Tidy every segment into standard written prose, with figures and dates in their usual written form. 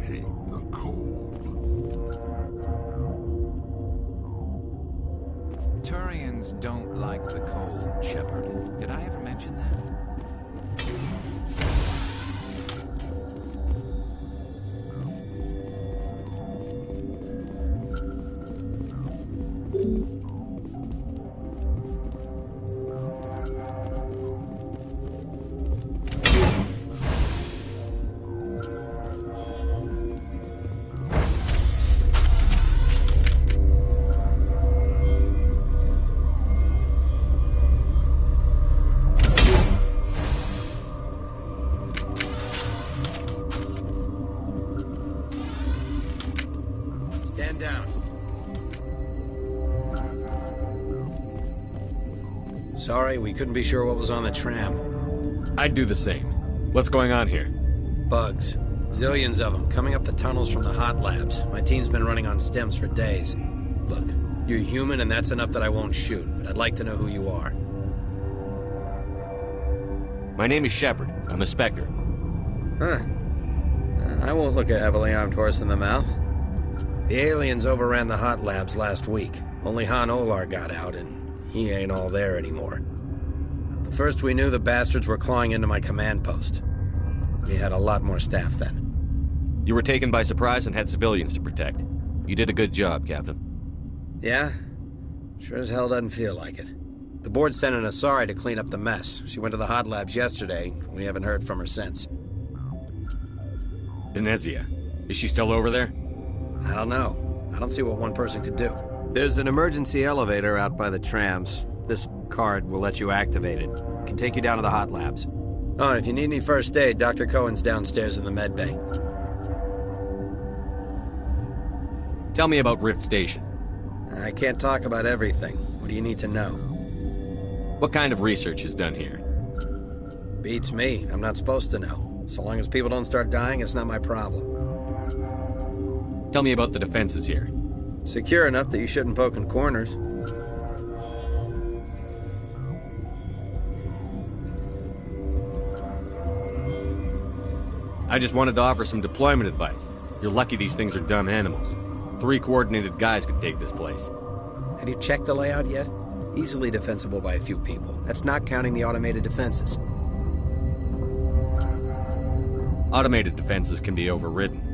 hate the cold. Turians don't like the cold, Shepard. Did I ever mention that? Stand down. Sorry, we couldn't be sure what was on the tram. I'd do the same. What's going on here? Bugs. Zillions of them, coming up the tunnels from the hot labs. My team's been running on stems for days. Look, you're human and that's enough that I won't shoot, but I'd like to know who you are. My name is Shepard. I'm a Spectre. Huh. I won't look a heavily armed horse in the mouth. The aliens overran the hot labs last week. Only Han Olar got out, and he ain't all there anymore. The first we knew, the bastards were clawing into my command post. We had a lot more staff then. You were taken by surprise and had civilians to protect. You did a good job, Captain. Yeah? Sure as hell doesn't feel like it. The board sent an Asari to clean up the mess. She went to the hot labs yesterday. We haven't heard from her since. Benezia. Is she still over there? I don't know. I don't see what one person could do. There's an emergency elevator out by the trams. This card will let you activate it. It can take you down to the hot labs. Oh, and if you need any first aid, Dr. Cohen's downstairs in the med bay. Tell me about Rift Station. I can't talk about everything. What do you need to know? What kind of research is done here? Beats me. I'm not supposed to know. So long as people don't start dying, it's not my problem. Tell me about the defenses here. Secure enough that you shouldn't poke in corners. I just wanted to offer some deployment advice. You're lucky these things are dumb animals. 3 coordinated guys could take this place. Have you checked the layout yet? Easily defensible by a few people. That's not counting the automated defenses. Automated defenses can be overridden.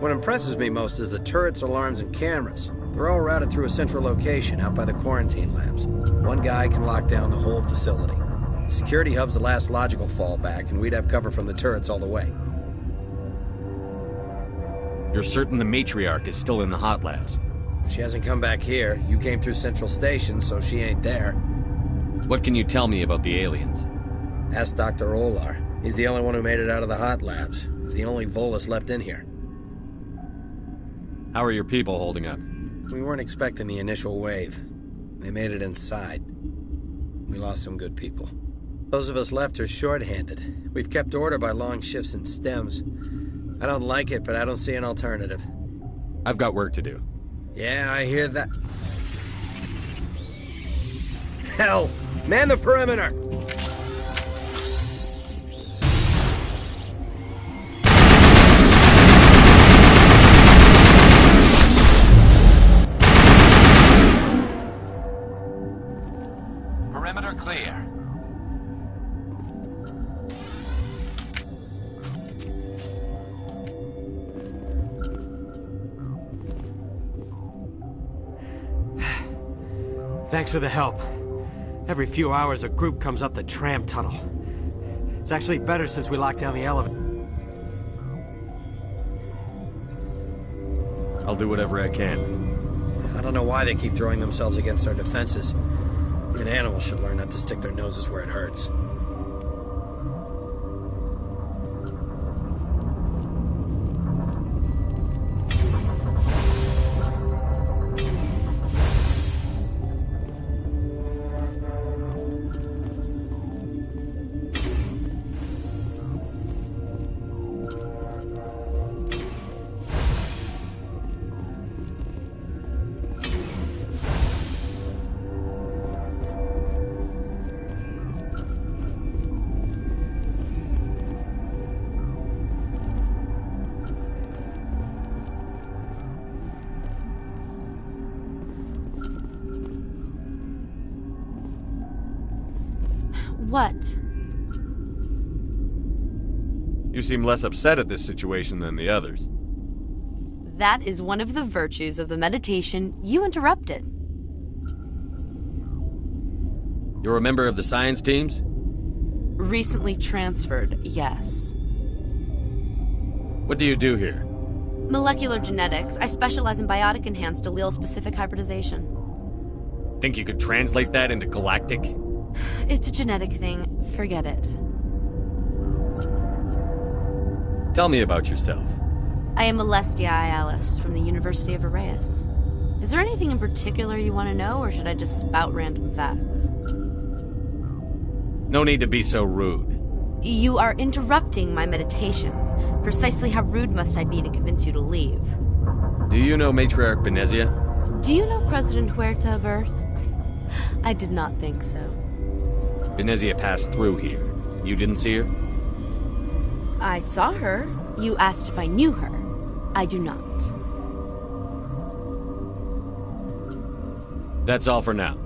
What impresses me most is the turrets, alarms, and cameras. They're all routed through a central location out by the quarantine labs. One guy can lock down the whole facility. The security hub's the last logical fallback, and we'd have cover from the turrets all the way. You're certain the matriarch is still in the hot labs? She hasn't come back here. You came through Central Station, so she ain't there. What can you tell me about the aliens? Ask Dr. Olar. He's the only one who made it out of the hot labs. He's the only Volus left in here. How are your people holding up? We weren't expecting the initial wave. They made it inside. We lost some good people. Those of us left are short-handed. We've kept order by long shifts and stems. I don't like it, but I don't see an alternative. I've got work to do. Yeah, I hear that. Hell! Man the perimeter! Perimeter clear. Thanks for the help. Every few hours, a group comes up the tram tunnel. It's actually better since we locked down the elevator. I'll do whatever I can. I don't know why they keep throwing themselves against our defenses. Even animals should learn not to stick their noses where it hurts. What? You seem less upset at this situation than the others. That is one of the virtues of the meditation you interrupted. You're a member of the science teams? Recently transferred, yes. What do you do here? Molecular genetics. I specialize in biotic-enhanced allele-specific hybridization. Think you could translate that into galactic? It's a genetic thing. Forget it. Tell me about yourself. I am Alestia Ialis from the University of Arraeus. Is there anything in particular you want to know, or should I just spout random facts? No need to be so rude. You are interrupting my meditations. Precisely how rude must I be to convince you to leave? Do you know Matriarch Benezia? Do you know President Huerta of Earth? I did not think so. Benezia passed through here. You didn't see her? I saw her. You asked if I knew her. I do not. That's all for now.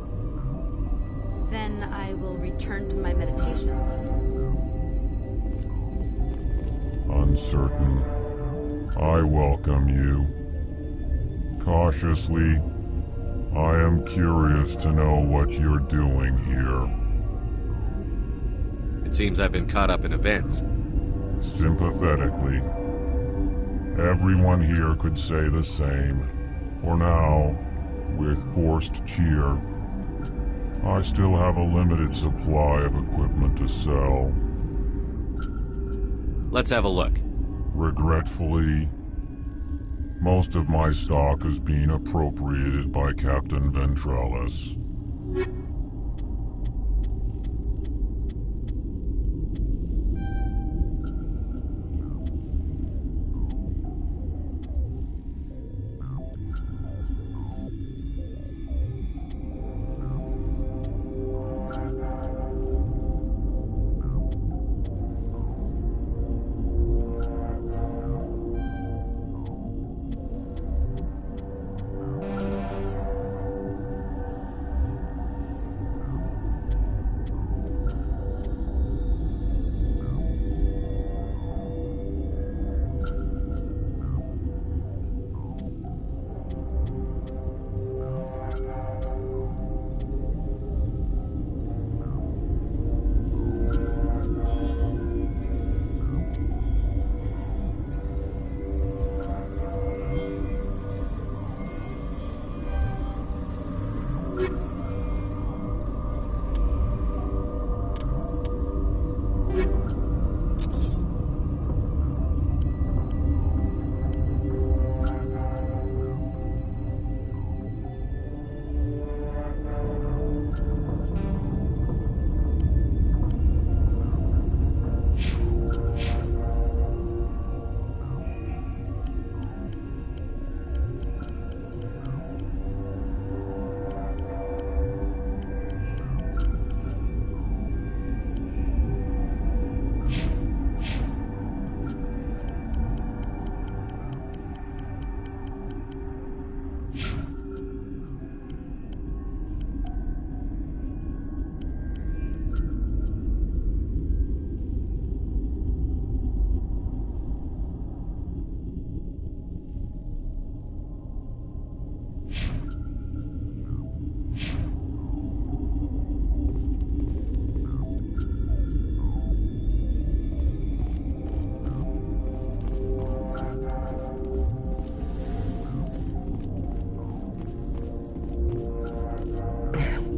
Then I will return to my meditations. Uncertain. I welcome you. Cautiously, I am curious to know what you're doing here. It seems I've been caught up in events. Sympathetically. Everyone here could say the same. For now, with forced cheer, I still have a limited supply of equipment to sell. Let's have a look. Regretfully, most of my stock is being appropriated by Captain Ventralis.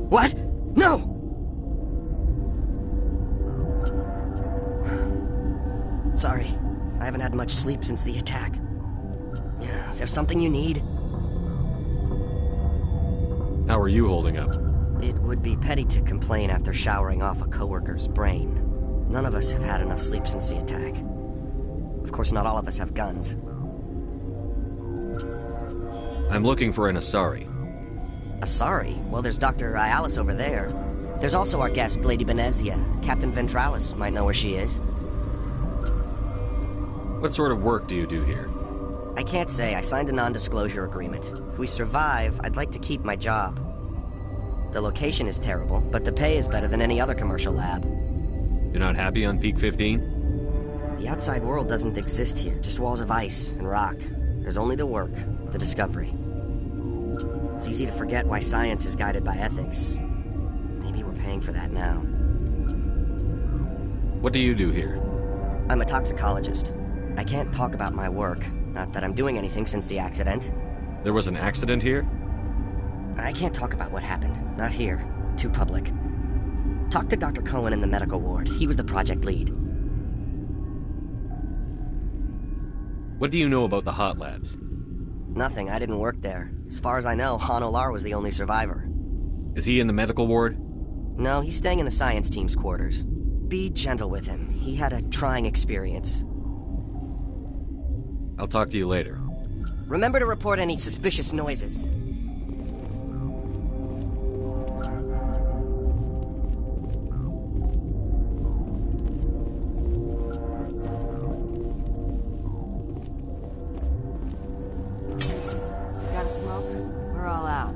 What? No! Sorry, I haven't had much sleep since the attack. Is there something you need? How are you holding up? It would be petty to complain after showering off a coworker's brain. None of us have had enough sleep since the attack. Of course, not all of us have guns. I'm looking for an Asari. Asari? Well, there's Dr. Ialis over there. There's also our guest, Lady Benezia. Captain Ventralis might know where she is. What sort of work do you do here? I can't say. I signed a non-disclosure agreement. If we survive, I'd like to keep my job. The location is terrible, but the pay is better than any other commercial lab. You're not happy on Peak 15? The outside world doesn't exist here, just walls of ice and rock. There's only the work, the discovery. It's easy to forget why science is guided by ethics. Maybe we're paying for that now. What do you do here? I'm a toxicologist. I can't talk about my work, not that I'm doing anything since the accident. There was an accident here? I can't talk about what happened, not here. Too public. Talk to Dr. Cohen in the medical ward. He was the project lead. What do you know about the hot labs? Nothing, I didn't work there. As far as I know, Han Olar was the only survivor. Is he in the medical ward? No, he's staying in the science team's quarters. Be gentle with him. He had a trying experience. I'll talk to you later. Remember to report any suspicious noises. Got a smoke? We're all out.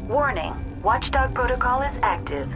Warning, Watchdog protocol is active.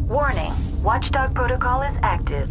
Warning, Watchdog protocol is active.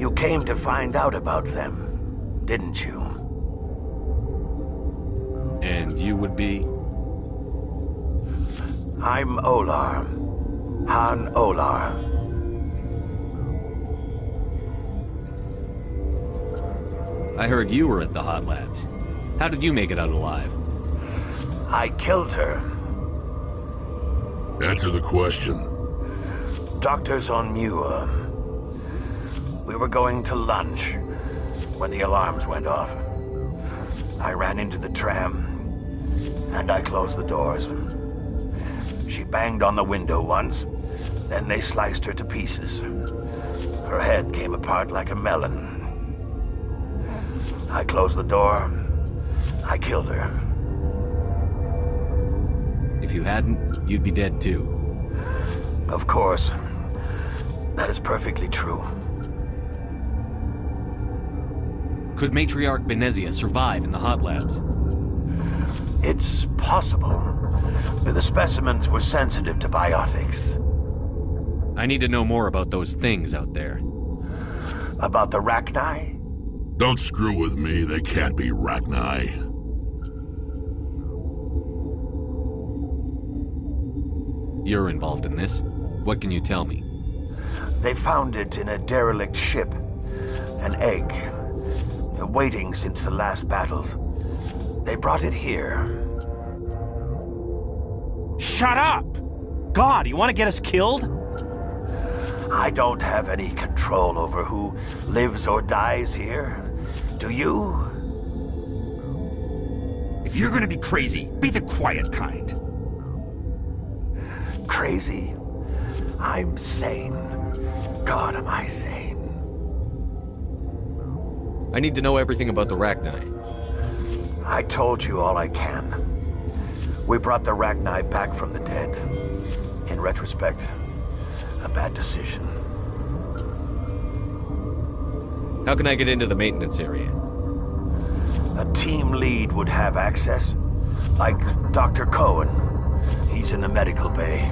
You came to find out about them, didn't you? And you would be? I'm Olar. Han Olar. I heard you were at the Hot Labs. How did you make it out alive? I killed her. Answer the question. Doctors on Muir. We were going to lunch when the alarms went off. I ran into the tram, and I closed the doors. She banged on the window once, then they sliced her to pieces. Her head came apart like a melon. I closed the door. I killed her. If you hadn't, you'd be dead too. Of course. That is perfectly true. Could Matriarch Benezia survive in the Hot Labs? It's possible. The specimens were sensitive to biotics. I need to know more about those things out there. About the Rachni? Don't screw with me, they can't be Rachni. You're involved in this. What can you tell me? They found it in a derelict ship. An egg. Waiting since the last battles. They brought it here. Shut up! God, you want to get us killed? I don't have any control over who lives or dies here. Do you? If you're gonna be crazy, be the quiet kind. Crazy? I'm sane. God, am I sane? I need to know everything about the Rachni. I told you all I can. We brought the Rachni back from the dead. In retrospect, a bad decision. How can I get into the maintenance area? A team lead would have access. Like Dr. Cohen. He's in the medical bay.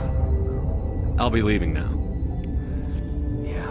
I'll be leaving now. Yeah.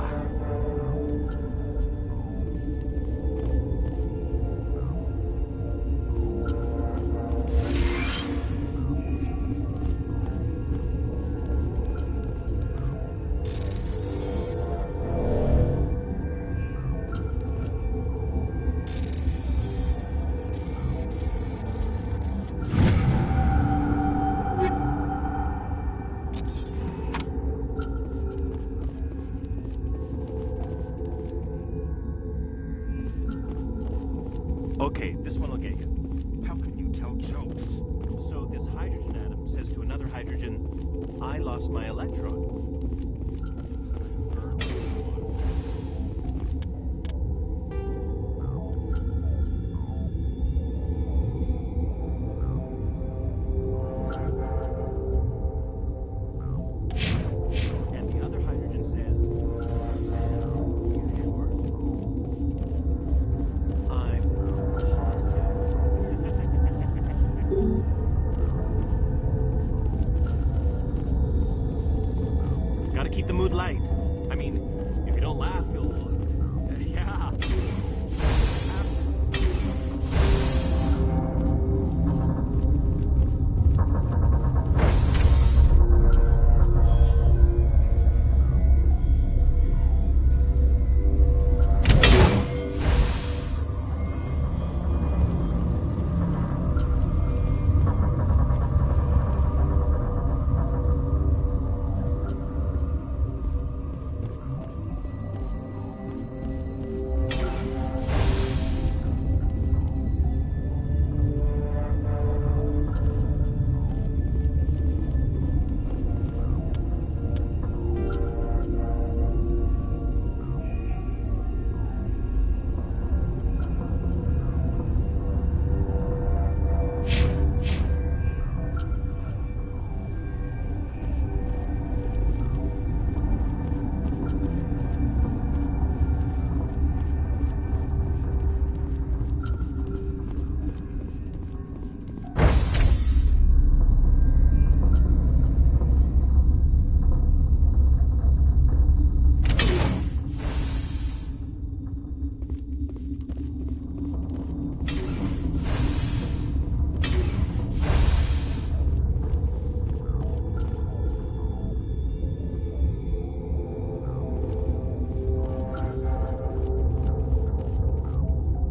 Okay, this one will get you. How can you tell jokes? So this hydrogen atom says to another hydrogen, I lost my electron. And the other hydrogen says, you sure? I'm positive. Gotta keep the mood light. I mean, if you don't laugh, you'll... Yeah.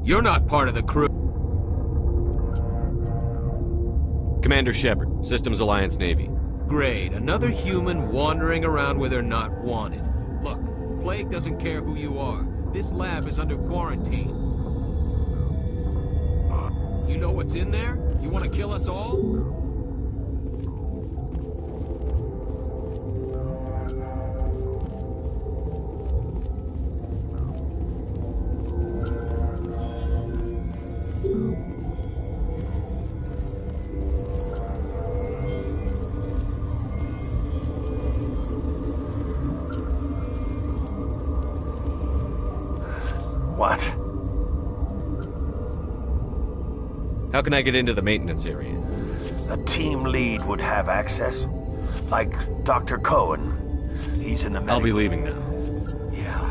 You're not part of the crew. Commander Shepard, Systems Alliance Navy. Great, another human wandering around where they're not wanted. Look, Plague doesn't care who you are. This lab is under quarantine. You know what's in there? You want to kill us all? What? How can I get into the maintenance area? A team lead would have access. Like Dr. Cohen. He's in the I'll be leaving now. Yeah.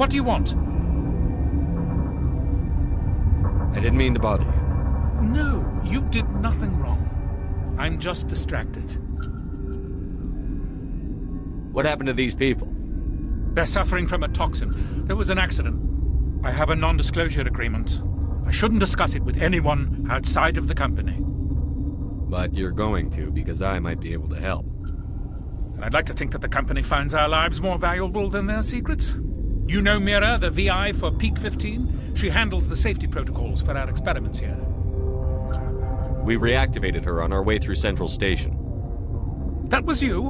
What do you want? I didn't mean to bother you. No, you did nothing wrong. I'm just distracted. What happened to these people? They're suffering from a toxin. There was an accident. I have a non-disclosure agreement. I shouldn't discuss it with anyone outside of the company. But you're going to, because I might be able to help. And I'd like to think that the company finds our lives more valuable than their secrets. You know Mira, the VI for Peak 15? She handles the safety protocols for our experiments here. We reactivated her on our way through Central Station. That was you?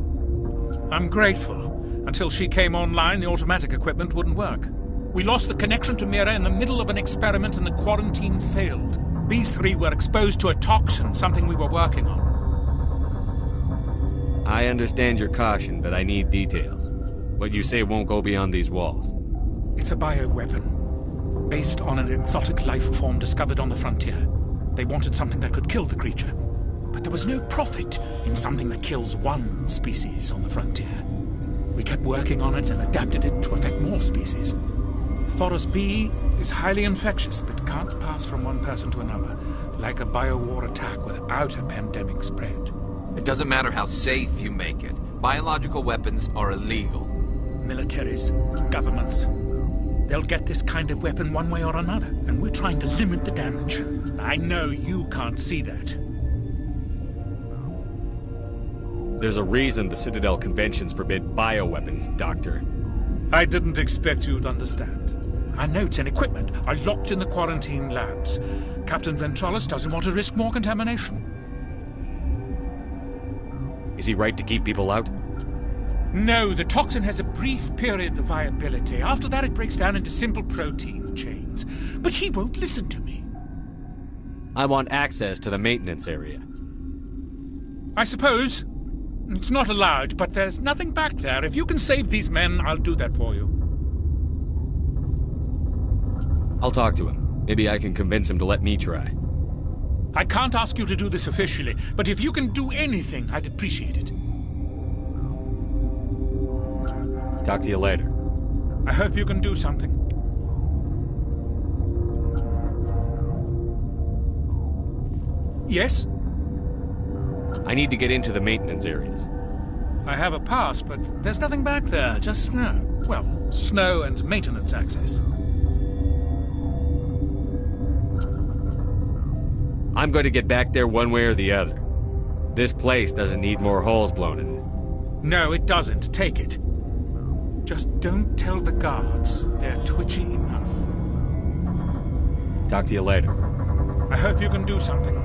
I'm grateful. Until she came online, the automatic equipment wouldn't work. We lost the connection to Mira in the middle of an experiment and the quarantine failed. These three were exposed to a toxin, something we were working on. I understand your caution, but I need details. What you say won't go beyond these walls. It's a bioweapon, based on an exotic life form discovered on the frontier. They wanted something that could kill the creature. But there was no profit in something that kills one species on the frontier. We kept working on it and adapted it to affect more species. Thoros B is highly infectious, but can't pass from one person to another, like a biowar attack without a pandemic spread. It doesn't matter how safe you make it. Biological weapons are illegal. Militaries, governments, they'll get this kind of weapon one way or another, and we're trying to limit the damage. I know you can't see that. There's a reason the Citadel conventions forbid bioweapons, Doctor. I didn't expect you'd understand. Our notes and equipment are locked in the quarantine labs. Captain Ventralis doesn't want to risk more contamination. Is Is he right to keep people out? No, the toxin has a brief period of viability. After that, it breaks down into simple protein chains. But he won't listen to me. I want access to the maintenance area. I suppose. It's not allowed, but there's nothing back there. If you can save these men, I'll do that for you. I'll talk to him. Maybe I can convince him to let me try. I can't ask you to do this officially, but if you can do anything, I'd appreciate it. Talk to you later. I hope you can do something. Yes? I need to get into the maintenance areas. I have a pass, but there's nothing back there, just snow. Well, snow and maintenance access. I'm going to get back there one way or the other. This place doesn't need more holes blown in it. No, it doesn't. Take it. Just don't tell the guards. They're twitchy enough. Talk to you later. I hope you can do something.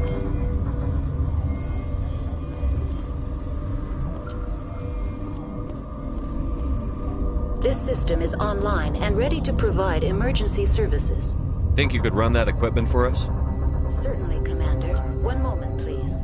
This system is online and ready to provide emergency services. Think you could run that equipment for us? Certainly, Commander. One moment, please.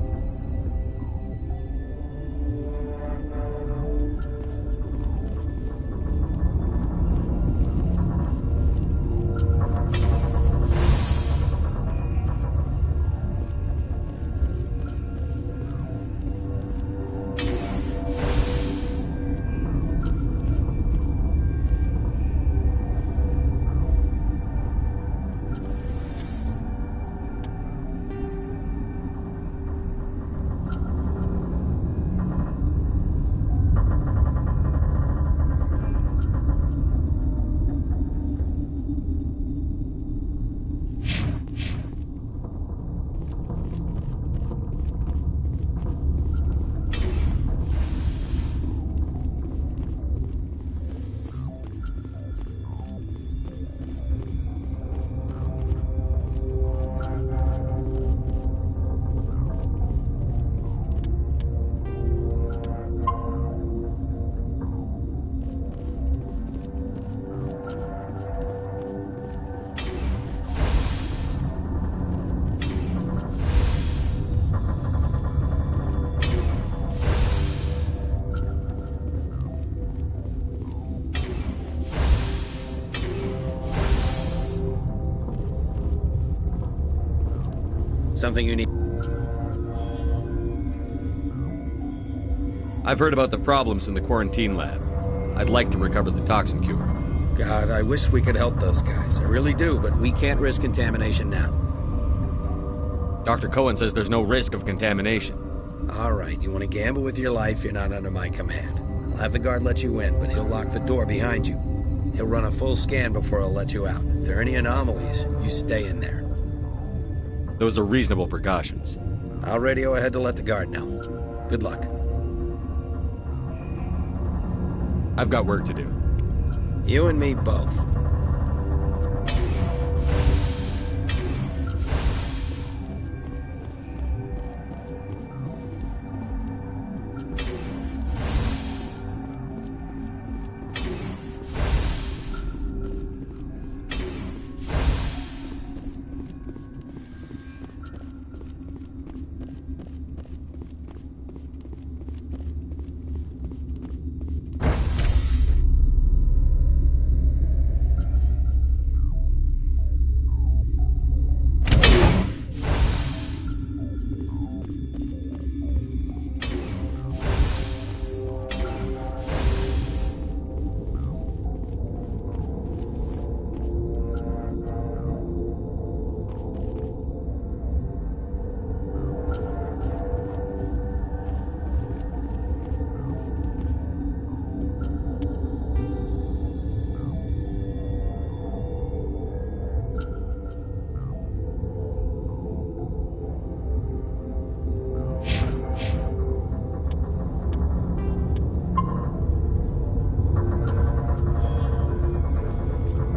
Something you need... I've heard about the problems in the quarantine lab. I'd like to recover the toxin cure. God, I wish we could help those guys. I really do, but we can't risk contamination now. Dr. Cohen says there's no risk of contamination. All right, you want to gamble with your life, you're not under my command. I'll have the guard let you in, but he'll lock the door behind you. He'll run a full scan before he'll let you out. If there are any anomalies, you stay in there. Those are reasonable precautions. I'll radio ahead to let the guard know. Good luck. I've got work to do. You and me both.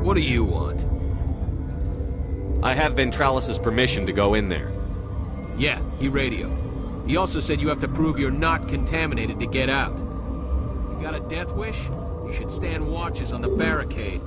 What do you want? I have Ventralis's permission to go in there. Yeah, he radioed. He also said you have to prove you're not contaminated to get out. You got a death wish? You should stand watches on the barricade.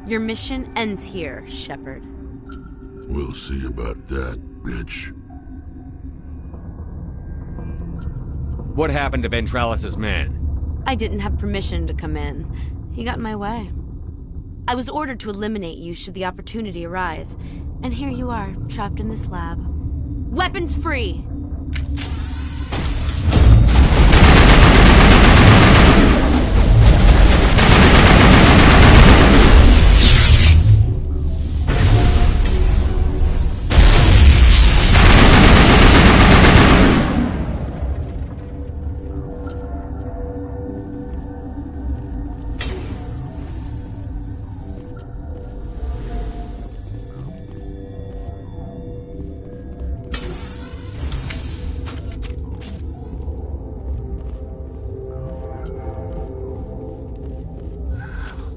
Your mission ends here, Shepard. We'll see about that, bitch. What happened to Ventralis's man? I didn't have permission to come in. He got in my way. I was ordered to eliminate you should the opportunity arise. And here you are, trapped in this lab. Weapons free!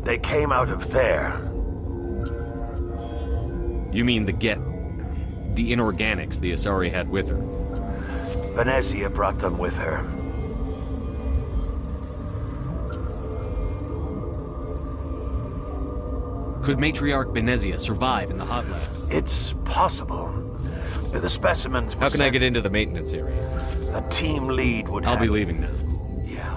They came out of there. You mean the inorganics the Asari had with her? Venezia brought them with her. Could Matriarch Venezia survive in the hot lab? It's possible. The specimens... How can I get into the maintenance area? A team lead would I'll be leaving now. Yeah.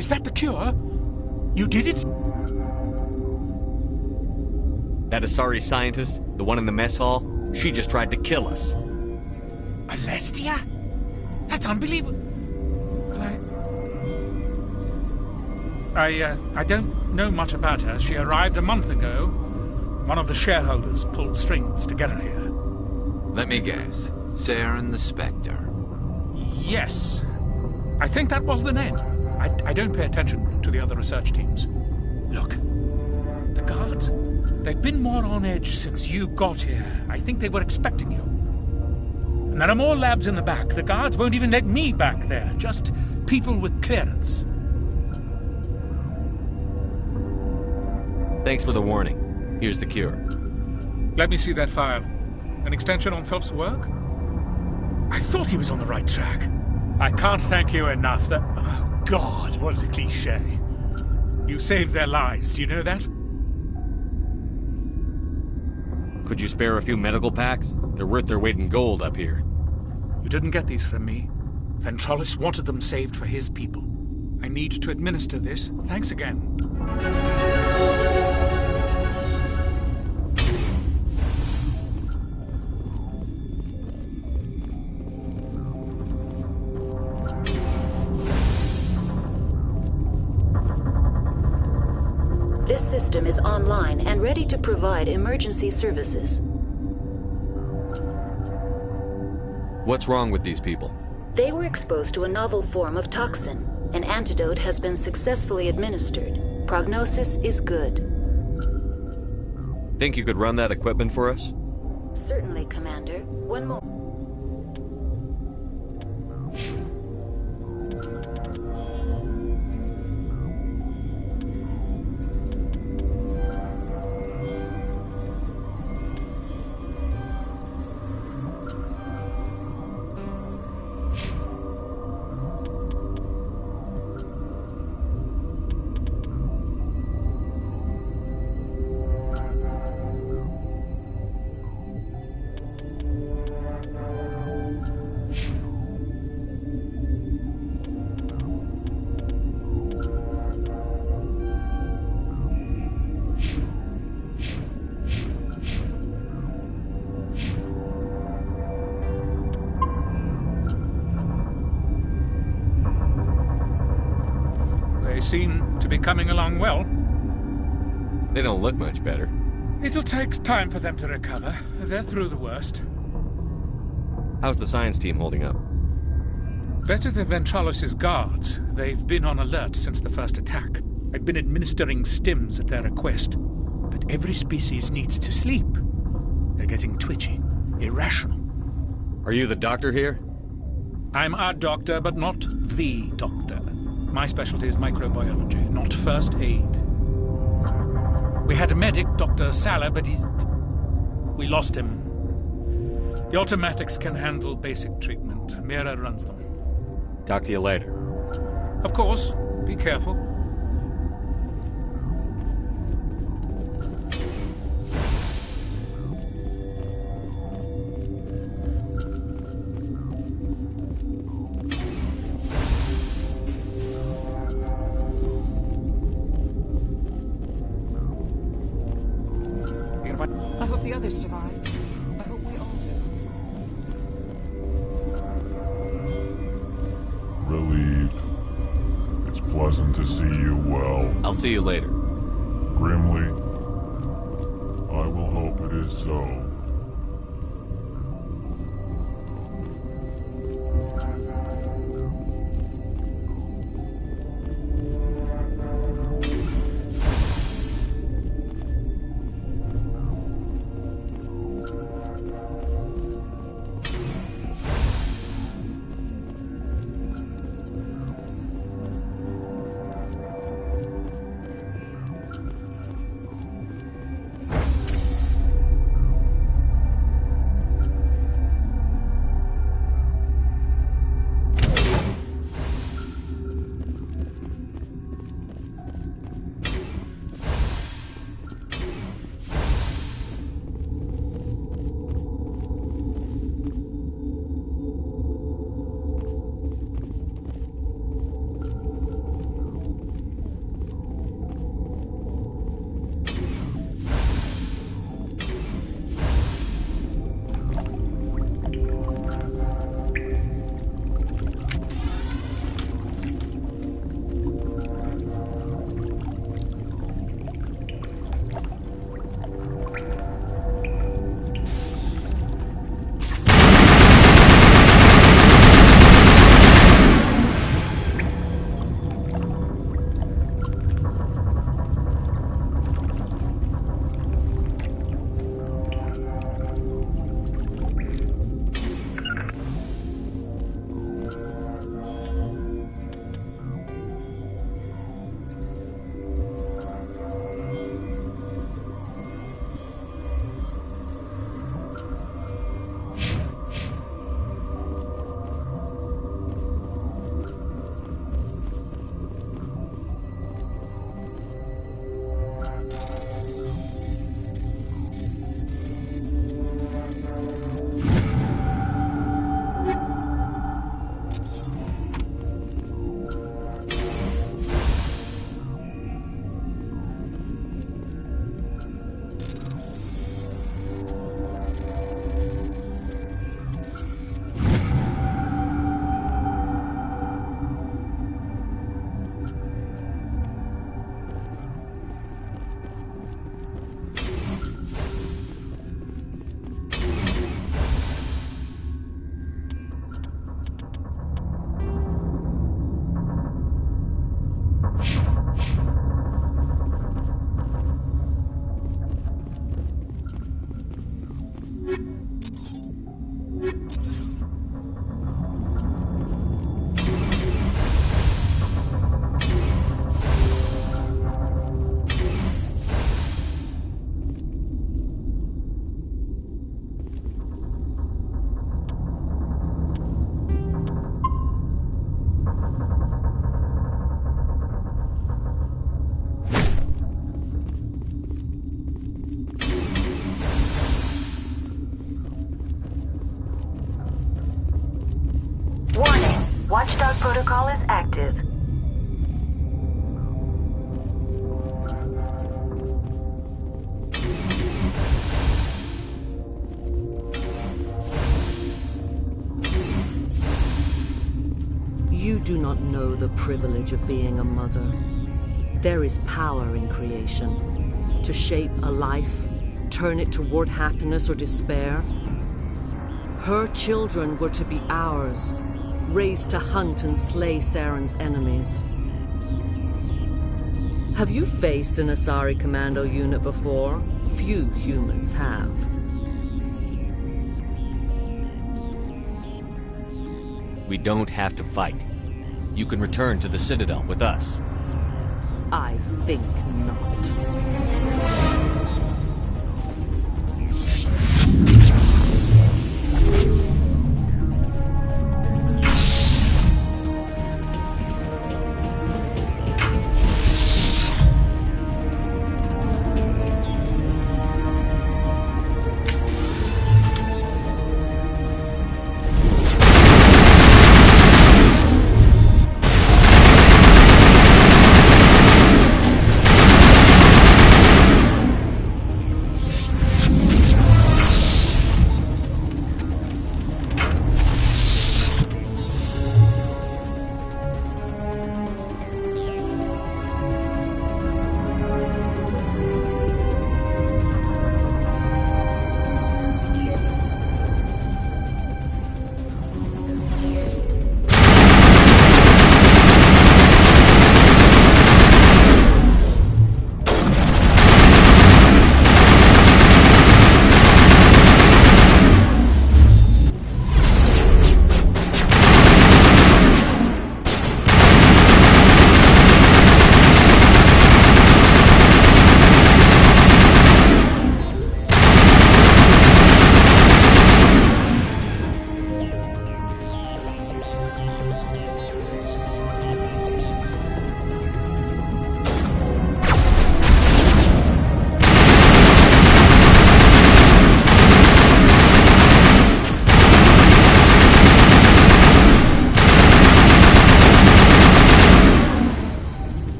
Is that the cure? You did it? That Asari scientist, the one in the mess hall, she just tried to kill us. Alestia? That's unbelievable. I don't know much about her. She arrived a month ago. One of the shareholders pulled strings to get her here. Let me guess. Saren the Spectre. Yes. I think that was the name. I don't pay attention to the other research teams. Look, the guards, they've been more on edge since you got here. I think they were expecting you. And there are more labs in the back. The guards won't even let me back there. Just people with clearance. Thanks for the warning. Here's the cure. Let me see that file. An extension on Phelps' work? I thought he was on the right track. I can't thank you enough. That... Oh, God, what a cliché. You saved their lives, do you know that? Could you spare a few medical packs? They're worth their weight in gold up here. You didn't get these from me. Ventralis wanted them saved for his people. I need to administer this. Thanks again. This system is online and ready to provide emergency services. What's wrong with these people? They were exposed to a novel form of toxin. An antidote has been successfully administered. Prognosis is good. Think you could run that equipment for us? Certainly, Commander. One moment. They seem to be coming along well. They don't look much better. It'll take time for them to recover. They're through the worst. How's the science team holding up? Better than Ventralis' guards. They've been on alert since the first attack. I've been administering stims at their request. But every species needs to sleep. They're getting twitchy, irrational. Are you the doctor here? I'm a doctor, but not the doctor. My specialty is microbiology, not first aid. We had a medic, Dr. Salah, but we lost him. The automatics can handle basic treatment. Mira runs them. Talk to you later. Of course. Be careful. I hope the others survive. I hope we all do. Relieved. It's pleasant to see you well. I'll see you later. Grimly, I will hope it is so. Protocol is active. You do not know the privilege of being a mother. There is power in creation. To shape a life, turn it toward happiness or despair. Her children were to be ours, raised to hunt and slay Saren's enemies. Have you faced an Asari commando unit before? Few humans have. We don't have to fight. You can return to the Citadel with us. I think not.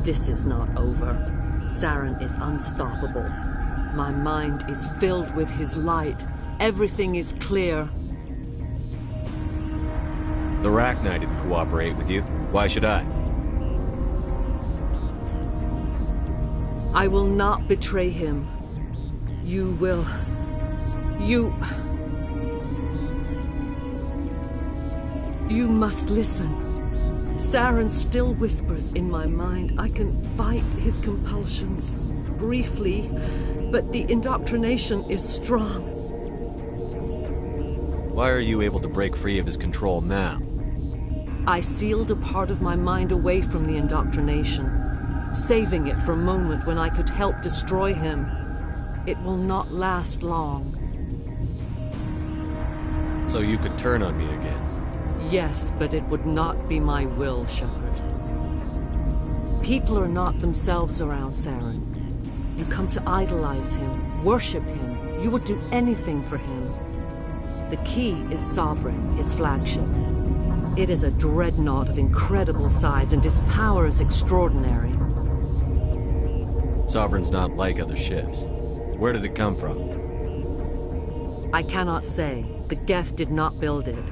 This is not over. Saren is unstoppable. My mind is filled with his light. Everything is clear. The Rachni didn't cooperate with you. Why should I? I will not betray him. You will... You must listen. Saren still whispers in my mind. I can fight his compulsions. Briefly, but the indoctrination is strong. Why are you able to break free of his control now? I sealed a part of my mind away from the indoctrination, saving it for a moment when I could help destroy him. It will not last long. So you could turn on me again? Yes, but it would not be my will, Shepard. People are not themselves around Saren. You come to idolize him, worship him. You would do anything for him. The key is Sovereign, his flagship. It is a dreadnought of incredible size, and its power is extraordinary. Sovereign's not like other ships. Where did it come from? I cannot say. The Geth did not build it.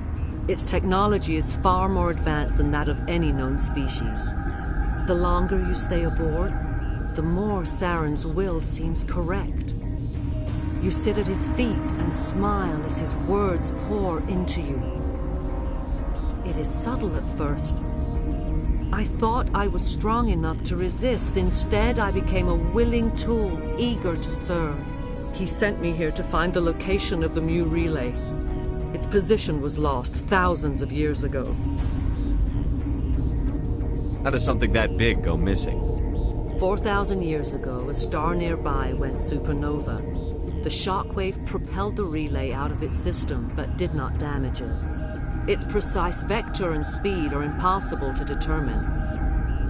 Its technology is far more advanced than that of any known species. The longer you stay aboard, the more Saren's will seems correct. You sit at his feet and smile as his words pour into you. It is subtle at first. I thought I was strong enough to resist. Instead, I became a willing tool, eager to serve. He sent me here to find the location of the Mu relay. Its position was lost thousands of years ago. How does something that big go missing? 4,000 years ago, a star nearby went supernova. The shockwave propelled the relay out of its system, but did not damage it. Its precise vector and speed are impossible to determine.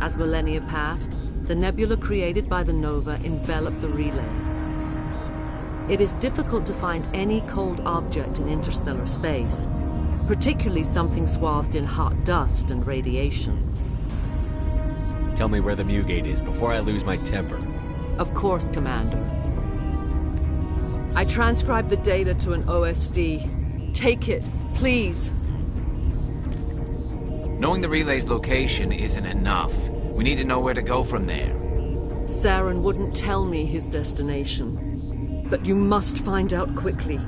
As millennia passed, the nebula created by the nova enveloped the relay. It is difficult to find any cold object in interstellar space, particularly something swathed in hot dust and radiation. Tell me where the Mu gate is before I lose my temper. Of course, Commander. I transcribed the data to an OSD. Take it, please. Knowing the relay's location isn't enough. We need to know where to go from there. Saren wouldn't tell me his destination. But you must find out quickly.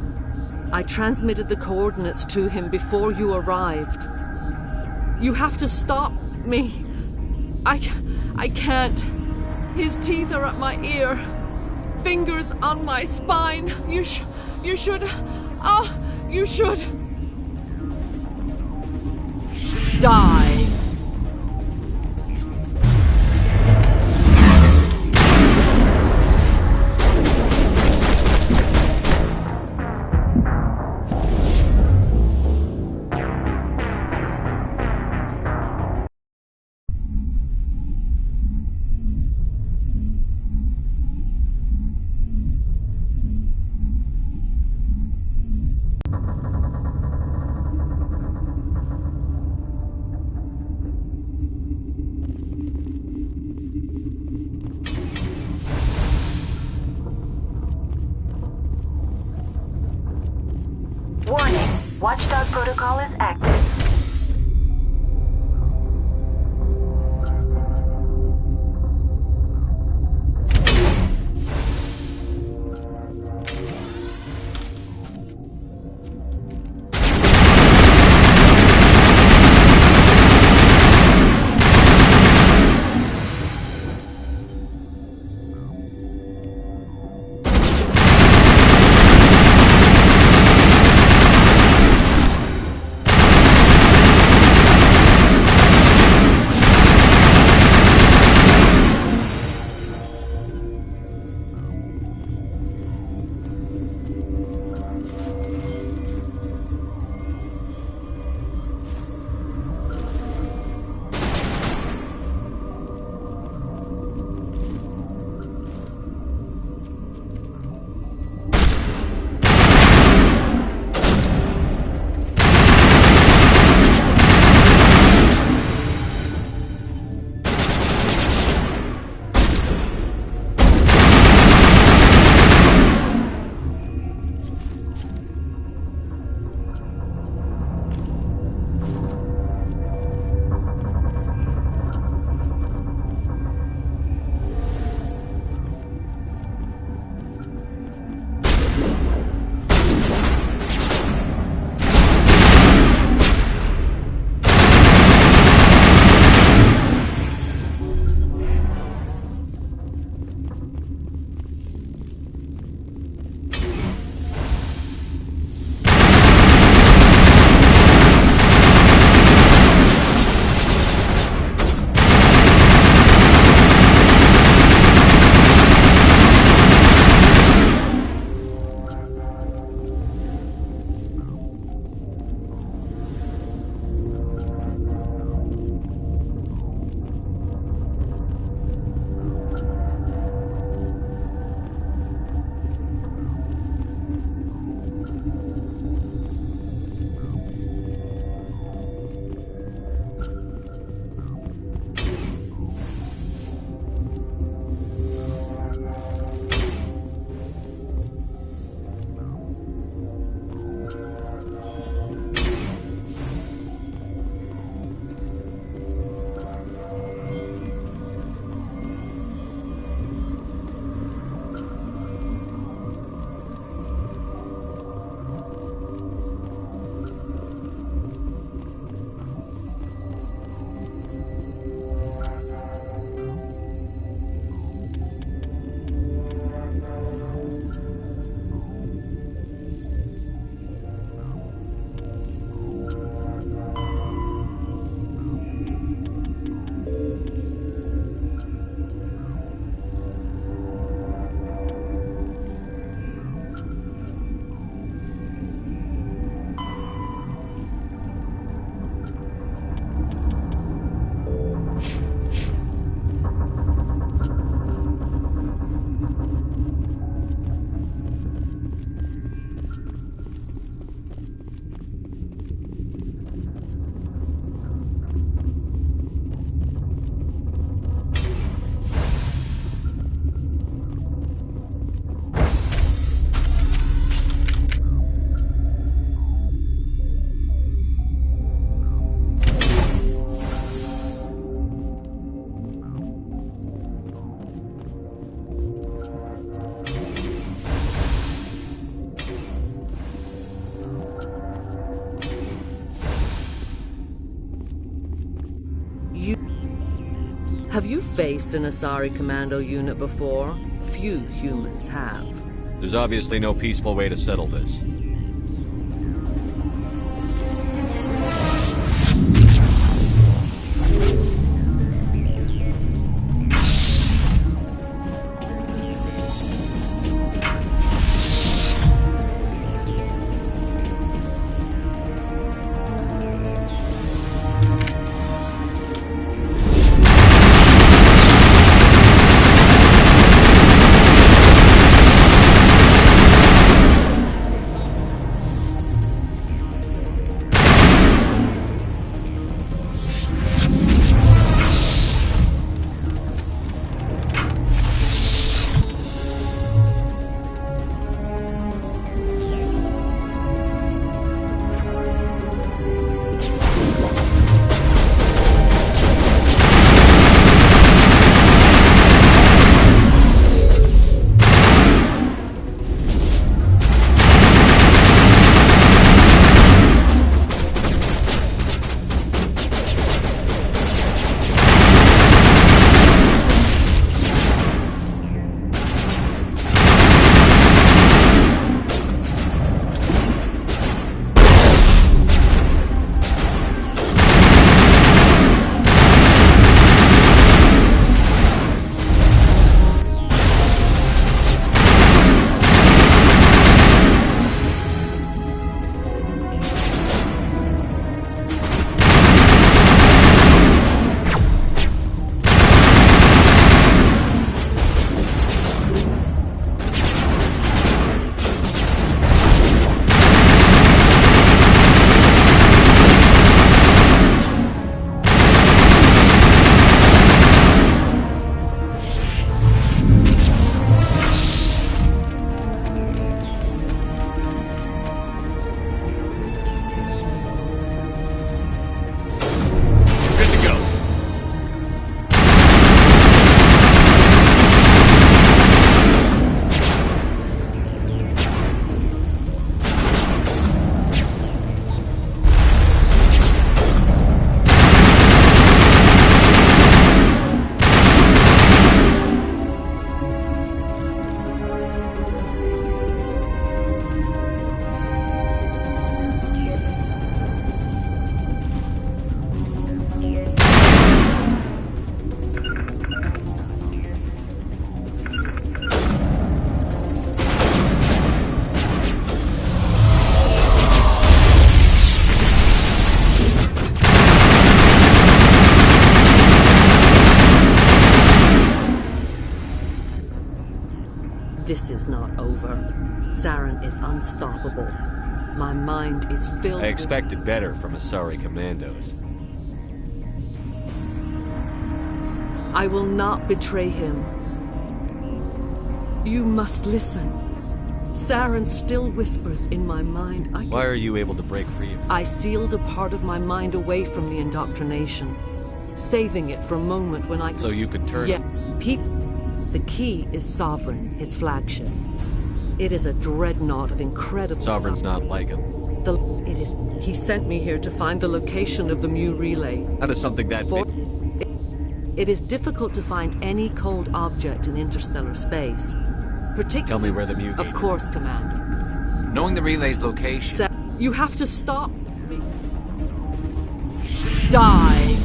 I transmitted the coordinates to him before you arrived. You have to stop me. I can't. His teeth are at my ear. Fingers on my spine. You should... you should... die. Warning, Watchdog protocol is active. Have you faced an Asari commando unit before? Few humans have. There's obviously no peaceful way to settle this. This is not over. Saren is unstoppable. My mind is filled I expected better from Asari commandos. I will not betray him. You must listen. Saren still whispers in my mind. Why are you able to break free of it? I sealed a part of my mind away from the indoctrination, saving it for a moment when I could... So you could turn it? The key is Sovereign, his flagship. It is a dreadnought of incredible... Sovereign's not like him. He sent me here to find the location of the Mu relay. How does something that big... It is difficult to find any cold object in interstellar space. Particularly... Tell me where the Mu... Of course, Commander. Knowing the relay's location... You have to stop me. Die!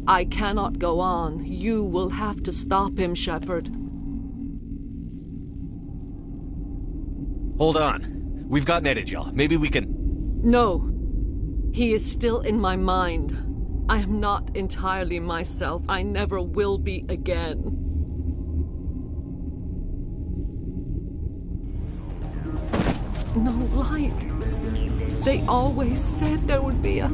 I cannot go on. You will have to stop him, Shepard. Hold on. We've got Netagel. Maybe we can... No. He is still in my mind. I am not entirely myself. I never will be again. No light. They always said there would be a...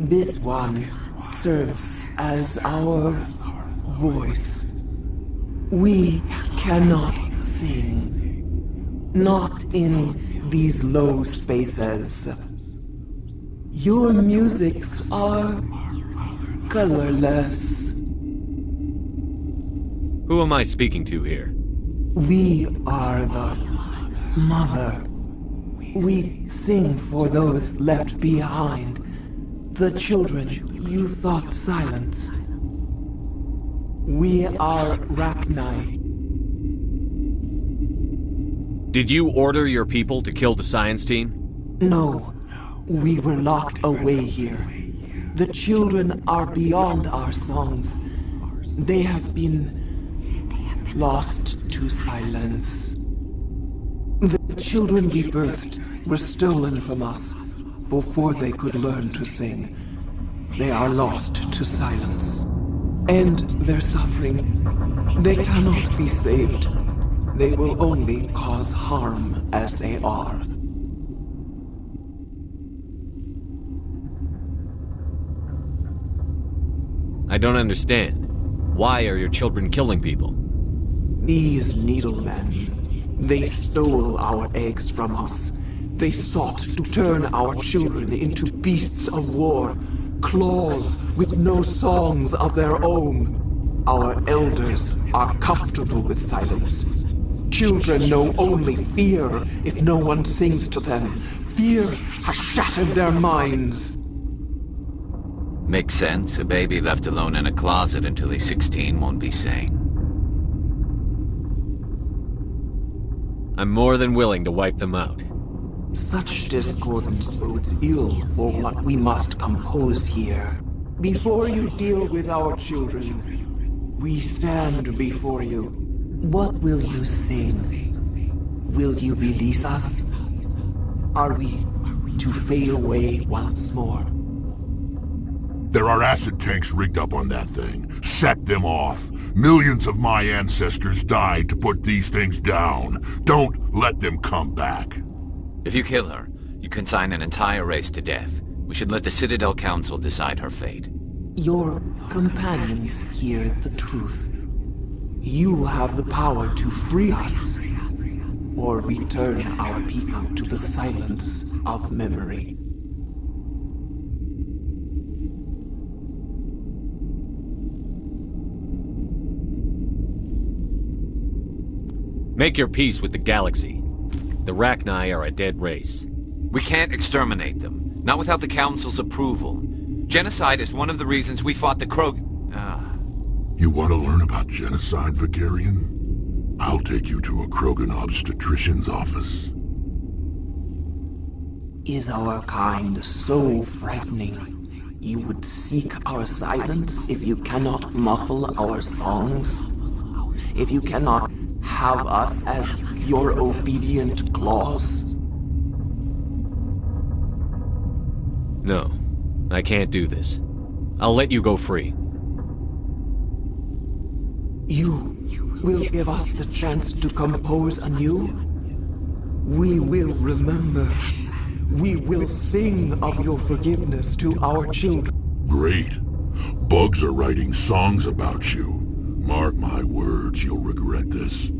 This one serves as our voice. We cannot sing. Not in these low spaces. Your musics are colorless. Who am I speaking to here? We are the mother. We sing for those left behind. The children you thought silenced. We are Rachni. Did you order your people to kill the science team? No. We were locked away here. The children are beyond our songs. They have been lost to silence. The children we birthed were stolen from us before they could learn to sing. They are lost to silence. And their suffering, they cannot be saved. They will only cause harm as they are. I don't understand. Why are your children killing people? These needlemen, they stole our eggs from us. They sought to turn our children into beasts of war, claws with no songs of their own. Our elders are comfortable with silence. Children know only fear if no one sings to them. Fear has shattered their minds. Makes sense. A baby left alone in a closet until he's 16 won't be sane. I'm more than willing to wipe them out. Such discordance bodes ill for what we must compose here. Before you deal with our children, we stand before you. What will you sing? Will you release us? Are we to fade away once more? There are acid tanks rigged up on that thing. Set them off. Millions of my ancestors died to put these things down. Don't let them come back. If you kill her, you consign an entire race to death. We should let the Citadel Council decide her fate. Your companions hear the truth. You have the power to free us, or return our people to the silence of memory. Make your peace with the galaxy. The Rachni are a dead race. We can't exterminate them, not without the Council's approval. Genocide is one of the reasons we fought the Krog... You want to learn about genocide, Vicarian? I'll take you to a Krogan obstetrician's office. Is our kind so frightening? You would seek our silence if you cannot muffle our songs? If you cannot have us as your obedient claws? No, I can't do this. I'll let you go free. You will give us the chance to compose anew? We will remember. We will sing of your forgiveness to our children. Great. Bugs are writing songs about you. Mark my words, you'll regret this.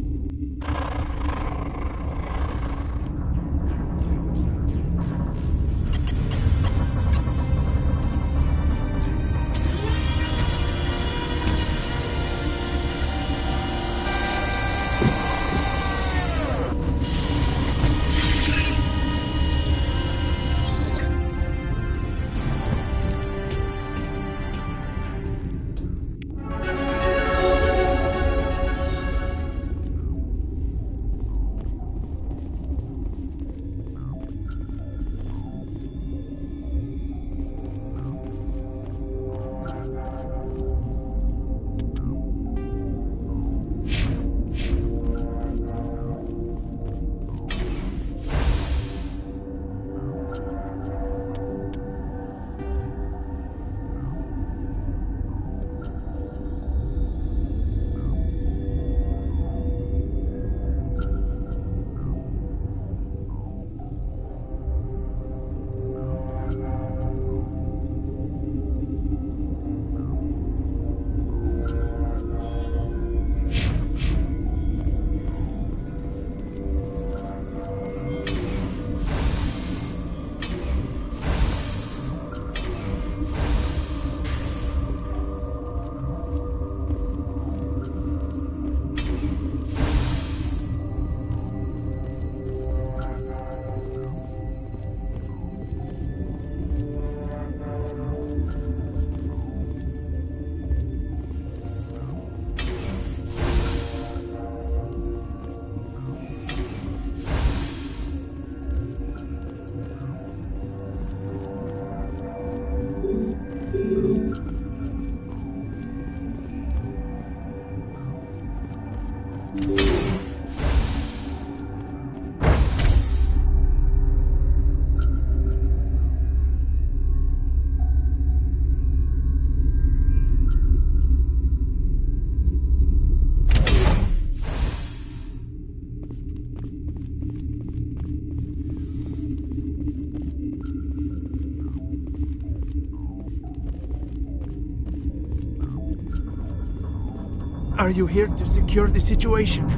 Are you here to secure the situation?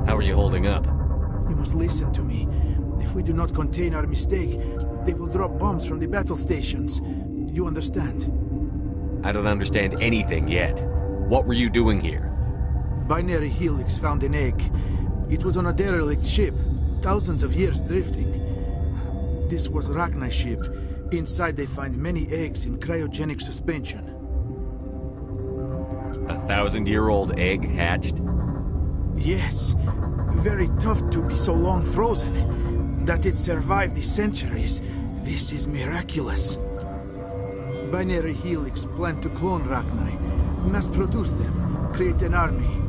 How are you holding up? You must listen to me. If we do not contain our mistake, they will drop bombs from the battle stations. You understand? I don't understand anything yet. What were you doing here? Binary Helix found an egg. It was on a derelict ship, thousands of years drifting. This was Rachni's ship. Inside they find many eggs in cryogenic suspension. 1,000-year-old egg hatched? Yes. Very tough to be so long frozen. That it survived the centuries. This is miraculous. Binary Helix planned to clone Rachni, mass produce them, create an army.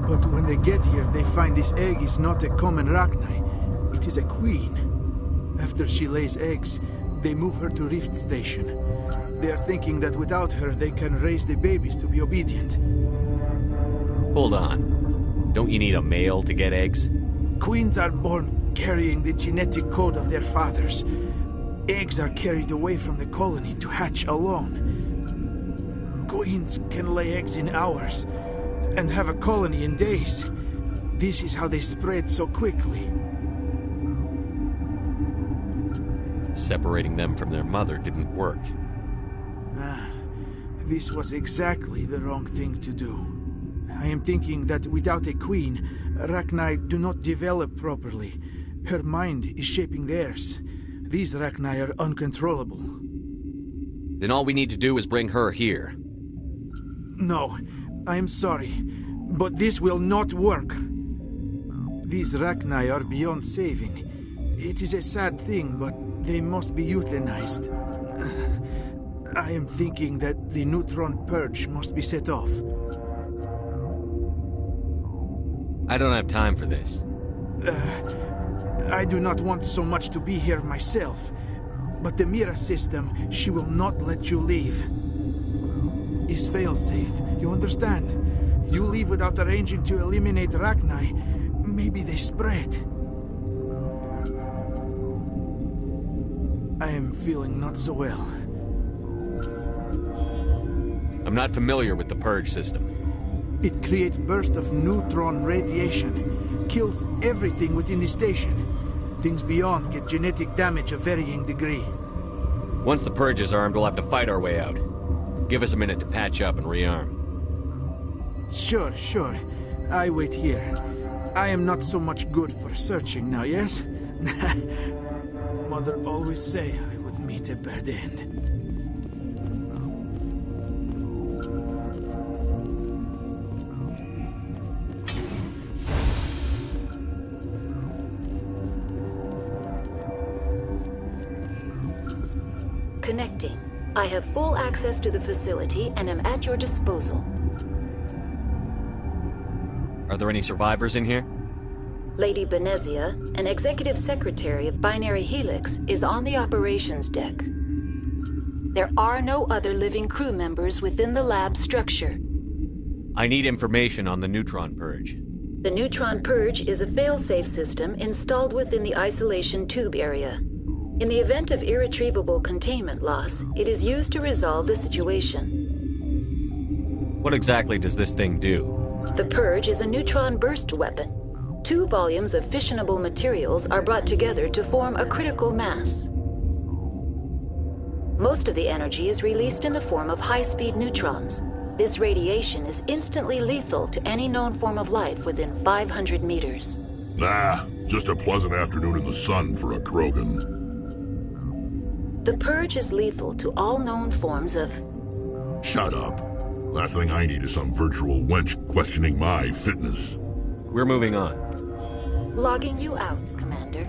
But when they get here, they find this egg is not a common Rachni. It is a queen. After she lays eggs, they move her to Rift Station. They are thinking that without her, they can raise the babies to be obedient. Hold on. Don't you need a male to get eggs? Queens are born carrying the genetic code of their fathers. Eggs are carried away from the colony to hatch alone. Queens can lay eggs in hours and have a colony in days. This is how they spread so quickly. Separating them from their mother didn't work. This was exactly the wrong thing to do. I am thinking that without a queen, Rachni do not develop properly. Her mind is shaping theirs. These Rachni are uncontrollable. Then all we need to do is bring her here. No, I am sorry, but this will not work. These Rachni are beyond saving. It is a sad thing, but they must be euthanized. I am thinking that the neutron purge must be set off. I don't have time for this. I do not want so much to be here myself, but the Mira system, she will not let you leave. Is failsafe, you understand? You leave without arranging to eliminate Rachni, maybe they spread. I am feeling not so well. I'm not familiar with the purge system. It creates bursts of neutron radiation, kills everything within the station. Things beyond get genetic damage of varying degree. Once the purge is armed, we'll have to fight our way out. Give us a minute to patch up and rearm. Sure. I wait here. I am not so much good for searching now, yes? Mother always say I would meet a bad end. Connecting. I have full access to the facility and am at your disposal. Are there any survivors in here? Lady Benezia, an executive secretary of Binary Helix, is on the operations deck. There are no other living crew members within the lab structure. I need information on the neutron purge. The neutron purge is a fail-safe system installed within the isolation tube area. In the event of irretrievable containment loss, it is used to resolve the situation. What exactly does this thing do? The purge is a neutron burst weapon. 2 volumes of fissionable materials are brought together to form a critical mass. Most of the energy is released in the form of high-speed neutrons. This radiation is instantly lethal to any known form of life within 500 meters. Nah, just a pleasant afternoon in the sun for a Krogan. The purge is lethal to all known forms of... Shut up. Last thing I need is some virtual wench questioning my fitness. We're moving on. Logging you out, Commander.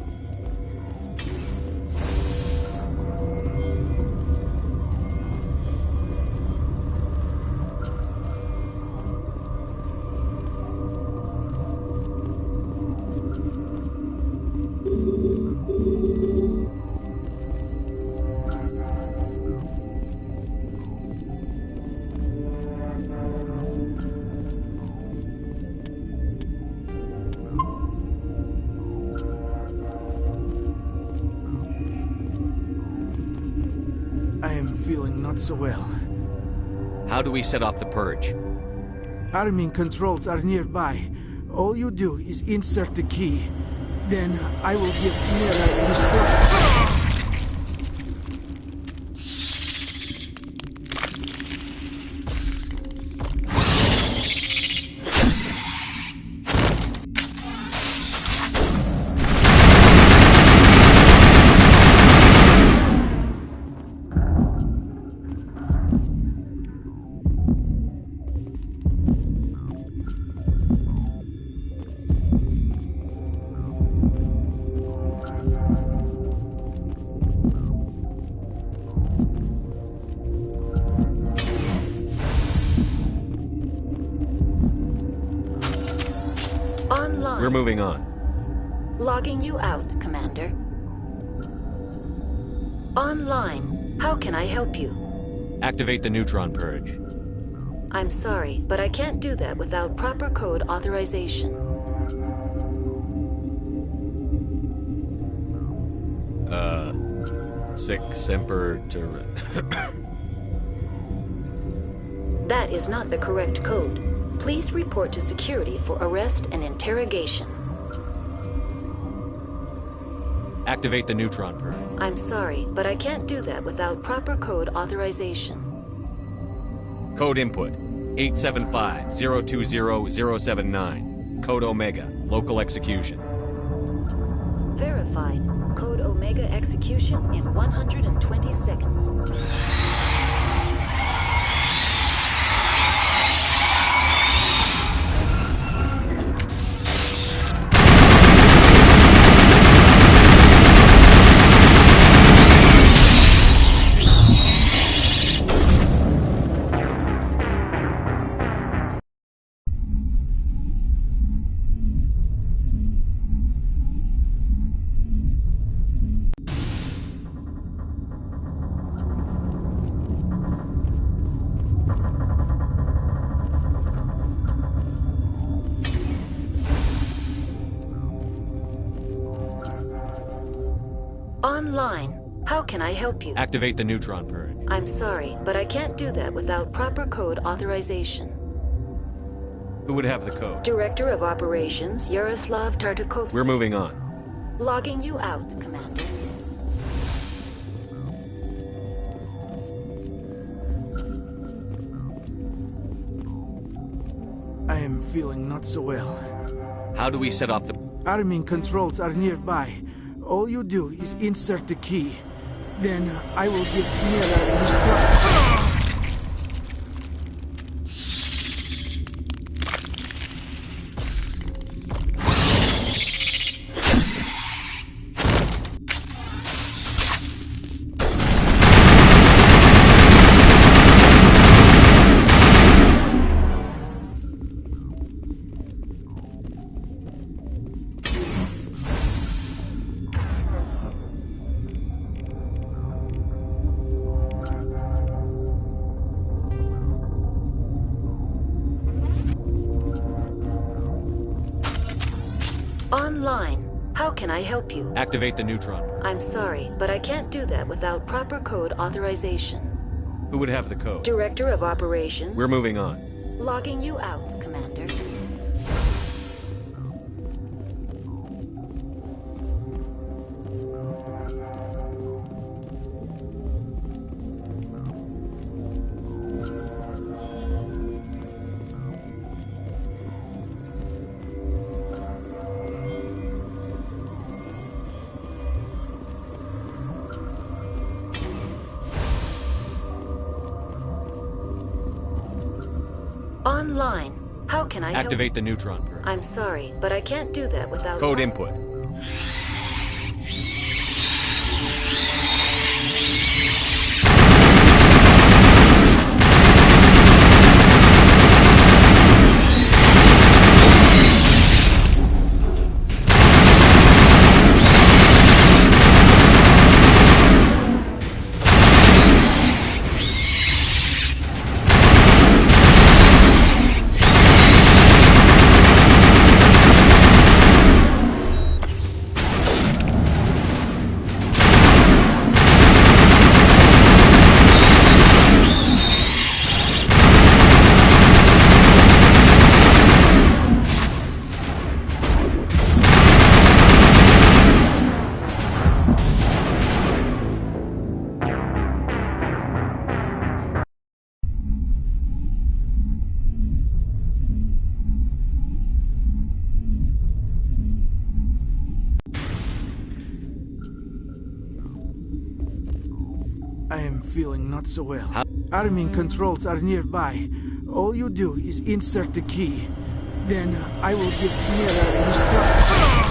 I am feeling not so well. How do we set off the purge? Arming controls are nearby. All you do is insert the key. Then I will give Mira destruct. We're moving on. Logging you out, Commander. Online. How can I help you? Activate the neutron purge. I'm sorry, but I can't do that without proper code authorization. Sic semper That is not the correct code. Please report to security for arrest and interrogation. Activate the neutron purge. I'm sorry, but I can't do that without proper code authorization. Code input 875-020-079. Code Omega. Local execution. Verified. Code Omega execution in 120 seconds. Online. How can I help you? Activate the neutron purge. I'm sorry, but I can't do that without proper code authorization. Who would have the code? Director of Operations, Yaroslav Tartakovsky. We're moving on. Logging you out, Commander. I am feeling not so well. How do we set off the... Arming controls are nearby. All you do is insert the key. Then I will give Mira destruct. Online. How can I help you? Activate the neutron. I'm sorry, but I can't do that without proper code authorization. Who would have the code? Director of Operations. We're moving on. Logging you out, Commander. Online. How can I help? Activate the neutron purge. I'm sorry, but I can't do that without... Code input. I'm feeling not so well. Arming controls are nearby. All you do is insert the key. Then I will give Mira destruct.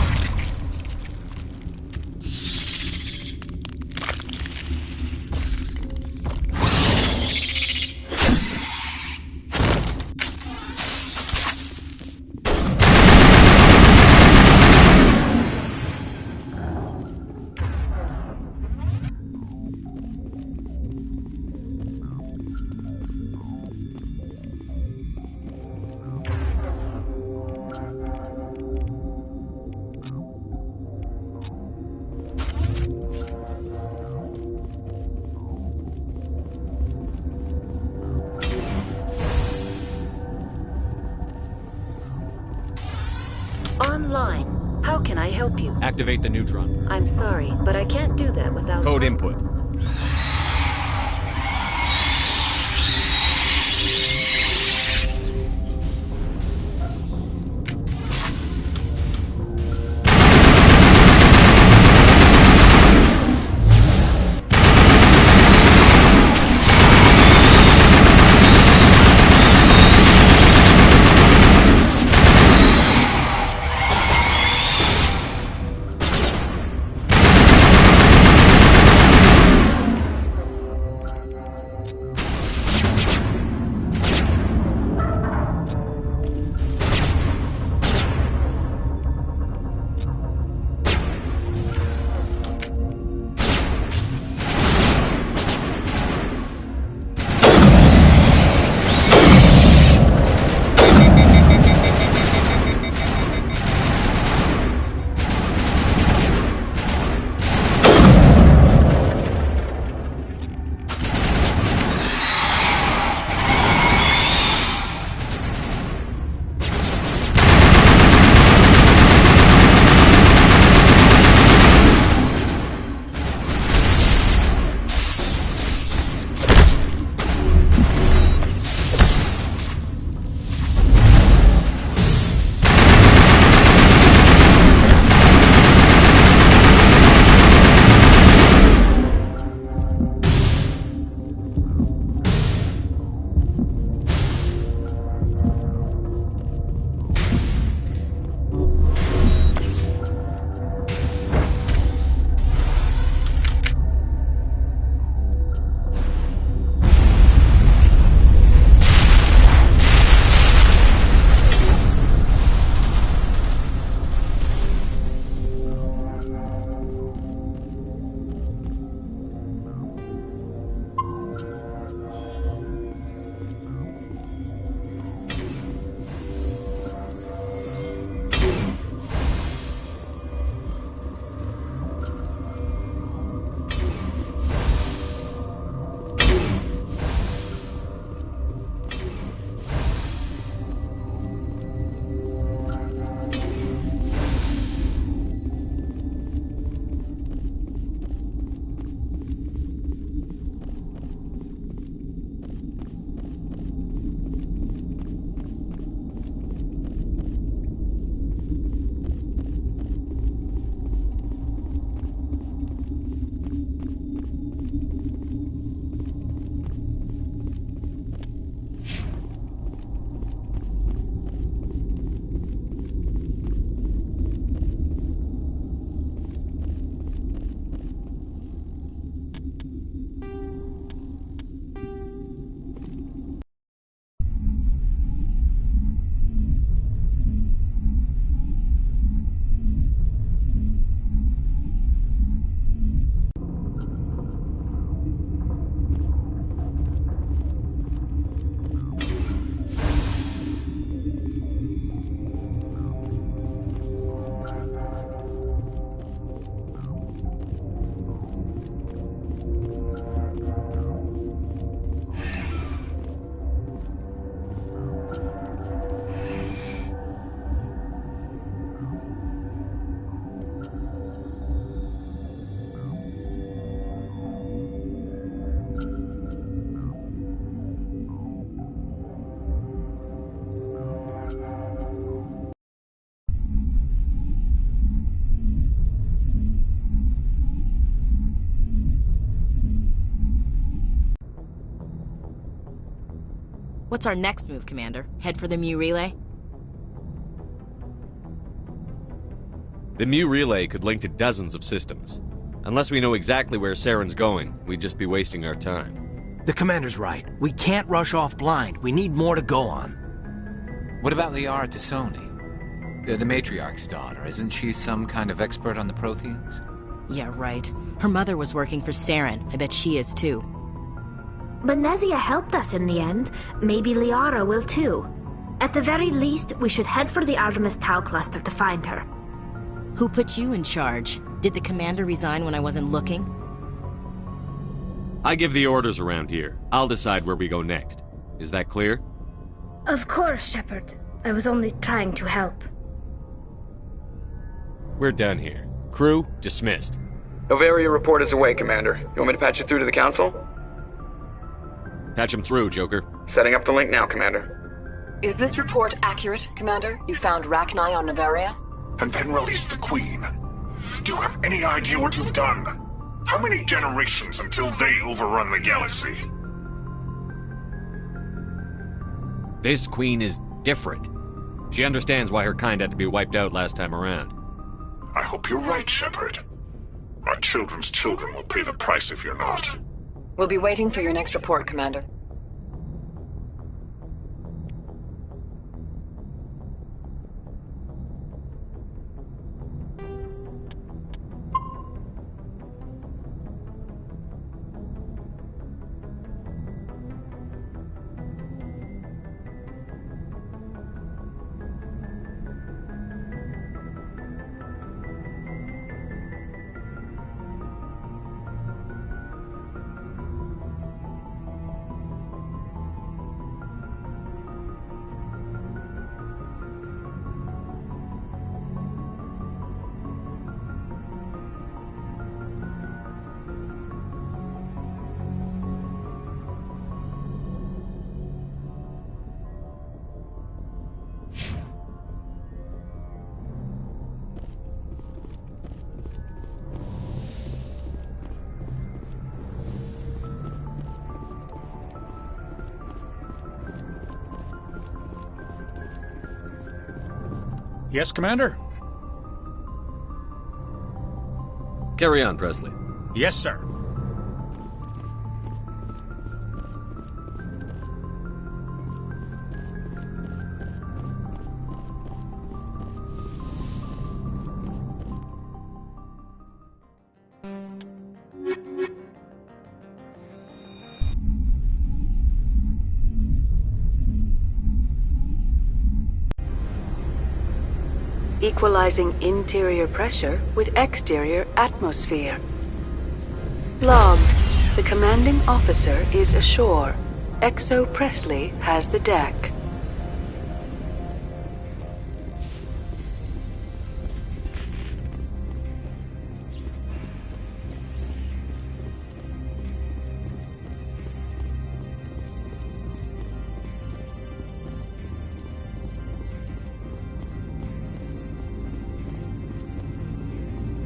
Online. How can I help you? Activate the neutron. I'm sorry, but I can't do that without... Code input. What's our next move, Commander? Head for the Mu relay? The Mu relay could link to dozens of systems. Unless we know exactly where Saren's going, we'd just be wasting our time. The Commander's right. We can't rush off blind. We need more to go on. What about Liara Tassoni? The Matriarch's daughter. Isn't she some kind of expert on the Protheans? Yeah, right. Her mother was working for Saren. I bet she is too. Benezia helped us in the end. Maybe Liara will too. At the very least, we should head for the Artemis Tau cluster to find her. Who put you in charge? Did the Commander resign when I wasn't looking? I give the orders around here. I'll decide where we go next. Is that clear? Of course, Shepard. I was only trying to help. We're done here. Crew, dismissed. Novaria report is away, Commander. You want me to patch it through to the Council? Patch him through, Joker. Setting up the link now, Commander. Is this report accurate, Commander? You found Rachni on Novaria? And then release the Queen. Do you have any idea what you've done? How many generations until they overrun the galaxy? This Queen is different. She understands why her kind had to be wiped out last time around. I hope you're right, Shepard. My children's children will pay the price if you're not. We'll be waiting for your next report, Commander. Yes, Commander? Carry on, Presley. Yes, sir. Equalizing interior pressure with exterior atmosphere. Logged. The commanding officer is ashore. Exo Presley has the deck.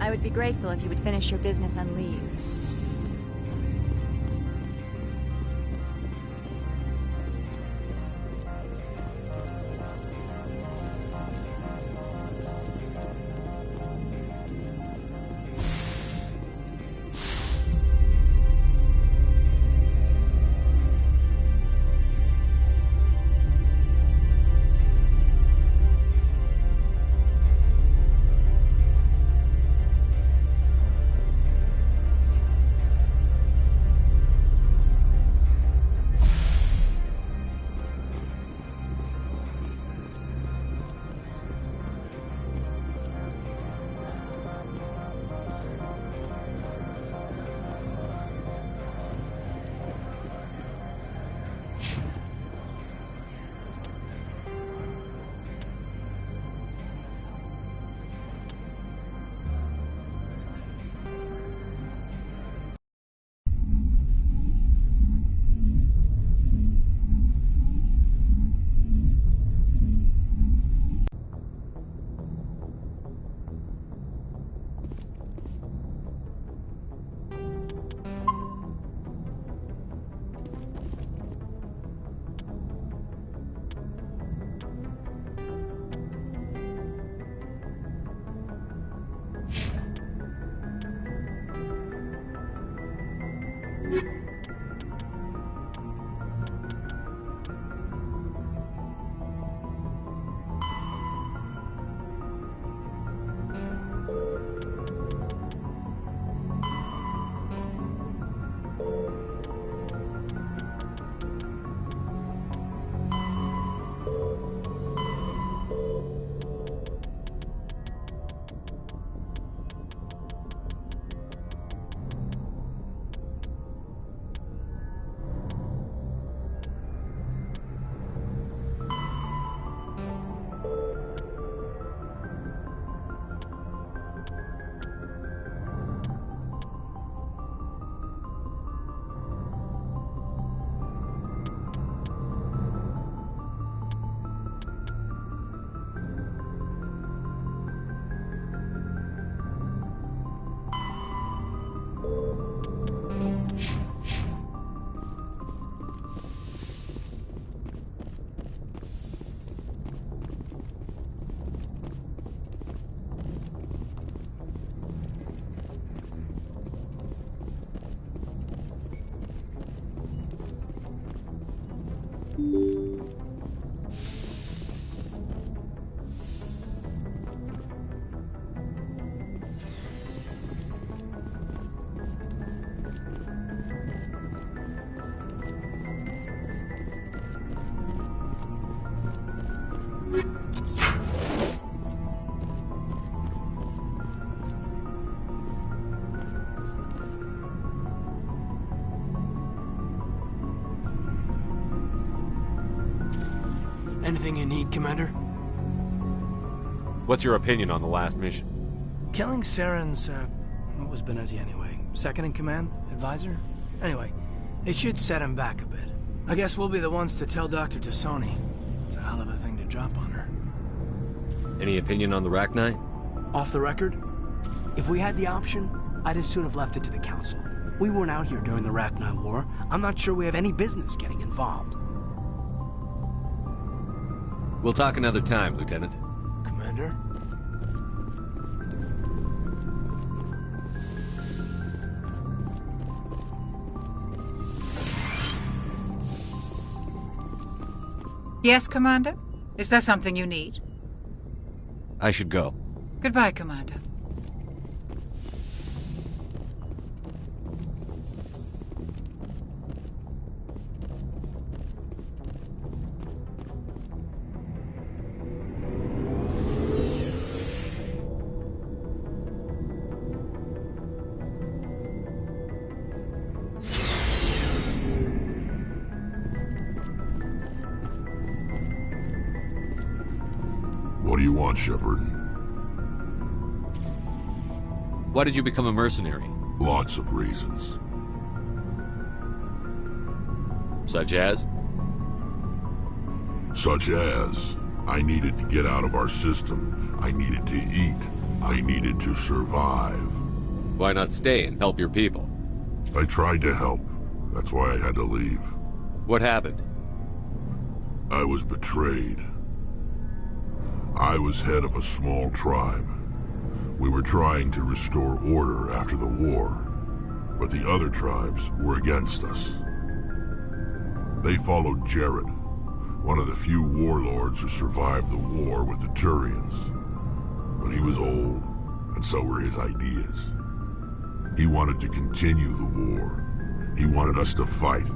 I would be grateful if you would finish your business and leave. Anything you need, Commander? What's your opinion on the last mission? Killing Saren's, what was Benezia anyway? Second in command? Advisor? Anyway, it should set him back a bit. I guess we'll be the ones to tell Dr. Tassoni. It's a hell of a thing to drop on her. Any opinion on the Rachni? Off the record? If we had the option, I'd as soon have left it to the Council. We weren't out here during the Rachni War. I'm not sure we have any business getting involved. We'll talk another time, Lieutenant. Commander? Yes, Commander? Is there something you need? I should go. Goodbye, Commander. What do you want, Shepard? Why did you become a mercenary? Lots of reasons. Such as? Such as, I needed to get out of our system. I needed to eat. I needed to survive. Why not stay and help your people? I tried to help. That's why I had to leave. What happened? I was betrayed. I was head of a small tribe. We were trying to restore order after the war, but the other tribes were against us. They followed Jared, one of the few warlords who survived the war with the Turians. But he was old, and so were his ideas. He wanted to continue the war. He wanted us to fight.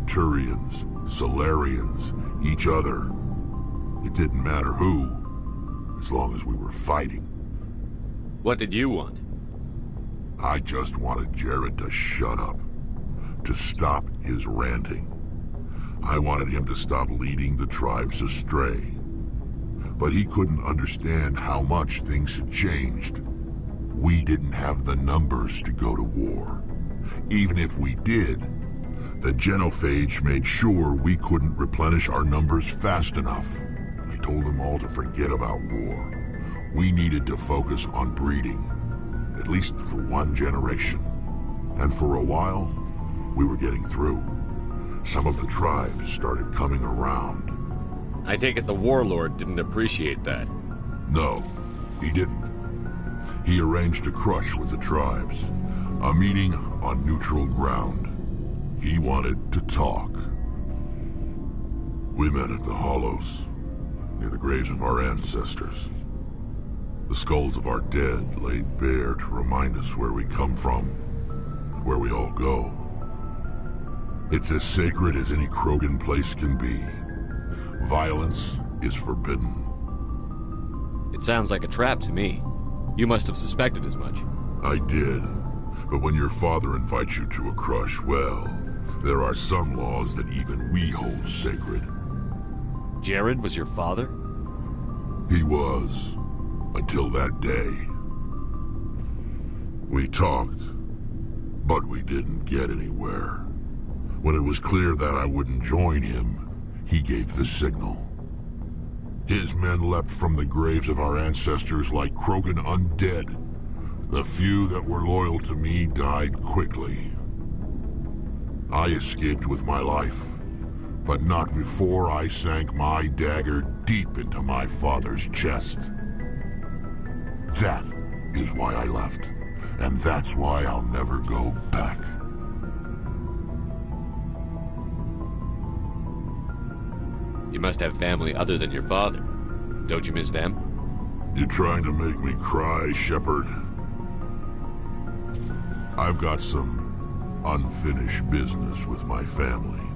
Turians, Solarians, each other. It didn't matter who, as long as we were fighting. What did you want? I just wanted Jared to shut up, to stop his ranting. I wanted him to stop leading the tribes astray. But he couldn't understand how much things had changed. We didn't have the numbers to go to war. Even if we did, the genophage made sure we couldn't replenish our numbers fast enough. I told them all to forget about war. We needed to focus on breeding, at least for one generation. And for a while, we were getting through. Some of the tribes started coming around. I take it the warlord didn't appreciate that. No, he didn't. He arranged a crush with the tribes, a meeting on neutral ground. He wanted to talk. We met at the Hollows, near the graves of our ancestors. The skulls of our dead laid bare to remind us where we come from, and where we all go. It's as sacred as any Krogan place can be. Violence is forbidden. It sounds like a trap to me. You must have suspected as much. I did. But when your father invites you to a crush, well, there are some laws that even we hold sacred. Jared was your father? He was. Until that day. We talked, but we didn't get anywhere. When it was clear that I wouldn't join him, he gave the signal. His men leapt from the graves of our ancestors like Krogan undead. The few that were loyal to me died quickly. I escaped with my life, but not before I sank my dagger deep into my father's chest. That is why I left, and that's why I'll never go back. You must have family other than your father. Don't you miss them? You trying to make me cry, Shepard? I've got some unfinished business with my family,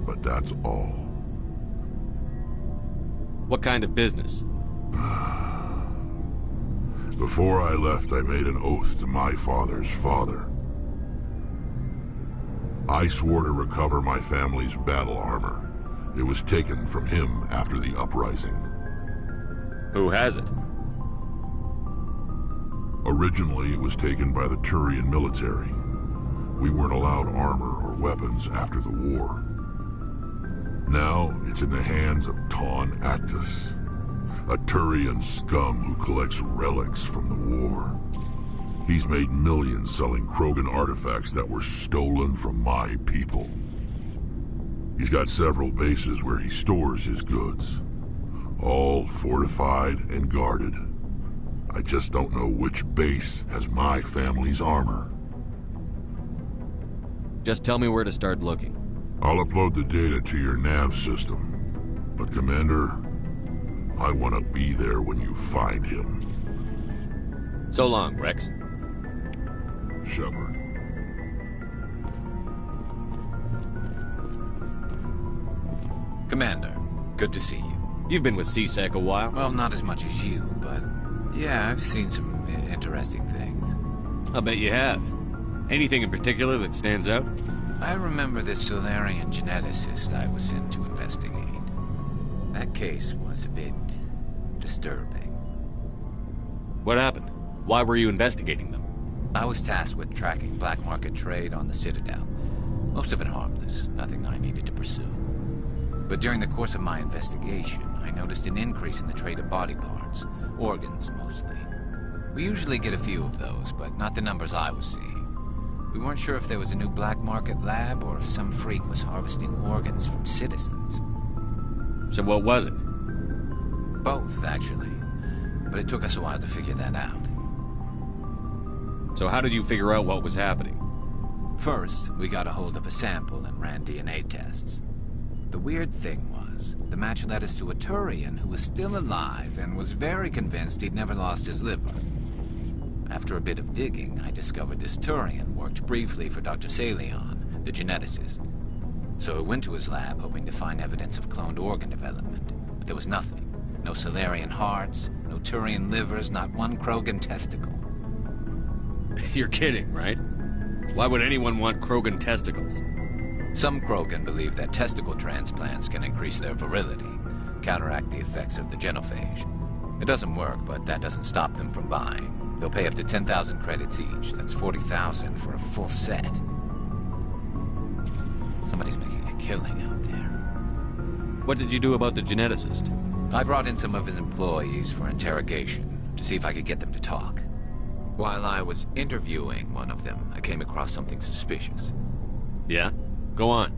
but that's all. What kind of business? Before I left, I made an oath to my father's father. I swore to recover my family's battle armor, It was taken from him after the uprising. Who has it? Originally, it was taken by the Turian military. We weren't allowed armor or weapons after the war. Now, it's in the hands of Ton Actus, a Turian scum who collects relics from the war. He's made millions selling Krogan artifacts that were stolen from my people. He's got several bases where he stores his goods, all fortified and guarded. I just don't know which base has my family's armor. Just tell me where to start looking. I'll upload the data to your nav system. But Commander, I want to be there when you find him. So long, Rex. Shepard. Commander, good to see you. You've been with C-Sec a while? Well, not as much as you, but yeah, I've seen some interesting things. I'll bet you have. Anything in particular that stands out? I remember this Solarian geneticist I was sent to investigate. That case was a bit disturbing. What happened? Why were you investigating them? I was tasked with tracking black market trade on the Citadel. Most of it harmless, nothing I needed to pursue. But during the course of my investigation, I noticed an increase in the trade of body parts, organs mostly. We usually get a few of those, but not the numbers I was seeing. We weren't sure if there was a new black market lab or if some freak was harvesting organs from citizens. So what was it? Both, actually. But it took us a while to figure that out. So how did you figure out what was happening? First, we got a hold of a sample and ran DNA tests. The weird thing was, the match led us to a Turian who was still alive and was very convinced he'd never lost his liver. After a bit of digging, I discovered this Turian worked briefly for Dr. Salion, the geneticist. So I went to his lab hoping to find evidence of cloned organ development, but there was nothing. No Solarian hearts, no Turian livers, not one Krogan testicle. You're kidding, right? Why would anyone want Krogan testicles? Some Krogan believe that testicle transplants can increase their virility, counteract the effects of the genophage. It doesn't work, but that doesn't stop them from buying. They'll pay up to 10,000 credits each. That's 40,000 for a full set. Somebody's making a killing out there. What did you do about the geneticist? I brought in some of his employees for interrogation, to see if I could get them to talk. While I was interviewing one of them, I came across something suspicious. Yeah? Go on.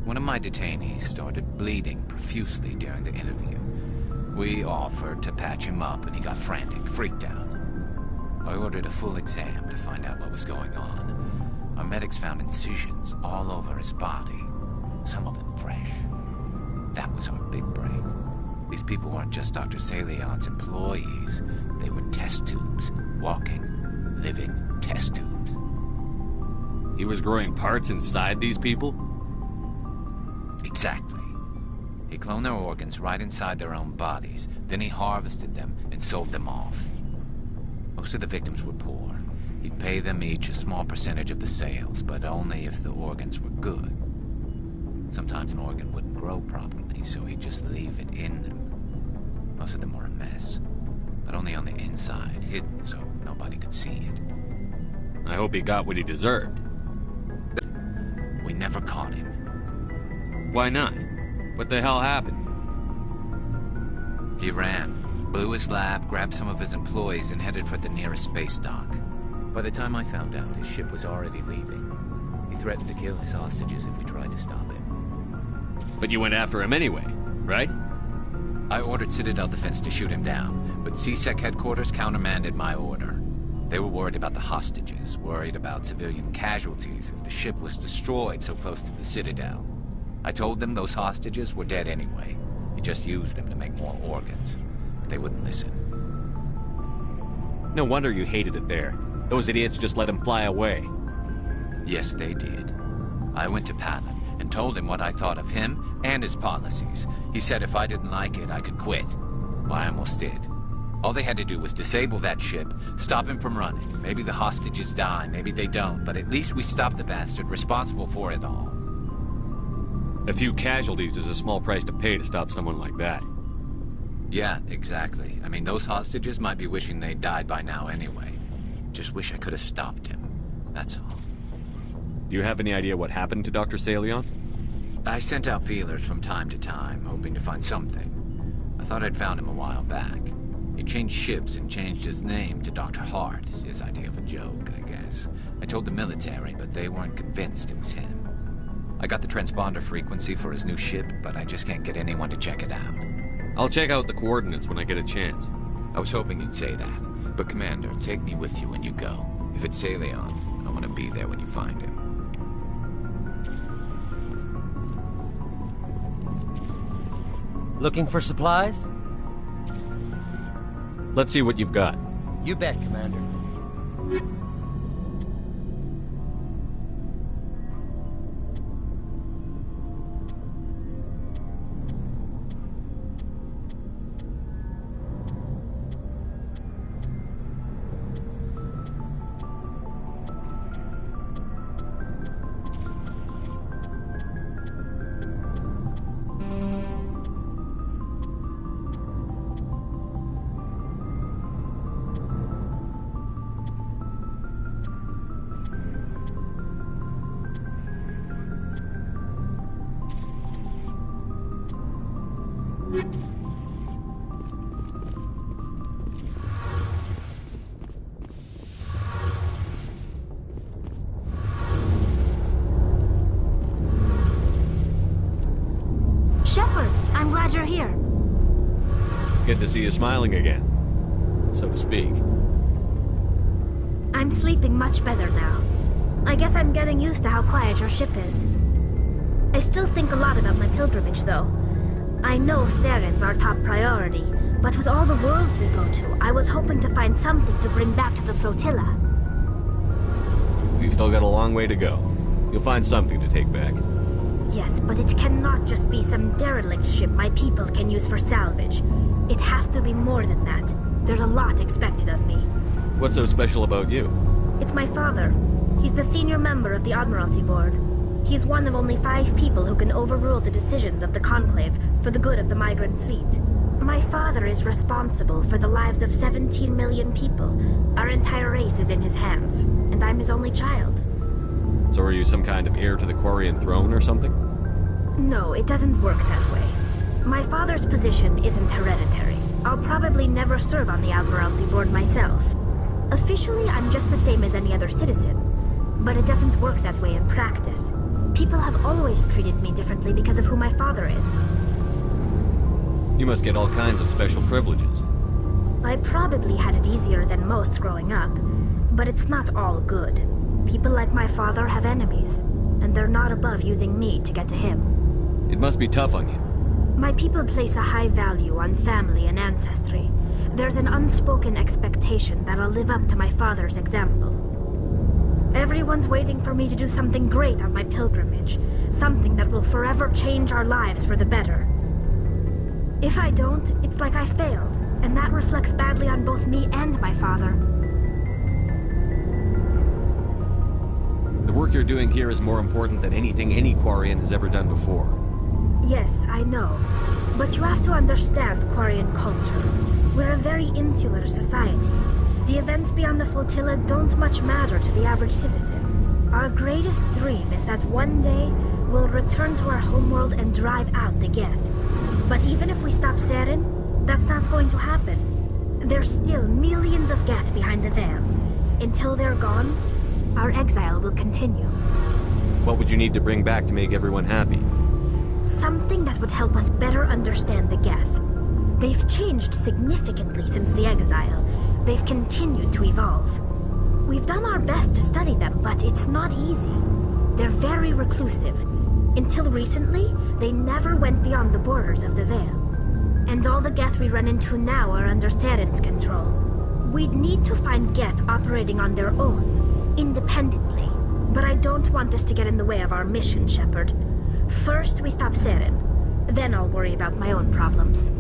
One of my detainees started bleeding profusely during the interview. We offered to patch him up, and he got frantic, freaked out. I ordered a full exam to find out what was going on. Our medics found incisions all over his body, some of them fresh. That was our big break. These people weren't just Dr. Salion's employees. They were test tubes. Walking, living test tubes. He was growing parts inside these people? Exactly. He cloned their organs right inside their own bodies. Then he harvested them and sold them off. Most of the victims were poor. He'd pay them each a small percentage of the sales, but only if the organs were good. Sometimes an organ wouldn't grow properly, so he'd just leave it in them. Most of them were a mess, but only on the inside, hidden so nobody could see it. I hope he got what he deserved. We never caught him. Why not? What the hell happened? He ran, blew his lab, grabbed some of his employees, and headed for the nearest space dock. By the time I found out, his ship was already leaving. He threatened to kill his hostages if we tried to stop him. But you went after him anyway, right? I ordered Citadel Defense to shoot him down, but C-Sec headquarters countermanded my order. They were worried about the hostages, worried about civilian casualties if the ship was destroyed so close to the Citadel. I told them those hostages were dead anyway. He just used them to make more organs. But they wouldn't listen. No wonder you hated it there. Those idiots just let him fly away. Yes, they did. I went to Palin and told him what I thought of him and his policies. He said if I didn't like it, I could quit. Well, I almost did. All they had to do was disable that ship, stop him from running. Maybe the hostages die, maybe they don't, but at least we stopped the bastard responsible for it all. A few casualties is a small price to pay to stop someone like that. Yeah, exactly. I mean, those hostages might be wishing they'd died by now anyway. Just wish I could have stopped him. That's all. Do you have any idea what happened to Dr. Salion? I sent out feelers from time to time, hoping to find something. I thought I'd found him a while back. He changed ships and changed his name to Dr. Hart, his idea of a joke, I guess. I told the military, but they weren't convinced it was him. I got the transponder frequency for his new ship, but I just can't get anyone to check it out. I'll check out the coordinates when I get a chance. I was hoping you'd say that. But Commander, take me with you when you go. If it's Salion, I want to be there when you find him. Looking for supplies? Let's see what you've got. You bet, Commander. Shepard, I'm glad you're here. Good to see you smiling again, so to speak. I'm sleeping much better now. I guess I'm getting used to how quiet your ship is. I still think a lot about my pilgrimage, though. I know Steren's our top priority, but with all the worlds we go to, I was hoping to find something to bring back to the flotilla. We've still got a long way to go. You'll find something to take back. Yes, but it cannot just be some derelict ship my people can use for salvage. It has to be more than that. There's a lot expected of me. What's so special about you? It's my father. He's the senior member of the Admiralty Board. He's one of only 5 people who can overrule the decisions of the Conclave for the good of the migrant fleet. My father is responsible for the lives of 17 million people. Our entire race is in his hands, and I'm his only child. So are you some kind of heir to the Quarian throne or something? No, it doesn't work that way. My father's position isn't hereditary. I'll probably never serve on the Admiralty Board myself. Officially, I'm just the same as any other citizen. But it doesn't work that way in practice. People have always treated me differently because of who my father is. You must get all kinds of special privileges. I probably had it easier than most growing up, but it's not all good. People like my father have enemies, and they're not above using me to get to him. It must be tough on you. My people place a high value on family and ancestry. There's an unspoken expectation that I'll live up to my father's example. Everyone's waiting for me to do something great on my pilgrimage, something that will forever change our lives for the better. If I don't, it's like I failed, and that reflects badly on both me and my father. The work you're doing here is more important than anything any Quarian has ever done before. Yes, I know. But you have to understand Quarian culture. We're a very insular society. The events beyond the flotilla don't much matter to the average citizen. Our greatest dream is that one day we'll return to our homeworld and drive out the Geth. But even if we stop Saren, that's not going to happen. There's still millions of Geth behind the veil. Until they're gone, our exile will continue. What would you need to bring back to make everyone happy? Something that would help us better understand the Geth. They've changed significantly since the exile. They've continued to evolve. We've done our best to study them, but it's not easy. They're very reclusive. Until recently, they never went beyond the borders of the Veil. And all the Geth we run into now are under Saren's control. We'd need to find Geth operating on their own, independently. But I don't want this to get in the way of our mission, Shepard. First, we stop Saren. Then I'll worry about my own problems.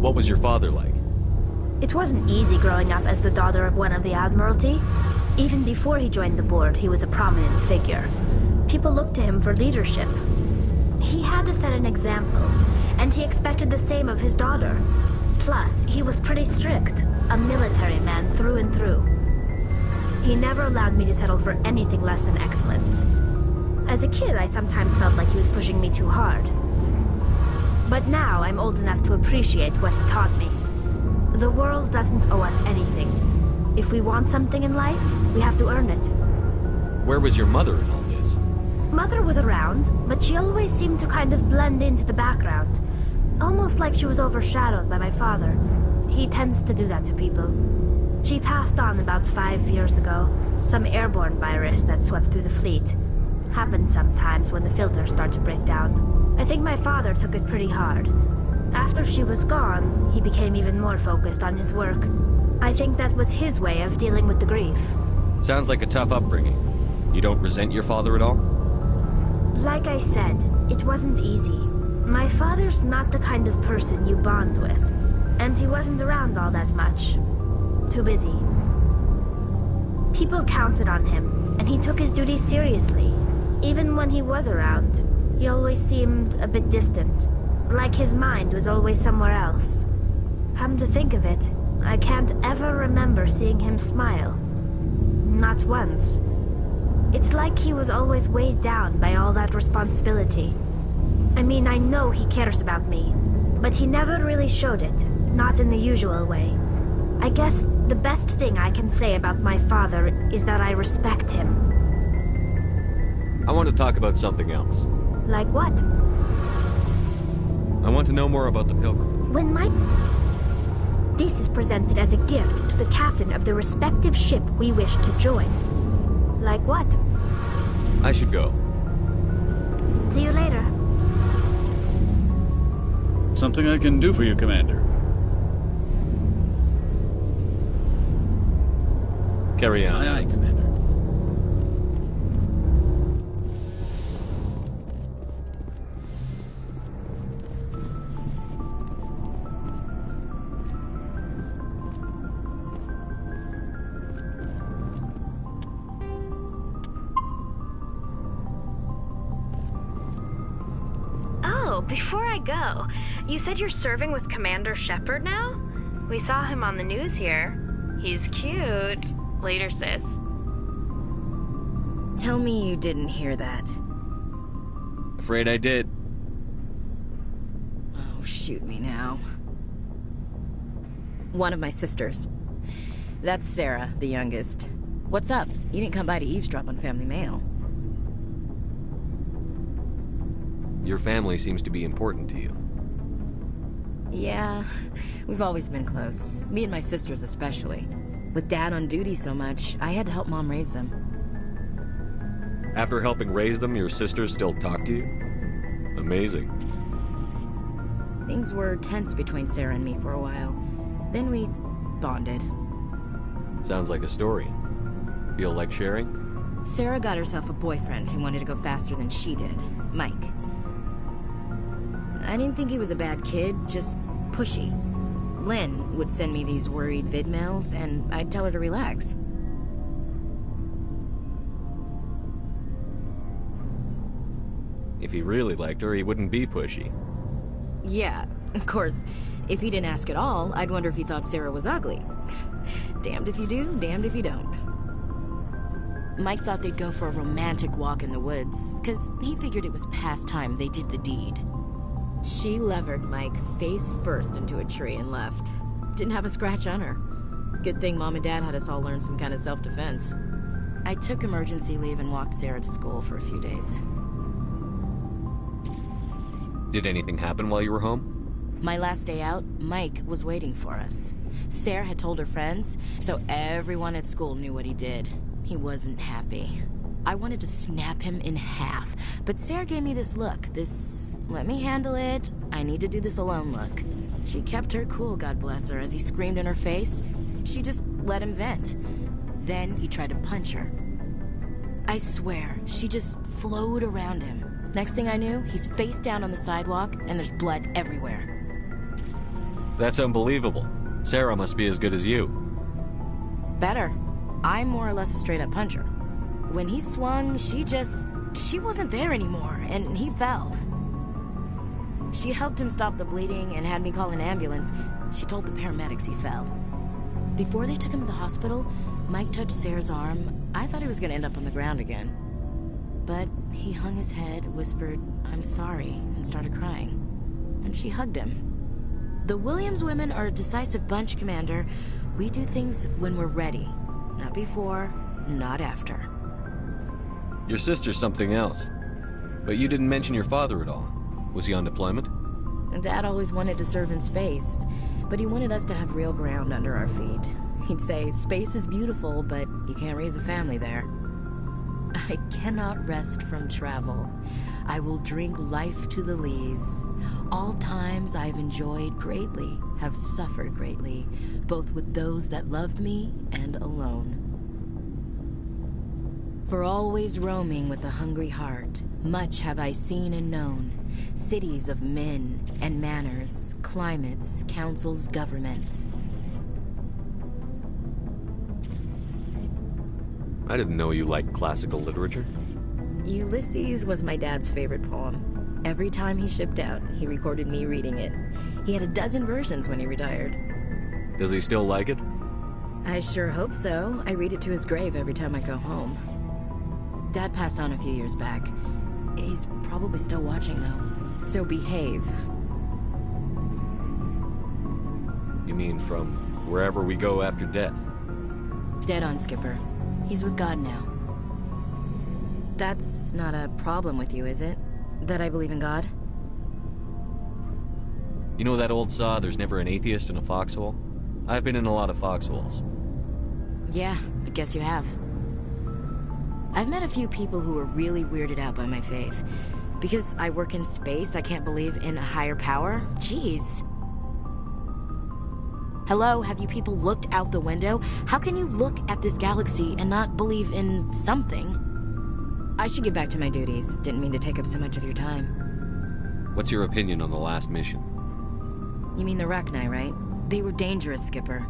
What was your father like? It wasn't easy growing up as the daughter of one of the Admiralty. Even before he joined the board, he was a prominent figure. People looked to him for leadership. He had to set an example, and he expected the same of his daughter. Plus, he was pretty strict, a military man through and through. He never allowed me to settle for anything less than excellence. As a kid, I sometimes felt like he was pushing me too hard. But now I'm old enough to appreciate what he taught me. The world doesn't owe us anything. If we want something in life, we have to earn it. Where was your mother in all this? Mother was around, but she always seemed to kind of blend into the background. Almost like she was overshadowed by my father. He tends to do that to people. She passed on about 5 years ago. Some airborne virus that swept through the fleet. Happens sometimes when the filters start to break down. I think my father took it pretty hard. After she was gone, he became even more focused on his work. I think that was his way of dealing with the grief. Sounds like a tough upbringing. You don't resent your father at all? Like I said, it wasn't easy. My father's not the kind of person you bond with, and he wasn't around all that much. Too busy. People counted on him, and he took his duties seriously. Even when he was around, he always seemed a bit distant, like his mind was always somewhere else. Come to think of it, I can't ever remember seeing him smile. Not once. It's like he was always weighed down by all that responsibility. I mean, I know he cares about me, but he never really showed it, not in the usual way. I guess the best thing I can say about my father is that I respect him. I want to talk about something else. Like what? I want to know more about the Pilgrim. When this is presented as a gift to the captain of the respective ship we wish to join. Like what? I should go. See you later. Something I can do for you, Commander. Carry on. Aye, aye, Commander. Before I go, you said you're serving with Commander Shepard now? We saw him on the news here. He's cute. Later, sis. Tell me you didn't hear that. Afraid I did. Oh, shoot me now. One of my sisters. That's Sarah, the youngest. What's up? You didn't come by to eavesdrop on family mail. Your family seems to be important to you. Yeah, we've always been close. Me and my sisters especially. With Dad on duty so much, I had to help Mom raise them. After helping raise them, your sisters still talk to you? Amazing. Things were tense between Sarah and me for a while. Then we bonded. Sounds like a story. Feel like sharing? Sarah got herself a boyfriend who wanted to go faster than she did, Mike. I didn't think he was a bad kid, just pushy. Lynn would send me these worried vid mails, and I'd tell her to relax. If he really liked her, he wouldn't be pushy. Yeah, of course. If he didn't ask at all, I'd wonder if he thought Sarah was ugly. Damned if you do, damned if you don't. Mike thought they'd go for a romantic walk in the woods, because he figured it was past time they did the deed. She levered Mike face first into a tree and left. Didn't have a scratch on her. Good thing Mom and Dad had us all learn some kind of self-defense. I took emergency leave and walked Sarah to school for a few days. Did anything happen while you were home? My last day out, Mike was waiting for us. Sarah had told her friends, so everyone at school knew what he did. He wasn't happy. I wanted to snap him in half, but Sarah gave me this look, this let me handle it, I need to do this alone look. She kept her cool, God bless her, as he screamed in her face. She just let him vent. Then he tried to punch her. I swear, she just flowed around him. Next thing I knew, he's face down on the sidewalk, and there's blood everywhere. That's unbelievable. Sarah must be as good as you. Better. I'm more or less a straight-up puncher. When he swung, she just she wasn't there anymore, and he fell. She helped him stop the bleeding and had me call an ambulance. She told the paramedics he fell. Before they took him to the hospital, Mike touched Sarah's arm. I thought he was gonna end up on the ground again. But he hung his head, whispered, "I'm sorry," and started crying. And she hugged him. The Williams women are a decisive bunch, Commander. We do things when we're ready. Not before, not after. Your sister's something else. But you didn't mention your father at all. Was he on deployment? Dad always wanted to serve in space, but he wanted us to have real ground under our feet. He'd say, space is beautiful, but you can't raise a family there. I cannot rest from travel. I will drink life to the lees. All times I've enjoyed greatly, have suffered greatly, both with those that loved me and alone. For always roaming with a hungry heart, much have I seen and known. Cities of men and manners, climates, councils, governments. I didn't know you liked classical literature. Ulysses was my dad's favorite poem. Every time he shipped out, he recorded me reading it. He had a dozen versions when he retired. Does he still like it? I sure hope so. I read it to his grave every time I go home. Dad passed on a few years back. He's probably still watching, though. So behave. You mean from wherever we go after death? Dead on, Skipper. He's with God now. That's not a problem with you, is it? That I believe in God? You know that old saw, there's never an atheist in a foxhole? I've been in a lot of foxholes. Yeah, I guess you have. I've met a few people who were really weirded out by my faith. Because I work in space, I can't believe in a higher power? Jeez. Hello, have you people looked out the window? How can you look at this galaxy and not believe in something? I should get back to my duties. Didn't mean to take up so much of your time. What's your opinion on the last mission? You mean the Rachni, right? They were dangerous, Skipper.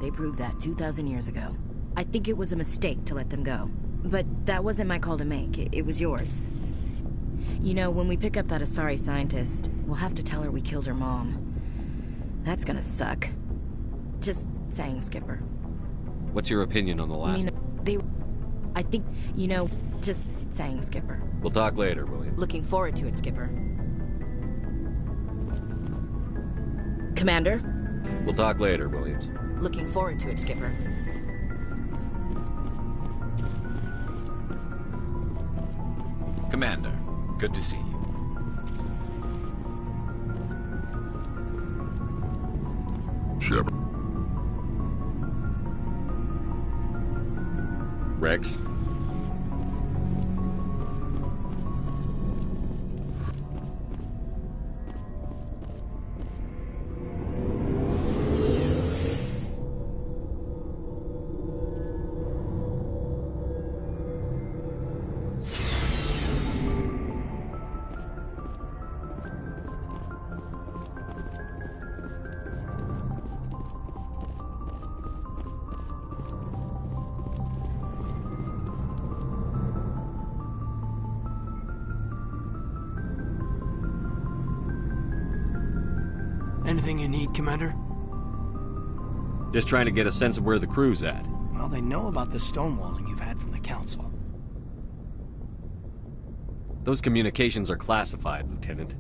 They proved that 2,000 years ago. I think it was a mistake to let them go. But that wasn't my call to make. It was yours. You know, when we pick up that Asari scientist, we'll have to tell her we killed her mom. That's gonna suck. Just saying, Skipper. What's your opinion on the last? I think, you know, just saying, Skipper. We'll talk later, William. Looking forward to it, Skipper. Commander? We'll talk later, Williams. Looking forward to it, Skipper. Commander, good to see you. Shepard. Rex. Anything you need, Commander? Just trying to get a sense of where the crew's at. Well, they know about the stonewalling you've had from the Council. Those communications are classified, Lieutenant.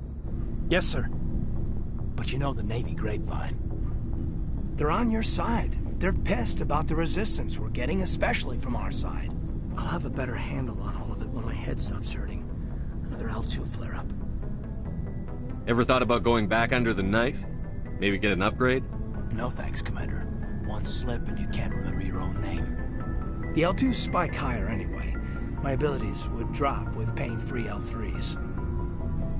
Yes, sir. But you know the Navy grapevine. They're on your side. They're pissed about the resistance we're getting, especially from our side. I'll have a better handle on all of it when my head stops hurting. Another L2 flare-up. Ever thought about going back under the knife? Maybe get an upgrade? No thanks, Commander. One slip and you can't remember your own name. The L2s spike higher anyway. My abilities would drop with pain-free L3s.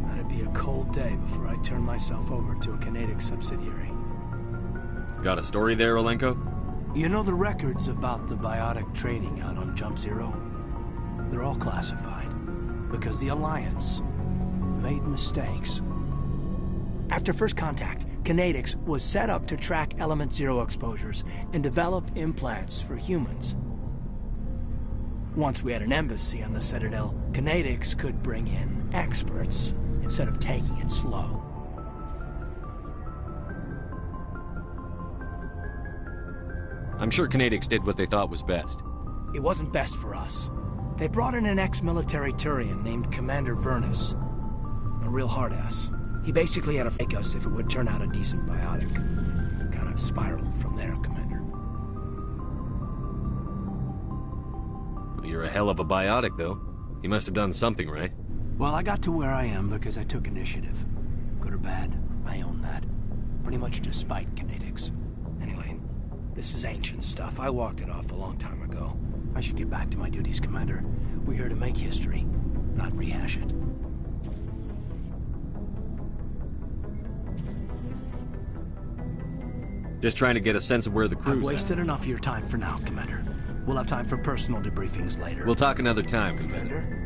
That'd be a cold day before I turn myself over to a Canadic subsidiary. Got a story there, Olenko? You know the records about the biotic trading out on Jump Zero? They're all classified. Because the Alliance made mistakes. After first contact, Canadics was set up to track Element Zero exposures and develop implants for humans. Once we had an embassy on the Citadel, Canadix could bring in experts instead of taking it slow. I'm sure Canadix did what they thought was best. It wasn't best for us. They brought in an ex-military Turian named Commander Vernus. A real hard-ass. He basically had to fake us if it would turn out a decent biotic. Kind of spiraled from there, Commander. Well, you're a hell of a biotic, though. He must have done something right. Well, I got to where I am because I took initiative. Good or bad, I own that. Pretty much despite Canadix. Anyway, this is ancient stuff. I walked it off a long time ago. I should get back to my duties, Commander. We're here to make history, not rehash it. Just trying to get a sense of where the crew's I've wasted enough of your time for now, Commander. We'll have time for personal debriefings later. We'll talk another time, Commander.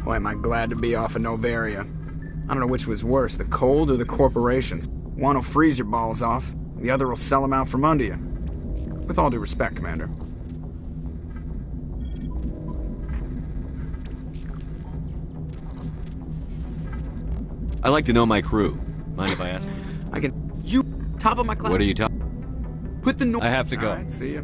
Boy, am I glad to be off of Novaria. I don't know which was worse, the cold or the corporations. One will freeze your balls off, the other will sell them out from under you. With all due respect, Commander. I like to know my crew. Mind if I ask? I can... You... Top of my class... What are you talking? Put the no... I have to go. All right, see ya.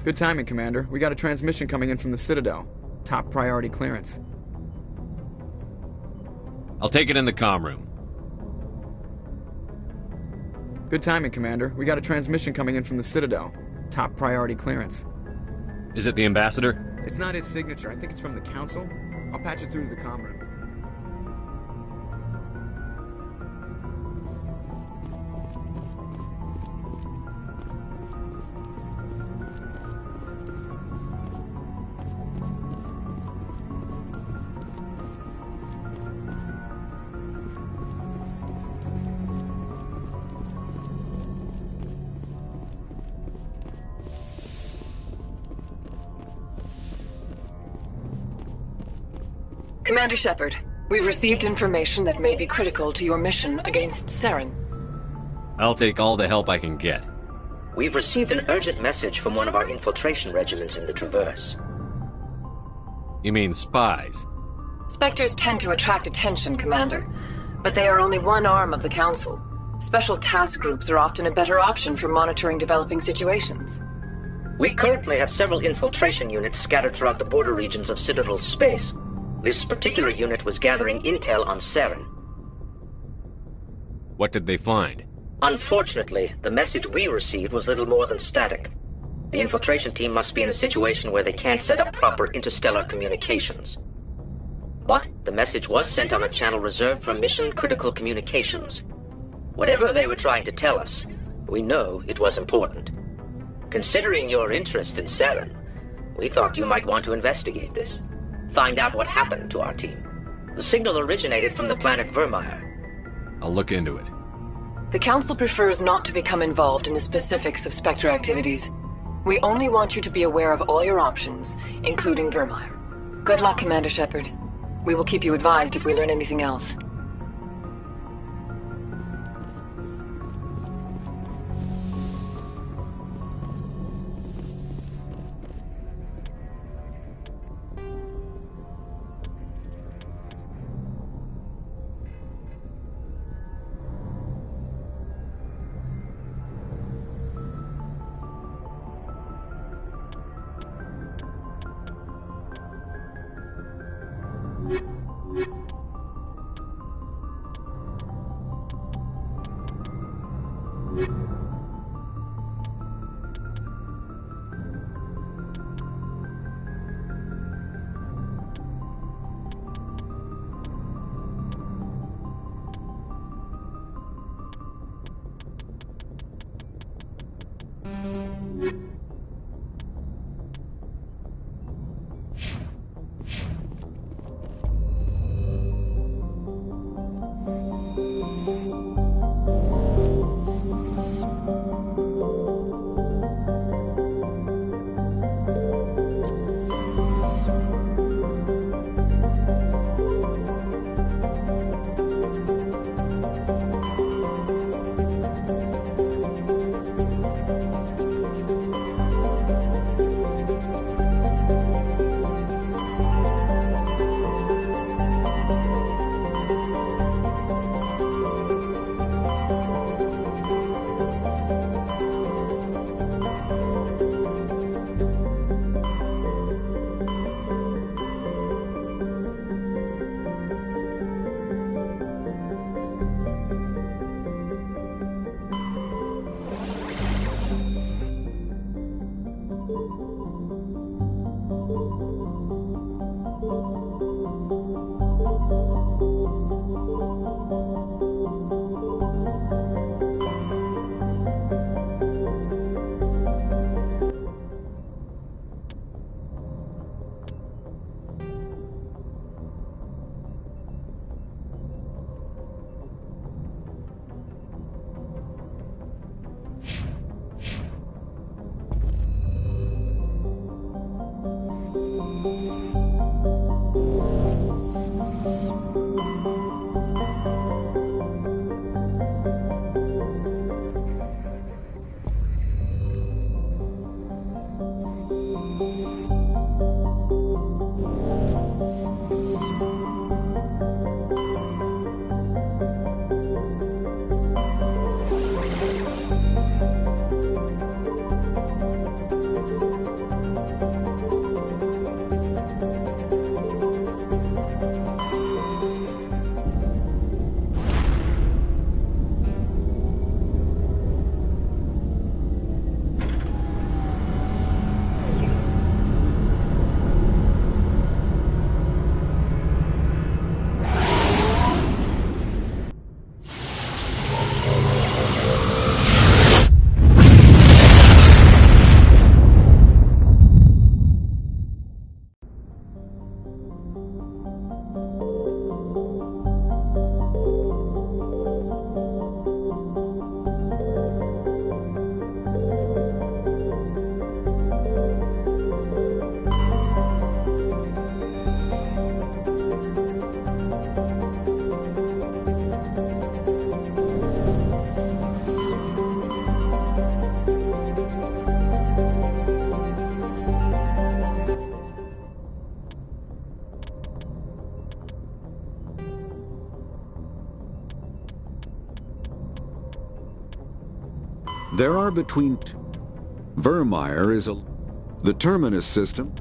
Good timing, Commander. We got a transmission coming in from the Citadel. Top priority clearance. I'll take it in the comm room. Good timing, Commander. We got a transmission coming in from the Citadel. Top priority clearance. Is it the Ambassador? It's not his signature. I think it's from the Council. I'll patch it through to the comm room. Commander Shepard, we've received information that may be critical to your mission against Saren. I'll take all the help I can get. We've received an urgent message from one of our infiltration regiments in the Traverse. You mean spies? Spectres tend to attract attention, Commander, but they are only one arm of the Council. Special task groups are often a better option for monitoring developing situations. We currently have several infiltration units scattered throughout the border regions of Citadel space. This particular unit was gathering intel on Saren. What did they find? Unfortunately, the message we received was little more than static. The infiltration team must be in a situation where they can't set up proper interstellar communications. But the message was sent on a channel reserved for mission-critical communications. Whatever they were trying to tell us, we know it was important. Considering your interest in Saren, we thought you might want to investigate this. Find out what happened to our team. The signal originated from the planet Virmire. I'll look into it. The Council prefers not to become involved in the specifics of Spectre activities. We only want you to be aware of all your options, including Virmire. Good luck, Commander Shepard. We will keep you advised if we learn anything else. There are between... Virmire is the Terminus system.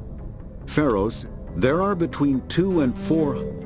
Pharos, there are between 2 and 4...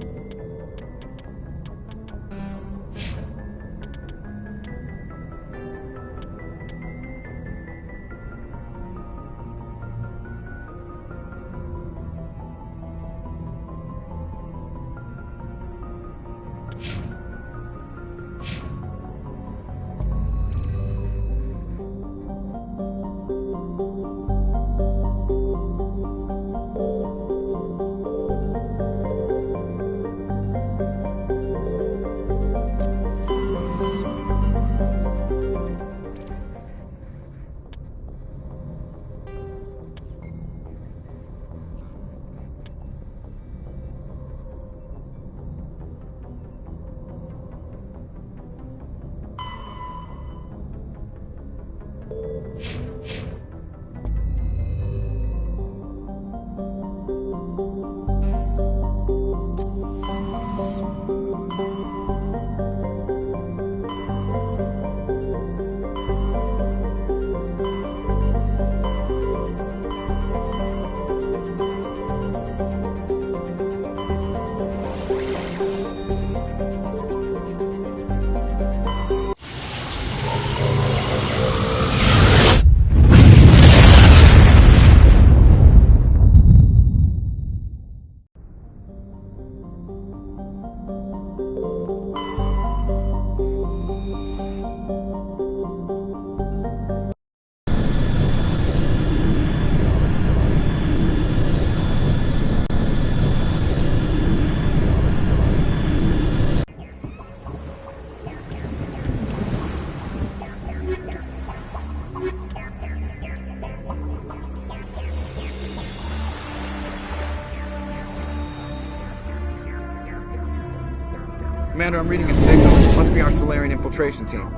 Commander, I'm reading a signal. Must be our Solarian infiltration team.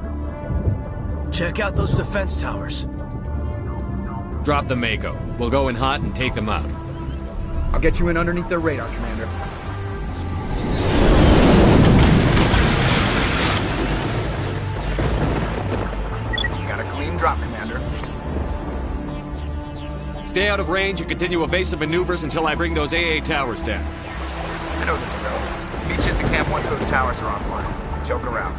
Check out those defense towers. Drop the Mako. We'll go in hot and take them out. I'll get you in underneath their radar, Commander. Got a clean drop, Commander. Stay out of range and continue evasive maneuvers until I bring those AA towers down. I know the drill. Meet you at the camp once those towers are offline. Joke around.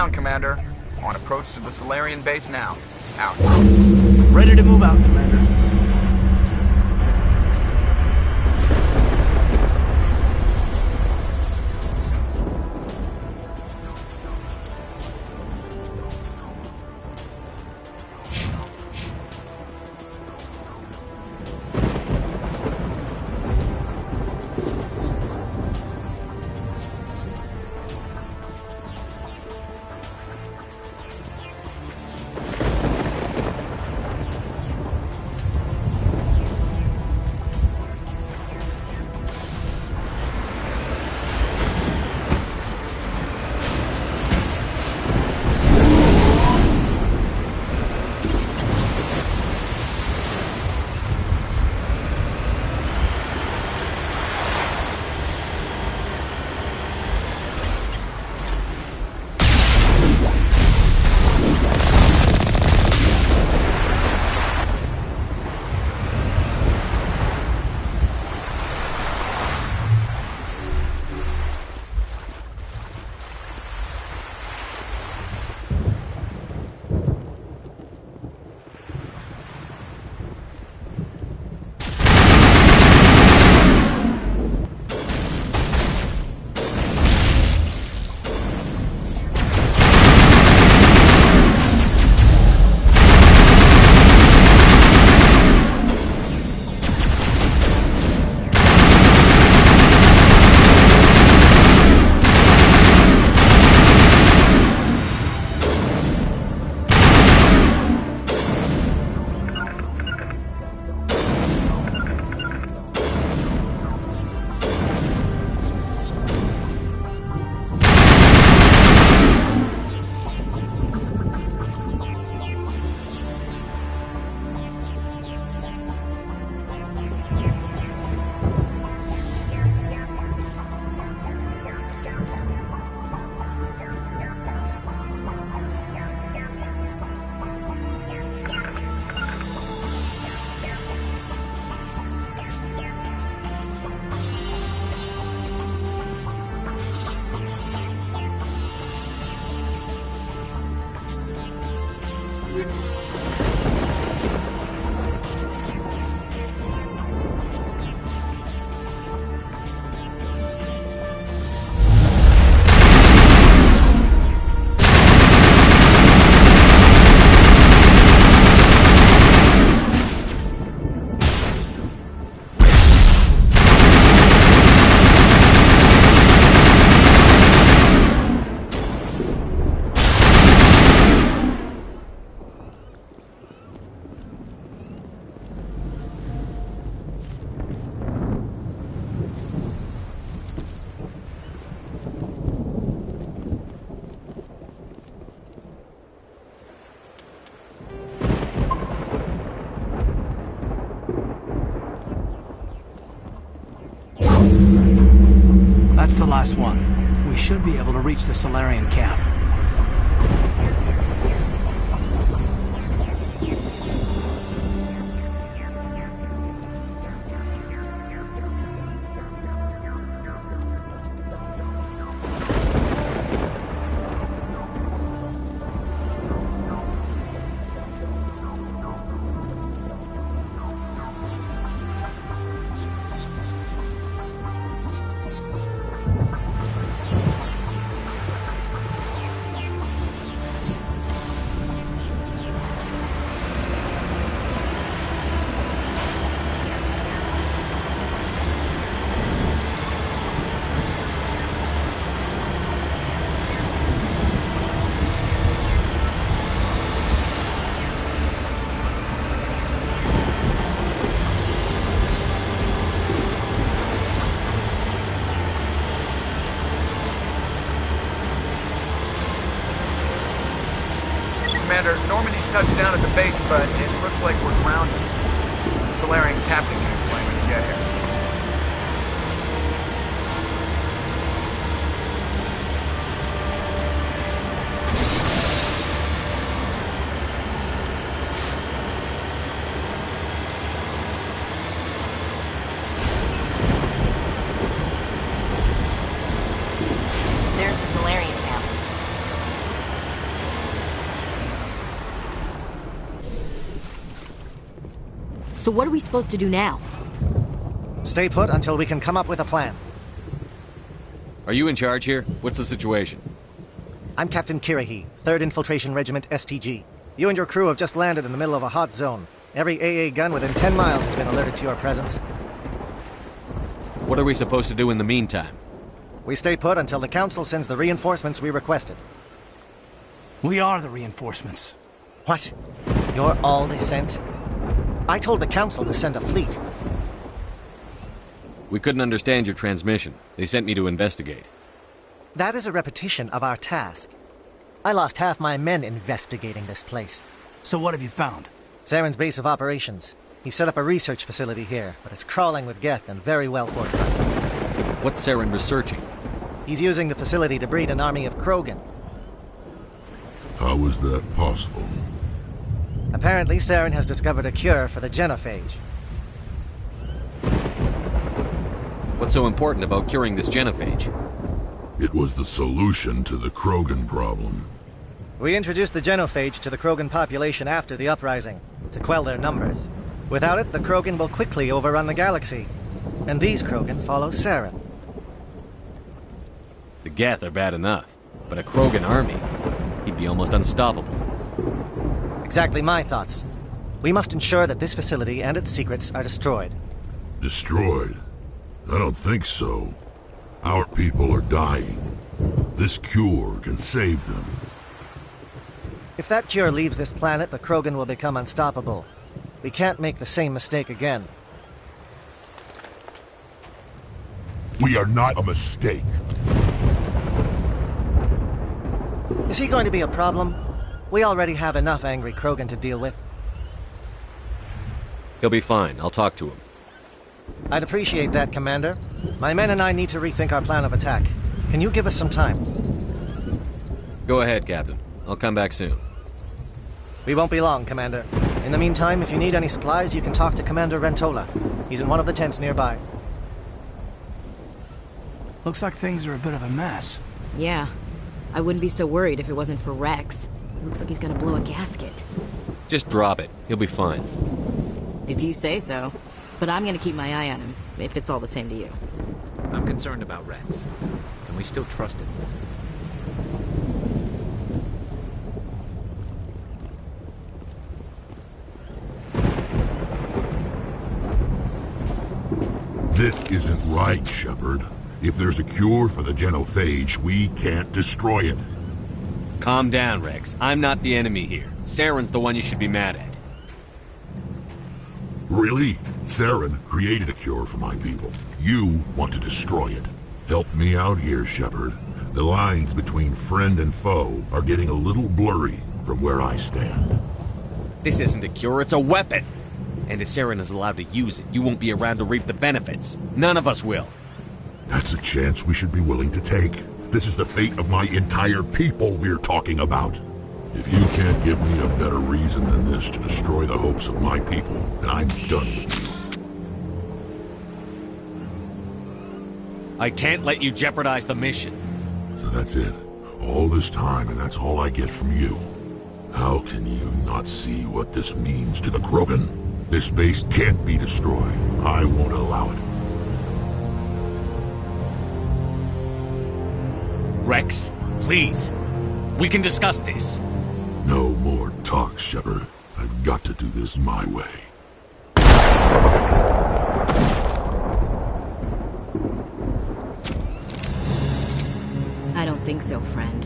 down, Commander. On approach to the Solarian base now. Out. Ready to move out, Commander. That's the last one. We should be able to reach the Solarian camp. Commander, Normandy's touched down at the base, but it looks like we're grounded. The Solarian captain can explain when you get here. There's the Solarian camp. So what are we supposed to do now? Stay put until we can come up with a plan. Are you in charge here? What's the situation? I'm Captain Kirahi, 3rd Infiltration Regiment STG. You and your crew have just landed in the middle of a hot zone. Every AA gun within 10 miles has been alerted to your presence. What are we supposed to do in the meantime? We stay put until the Council sends the reinforcements we requested. We are the reinforcements. What? You're all they sent? I told the Council to send a fleet. We couldn't understand your transmission. They sent me to investigate. That is a repetition of our task. I lost half my men investigating this place. So what have you found? Saren's base of operations. He set up a research facility here, but it's crawling with Geth and very well fortified. What's Saren researching? He's using the facility to breed an army of Krogan. How is that possible? Apparently, Saren has discovered a cure for the genophage. What's so important about curing this genophage? It was the solution to the Krogan problem. We introduced the genophage to the Krogan population after the uprising, to quell their numbers. Without it, the Krogan will quickly overrun the galaxy. And these Krogan follow Saren. The Geth are bad enough, but a Krogan army, he'd be almost unstoppable. Exactly my thoughts. We must ensure that this facility and its secrets are destroyed. Destroyed? I don't think so. Our people are dying. This cure can save them. If that cure leaves this planet, the Krogan will become unstoppable. We can't make the same mistake again. We are not a mistake. Is he going to be a problem? We already have enough angry Krogan to deal with. He'll be fine. I'll talk to him. I'd appreciate that, Commander. My men and I need to rethink our plan of attack. Can you give us some time? Go ahead, Captain. I'll come back soon. We won't be long, Commander. In the meantime, if you need any supplies, you can talk to Commander Rentola. He's in one of the tents nearby. Looks like things are a bit of a mess. Yeah. I wouldn't be so worried if it wasn't for Rex. Looks like he's gonna blow a gasket. Just drop it. He'll be fine. If you say so. But I'm gonna keep my eye on him, if it's all the same to you. I'm concerned about Rex. Can we still trust him? This isn't right, Shepard. If there's a cure for the genophage, we can't destroy it. Calm down, Rex. I'm not the enemy here. Saren's the one you should be mad at. Really? Saren created a cure for my people. You want to destroy it. Help me out here, Shepard. The lines between friend and foe are getting a little blurry from where I stand. This isn't a cure, it's a weapon! And if Saren is allowed to use it, you won't be around to reap the benefits. None of us will. That's a chance we should be willing to take. This is the fate of my entire people we're talking about. If you can't give me a better reason than this to destroy the hopes of my people, then I'm done with you. I can't let you jeopardize the mission. So that's it. All this time, and that's all I get from you. How can you not see what this means to the Krogan? This base can't be destroyed. I won't allow it. Rex, please. We can discuss this. No more talk, Shepard. I've got to do this my way. I don't think so, friend.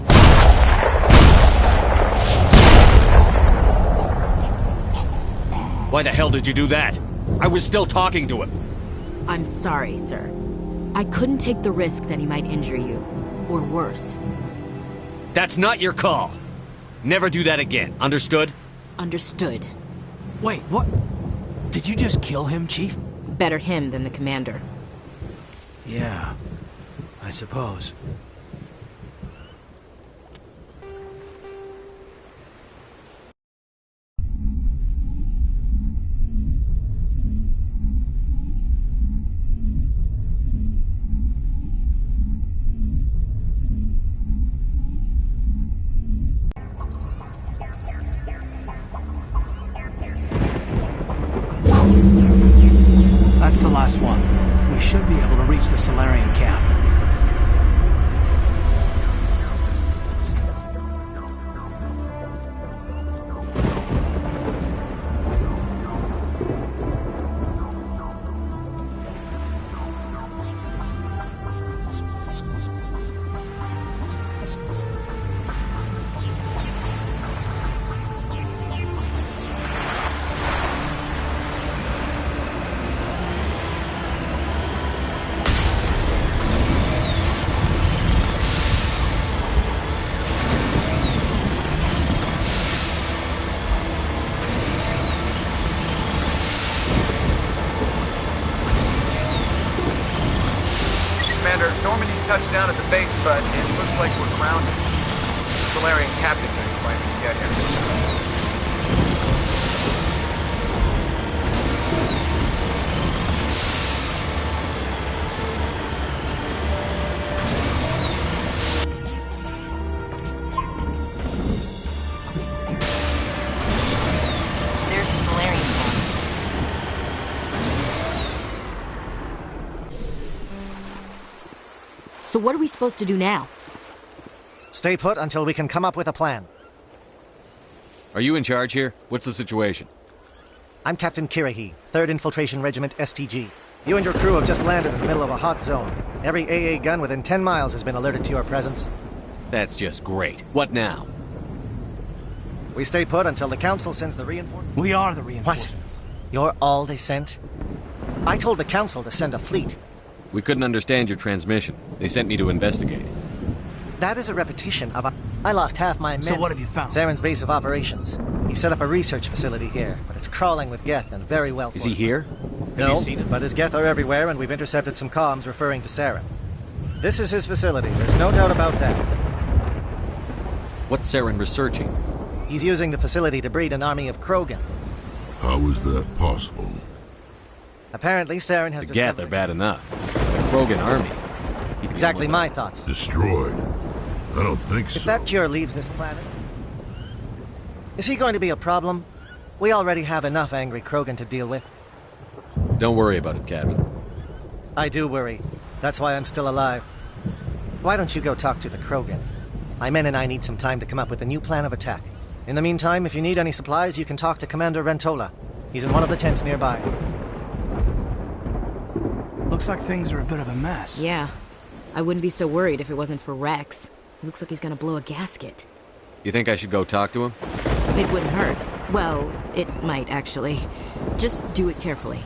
Why the hell did you do that? I was still talking to him. I'm sorry, sir. I couldn't take the risk that he might injure you. Or worse. That's not your call. Never do that again. Understood? Understood. Wait, what? Did you just kill him, Chief? Better him than the commander. Yeah, I suppose. That's the last one. We should be able to reach the Solarian camp. Touched down at the base, but it looks like we're grounded. The Solarian captain can explain when you get here. There's the Solarian camp. So what are we supposed to do now? Stay put until we can come up with a plan. Are you in charge here? What's the situation? I'm Captain Kirahi, 3rd Infiltration Regiment STG. You and your crew have just landed in the middle of a hot zone. Every AA gun within 10 miles has been alerted to your presence. That's just great. What now? We stay put until the Council sends the reinforcements. We are the reinforcements. What? You're all they sent? I told the Council to send a fleet. We couldn't understand your transmission. They sent me to investigate. That is a repetition of I lost half my men. So what have you found? Saren's base of operations. He set up a research facility here, but it's crawling with Geth and very well. Is he here? No, have you seen him? But his Geth are everywhere, and we've intercepted some comms referring to Saren. This is his facility. There's no doubt about that. What's Saren researching? He's using the facility to breed an army of Krogan. How is that possible? Apparently, Saren has the Geth are bad enough. The Krogan army. Exactly my thoughts. Destroyed? I don't think so. If that cure leaves this planet, is he going to be a problem? We already have enough angry Krogan to deal with. Don't worry about it, Captain. I do worry. That's why I'm still alive. Why don't you go talk to the Krogan? My men and I need some time to come up with a new plan of attack. In the meantime, if you need any supplies, you can talk to Commander Rentola. He's in one of the tents nearby. Looks like things are a bit of a mess. Yeah. I wouldn't be so worried if it wasn't for Rex. He looks like he's gonna blow a gasket. You think I should go talk to him? It wouldn't hurt. Well, it might, actually. Just do it carefully.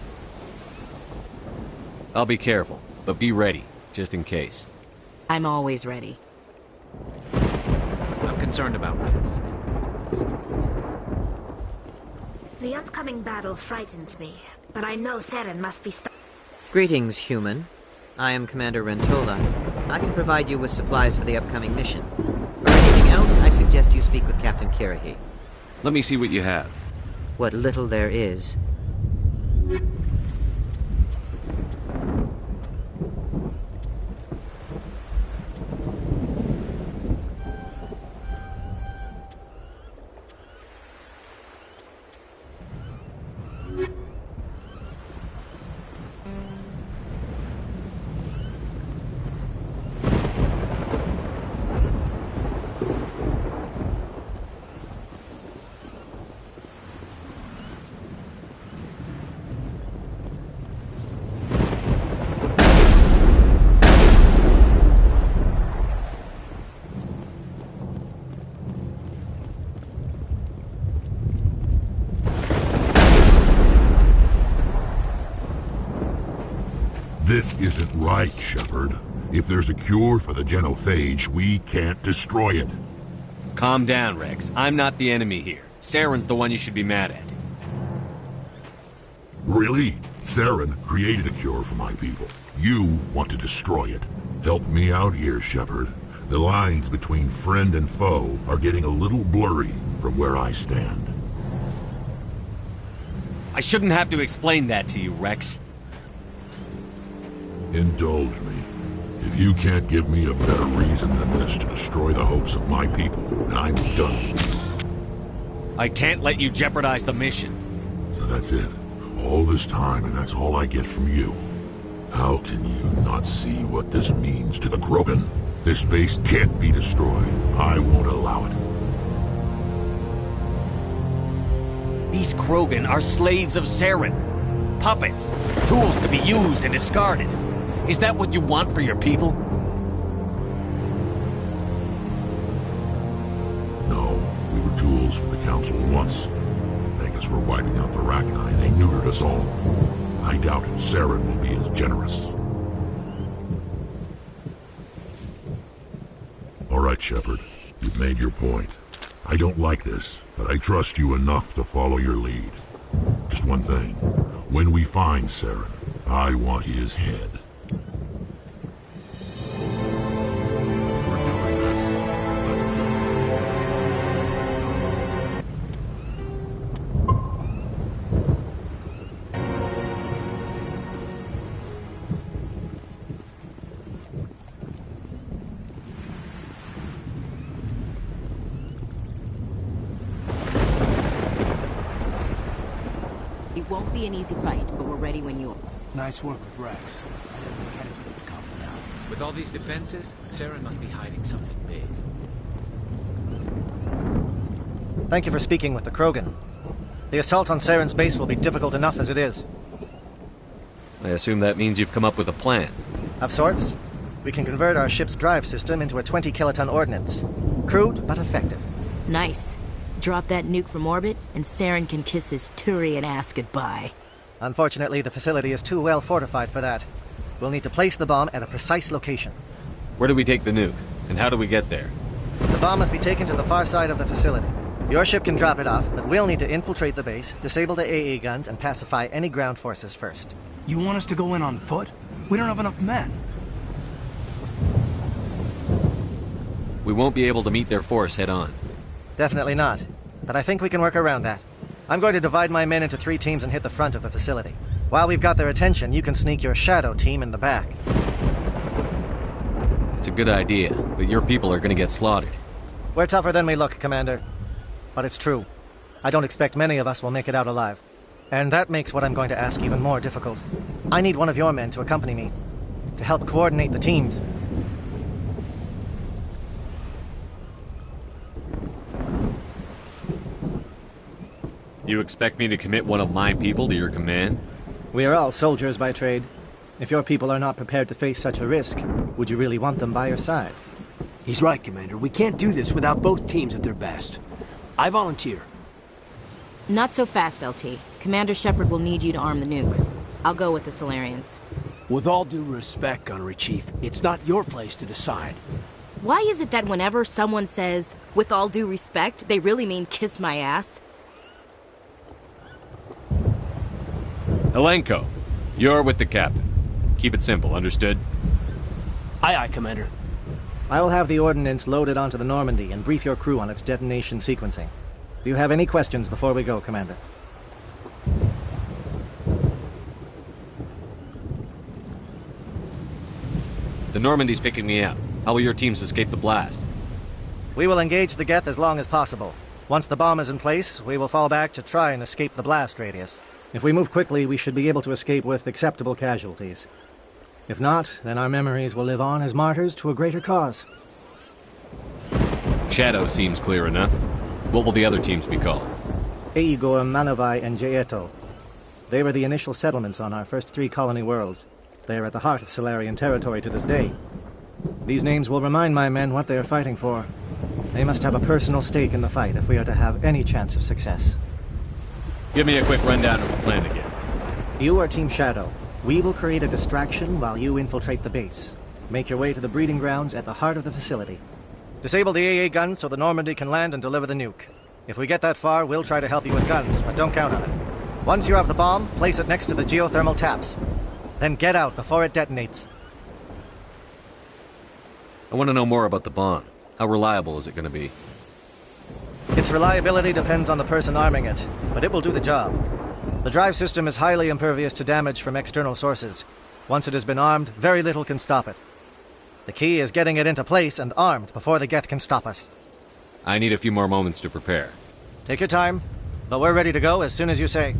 I'll be careful, but be ready, just in case. I'm always ready. I'm concerned about Rex. The upcoming battle frightens me, but I know Saren must be Greetings, human. I am Commander Rentola. I can provide you with supplies for the upcoming mission. For anything else, I suggest you speak with Captain Kirahi. Let me see what you have. What little there is. This isn't right, Shepard. If there's a cure for the genophage, we can't destroy it. Calm down, Rex. I'm not the enemy here. Saren's the one you should be mad at. Really? Saren created a cure for my people. You want to destroy it. Help me out here, Shepard. The lines between friend and foe are getting a little blurry from where I stand. I shouldn't have to explain that to you, Rex. Indulge me. If you can't give me a better reason than this to destroy the hopes of my people, then I'm done. I can't let you jeopardize the mission. So that's it. All this time, and that's all I get from you. How can you not see what this means to the Krogan? This base can't be destroyed. I won't allow it. These Krogan are slaves of Saren. Puppets. Tools to be used and discarded. Is that what you want for your people? No, we were tools for the Council once. Thank us for wiping out the Rachni. They neutered us all. I doubt Saren will be as generous. All right, Shepard. You've made your point. I don't like this, but I trust you enough to follow your lead. Just one thing. When we find Saren, I want his head. It won't be an easy fight, but we're ready when you are. Nice work with Rex. I didn't think anything would come from now. With all these defenses, Saren must be hiding something big. Thank you for speaking with the Krogan. The assault on Saren's base will be difficult enough as it is. I assume that means you've come up with a plan. Of sorts. We can convert our ship's drive system into a 20-kiloton ordnance. Crude, but effective. Nice. Drop that nuke from orbit, and Saren can kiss his Turian ass goodbye. Unfortunately, the facility is too well fortified for that. We'll need to place the bomb at a precise location. Where do we take the nuke? And how do we get there? The bomb must be taken to the far side of the facility. Your ship can drop it off, but we'll need to infiltrate the base, disable the AA guns, and pacify any ground forces first. You want us to go in on foot? We don't have enough men. We won't be able to meet their force head-on. Definitely not. But I think we can work around that. I'm going to divide my men into 3 teams and hit the front of the facility. While we've got their attention, you can sneak your shadow team in the back. It's a good idea, but your people are going to get slaughtered. We're tougher than we look, Commander. But it's true. I don't expect many of us will make it out alive. And that makes what I'm going to ask even more difficult. I need one of your men to accompany me, to help coordinate the teams. You expect me to commit one of my people to your command? We are all soldiers by trade. If your people are not prepared to face such a risk, would you really want them by your side? He's right, Commander. We can't do this without both teams at their best. I volunteer. Not so fast, LT. Commander Shepard will need you to arm the nuke. I'll go with the Solarians. With all due respect, Gunnery Chief, it's not your place to decide. Why is it that whenever someone says, with all due respect, they really mean kiss my ass? Elenko, you're with the captain. Keep it simple, understood? Aye, aye, Commander. I will have the ordnance loaded onto the Normandy and brief your crew on its detonation sequencing. Do you have any questions before we go, Commander? The Normandy's picking me up. How will your teams escape the blast? We will engage the Geth as long as possible. Once the bomb is in place, we will fall back to try and escape the blast radius. If we move quickly, we should be able to escape with acceptable casualties. If not, then our memories will live on as martyrs to a greater cause. Shadow seems clear enough. What will the other teams be called? Aegor, Manovai, and Jaeto. They were the initial settlements on our first 3 colony worlds. They are at the heart of Solarian territory to this day. These names will remind my men what they are fighting for. They must have a personal stake in the fight if we are to have any chance of success. Give me a quick rundown of the plan again. You are Team Shadow. We will create a distraction while you infiltrate the base. Make your way to the breeding grounds at the heart of the facility. Disable the AA guns so the Normandy can land and deliver the nuke. If we get that far, we'll try to help you with guns, but don't count on it. Once you have the bomb, place it next to the geothermal taps. Then get out before it detonates. I want to know more about the bomb. How reliable is it going to be? Its reliability depends on the person arming it, but it will do the job. The drive system is highly impervious to damage from external sources. Once it has been armed, very little can stop it. The key is getting it into place and armed before the Geth can stop us. I need a few more moments to prepare. Take your time, but we're ready to go as soon as you say.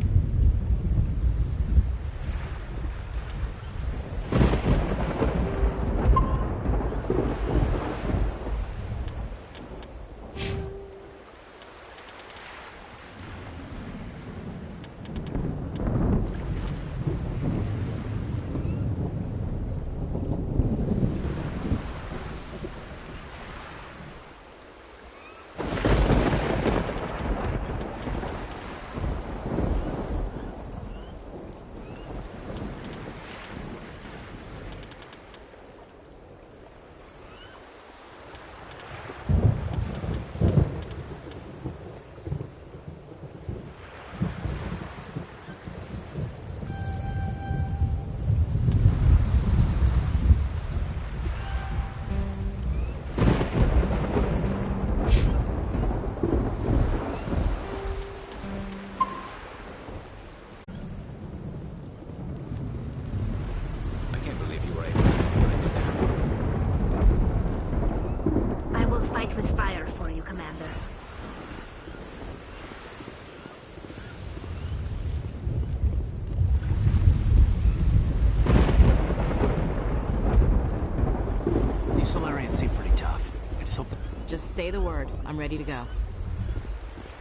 Say the word. I'm ready to go.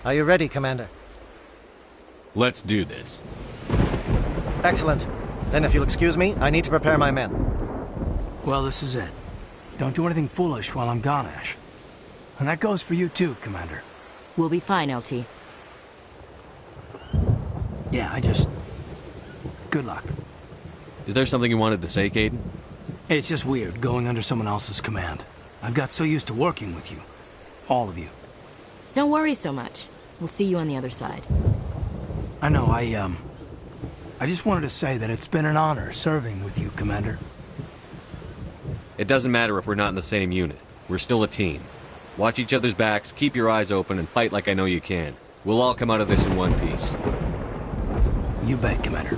Are you ready, Commander? Let's do this. Excellent. Then if you'll excuse me, I need to prepare my men. Well, this is it. Don't do anything foolish while I'm gone, Ash. And that goes for you too, Commander. We'll be fine, LT. Yeah, good luck. Is there something you wanted to say, Caden? It's just weird, going under someone else's command. I've got so used to working with you. All of you. Don't worry so much. We'll see you on the other side. I know, I just wanted to say that it's been an honor serving with you, Commander. It doesn't matter if we're not in the same unit. We're still a team. Watch each other's backs, keep your eyes open, and fight like I know you can. We'll all come out of this in one piece. You bet, Commander.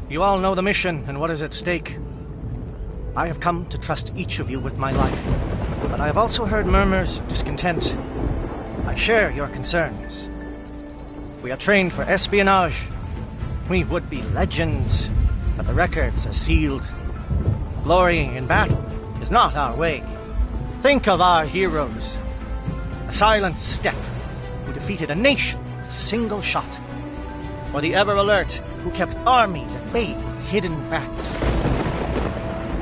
You all know the mission and what is at stake. I have come to trust each of you with my life, but I have also heard murmurs of discontent. I share your concerns. We are trained for espionage. We would be legends, but the records are sealed. Glory in battle is not our way. Think of our heroes. A silent step who defeated a nation with a single shot. Or the ever-alert who kept armies at bay with hidden facts.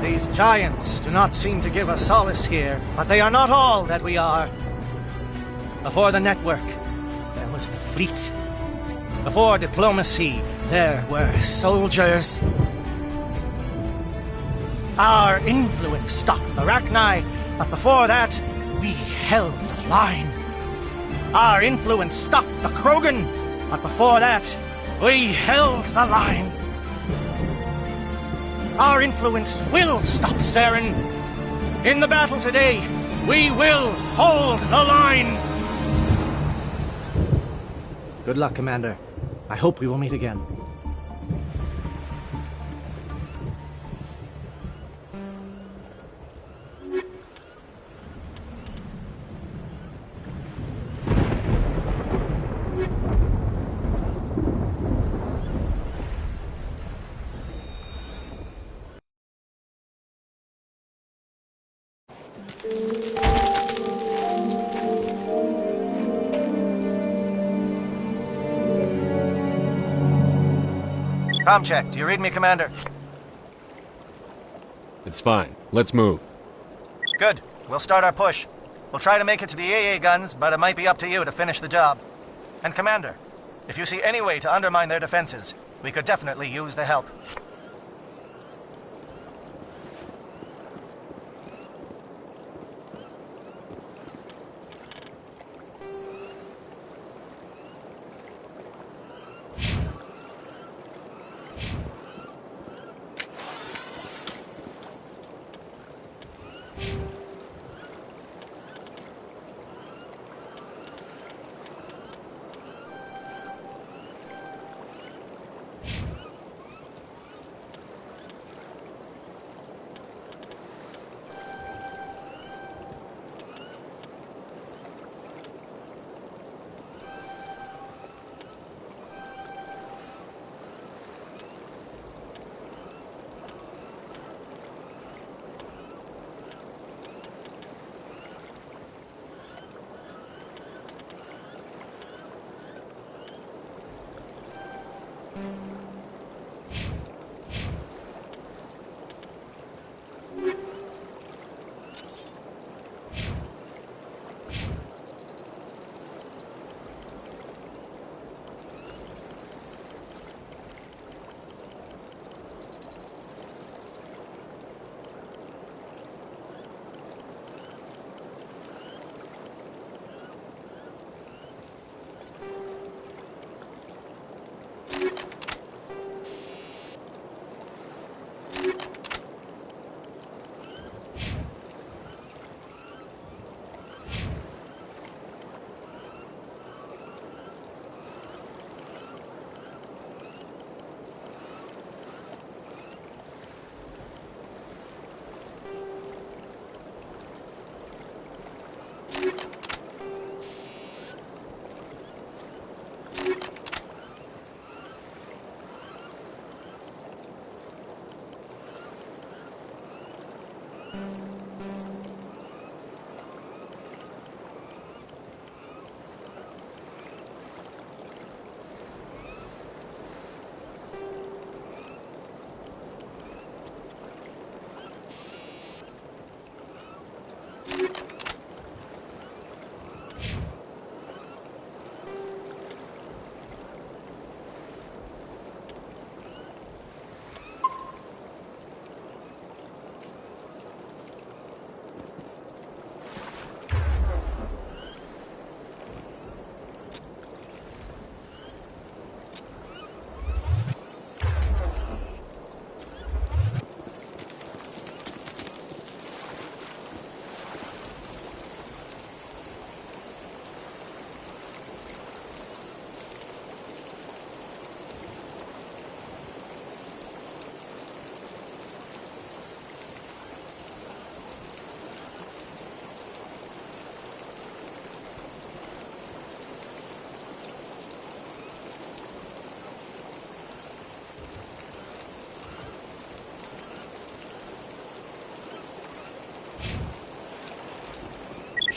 These giants do not seem to give us solace here, but they are not all that we are. Before the network, there was the fleet. Before diplomacy, there were soldiers. Our influence stopped the Rachni, but before that, we held the line. Our influence stopped the Krogan, but before that, we held the line. Our influence will stop Saren. In the battle today, we will hold the line. Good luck, Commander. I hope we will meet again. Com check. Do you read me, Commander? It's fine. Let's move. Good. We'll start our push. We'll try to make it to the AA guns, but it might be up to you to finish the job. And Commander, if you see any way to undermine their defenses, we could definitely use the help.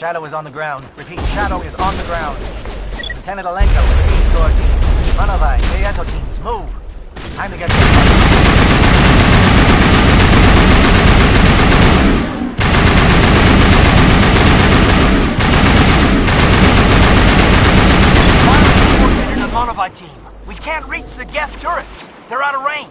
Shadow is on the ground. Repeat, Shadow is on the ground. Lieutenant Alenko with the 8th Corps team. Manovai, Kayeto teams, move. Time to get Coordinator the Manovai team. We can't reach the Geth turrets. They're out of range.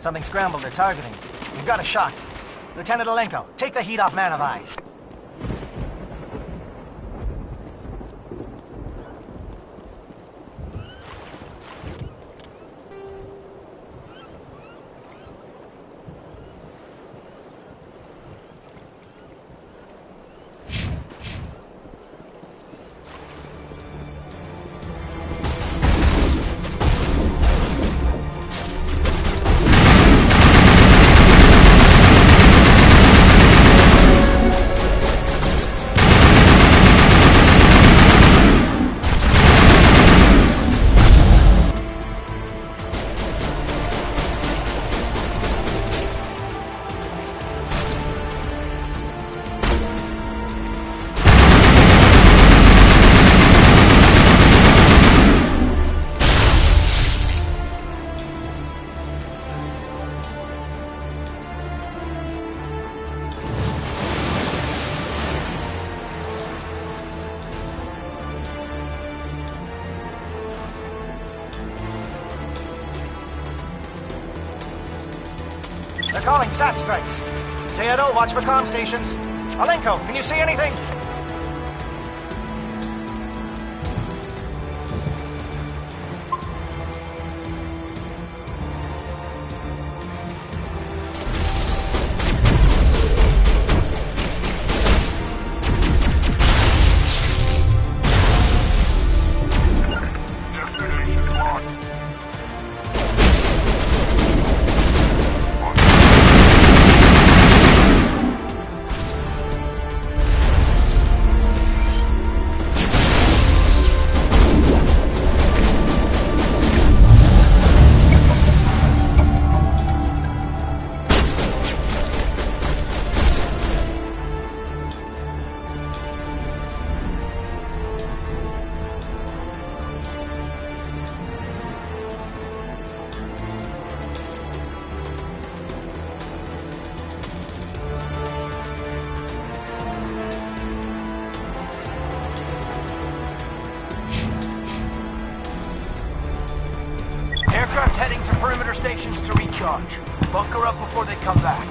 Something scrambled. They're targeting. We've got a shot. Lieutenant Alenko, take the heat off Manovai. They're calling SAT strikes. JNO, watch for comm stations. Alenko, can you see anything? Aircraft heading to perimeter stations to recharge. Bunker up before they come back.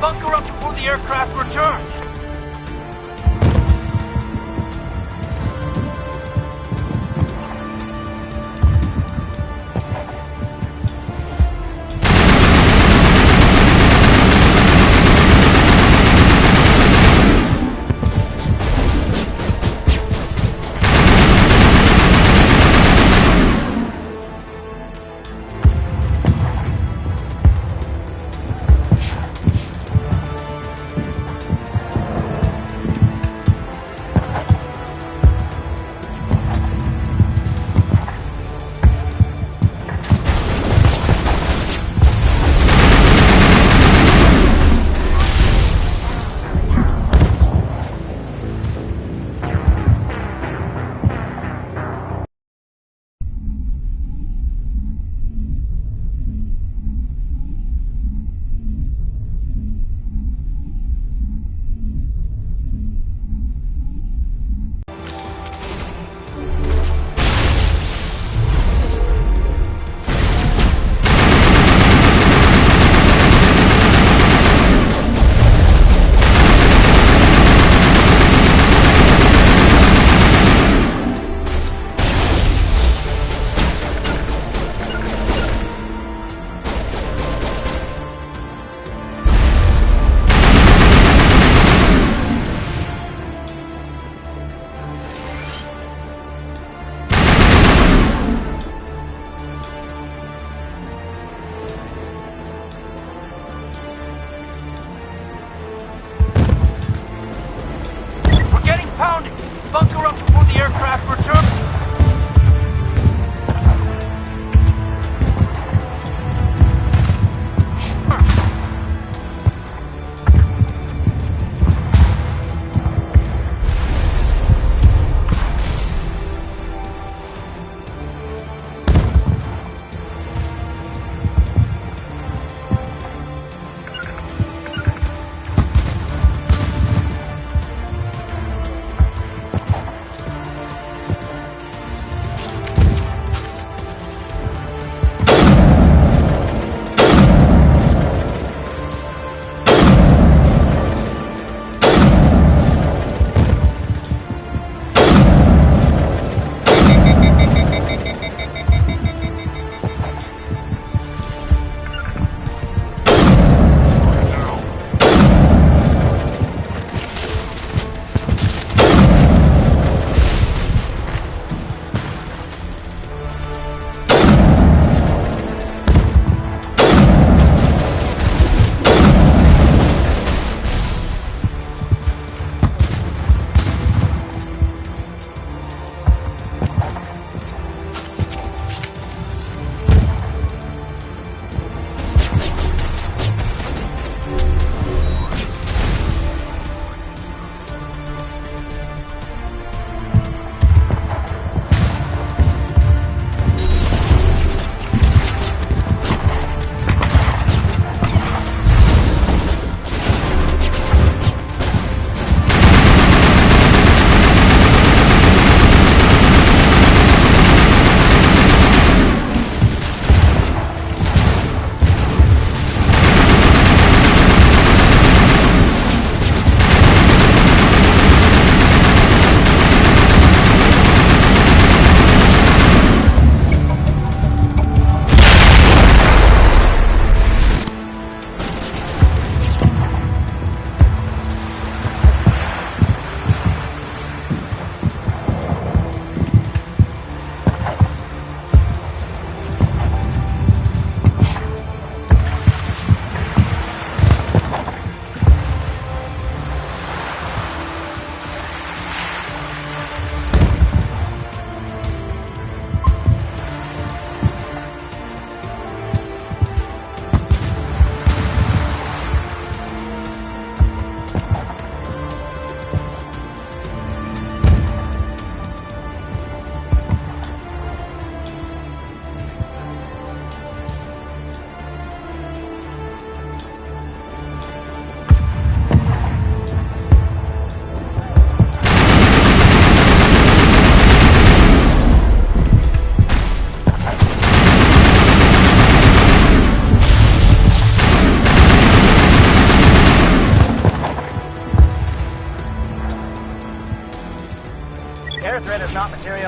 bunker up before the aircraft return.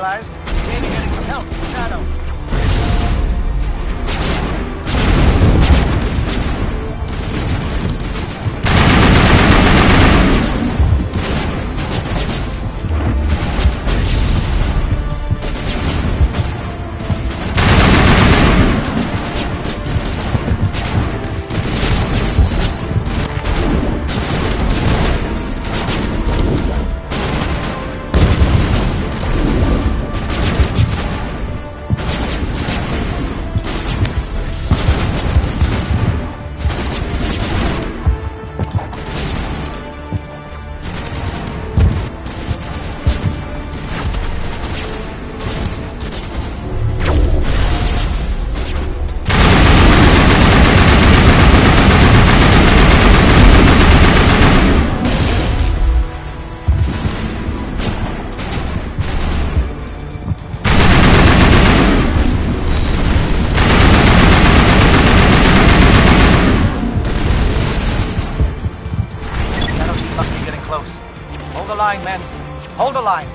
materialized. Maybe getting some help from Shadow. Men. Hold the line.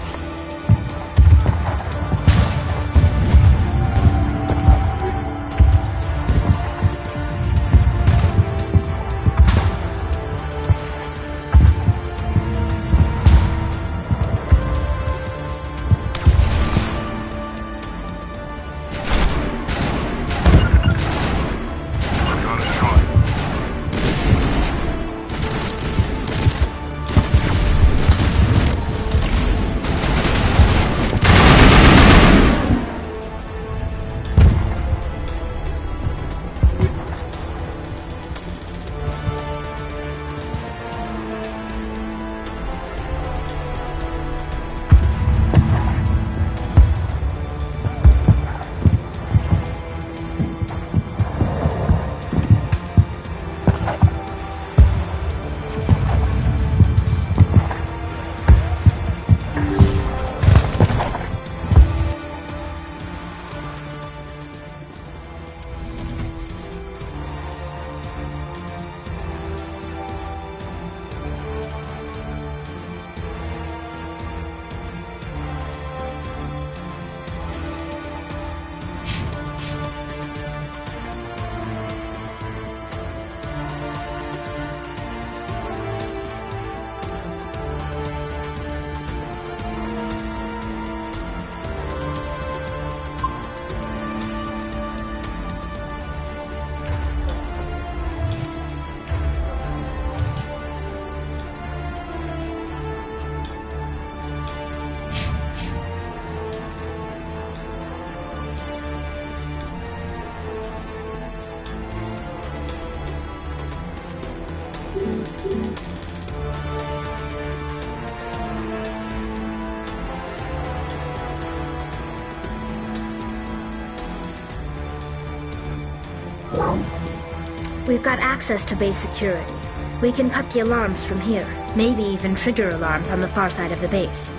We've got access to base security. We can cut the alarms from here, maybe even trigger alarms on the far side of the base.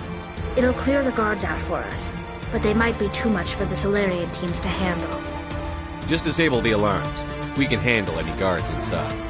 It'll clear the guards out for us, but they might be too much for the Solarian teams to handle. Just disable the alarms. We can handle any guards inside.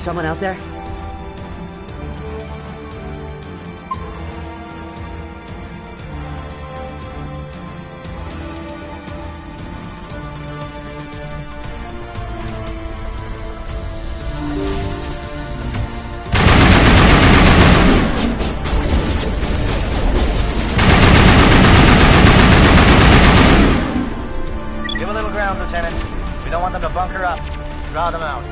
someone out there? Give a little ground, Lieutenant. We don't want them to bunker up. Draw them out.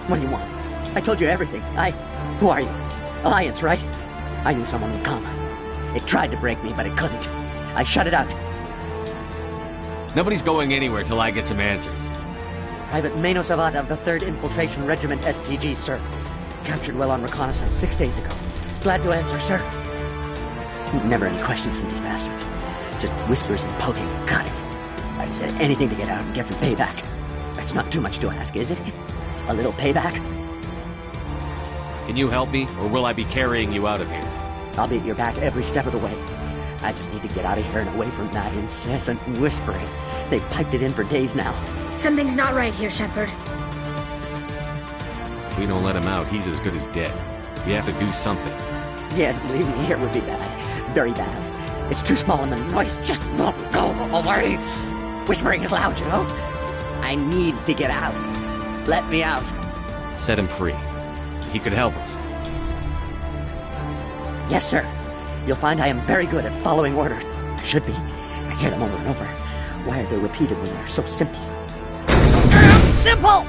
What do you want? I told you everything. Who are you? Alliance, right? I knew someone would come. It tried to break me, but it couldn't. I shut it out. Nobody's going anywhere till I get some answers. Private Mano Savat of the 3rd Infiltration Regiment STG, sir. Captured well on reconnaissance 6 days ago. Glad to answer, sir. Never any questions from these bastards. Just whispers and poking and cutting. I said anything to get out and get some payback. That's not too much to ask, is it? A little payback? Can you help me, or will I be carrying you out of here? I'll be at your back every step of the way. I just need to get out of here and away from that incessant whispering. They've piped it in for days now. Something's not right here, Shepard. If we don't let him out, he's as good as dead. We have to do something. Yes, leaving me here would be bad. Very bad. It's too small and the noise just won't go away. Whispering is loud, you know? I need to get out. Let me out. Set him free. He could help us. Yes, sir. You'll find I am very good at following orders. I should be. I hear them over and over. Why are they repeated when they're so simple? Simple!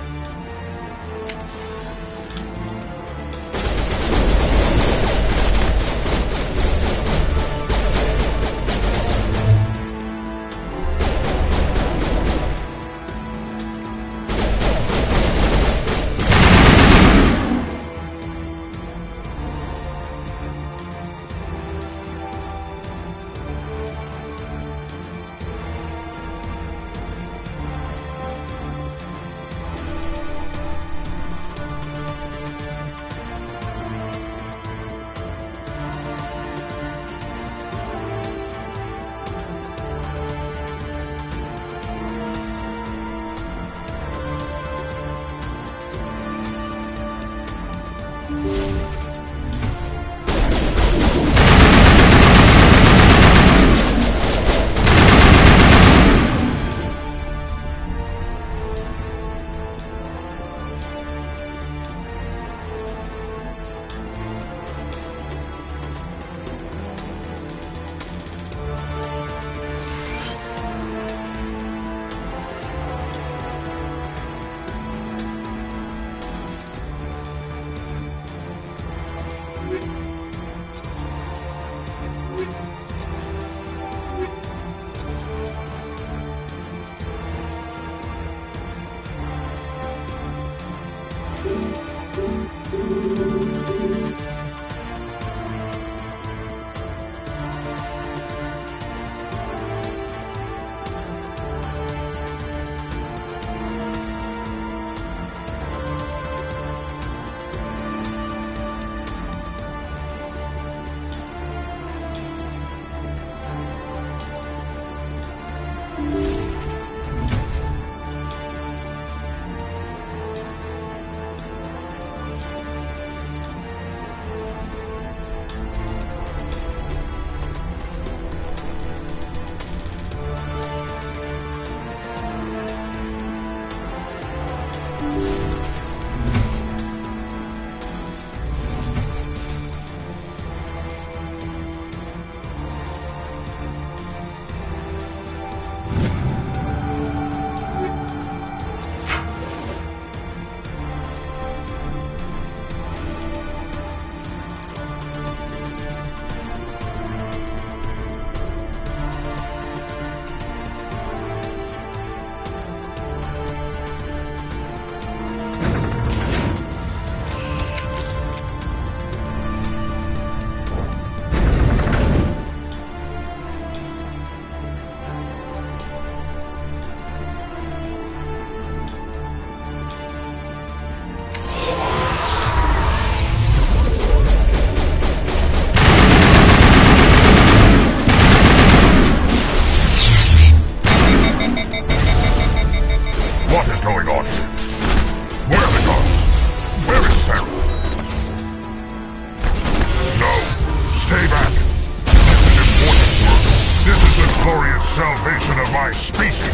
my species.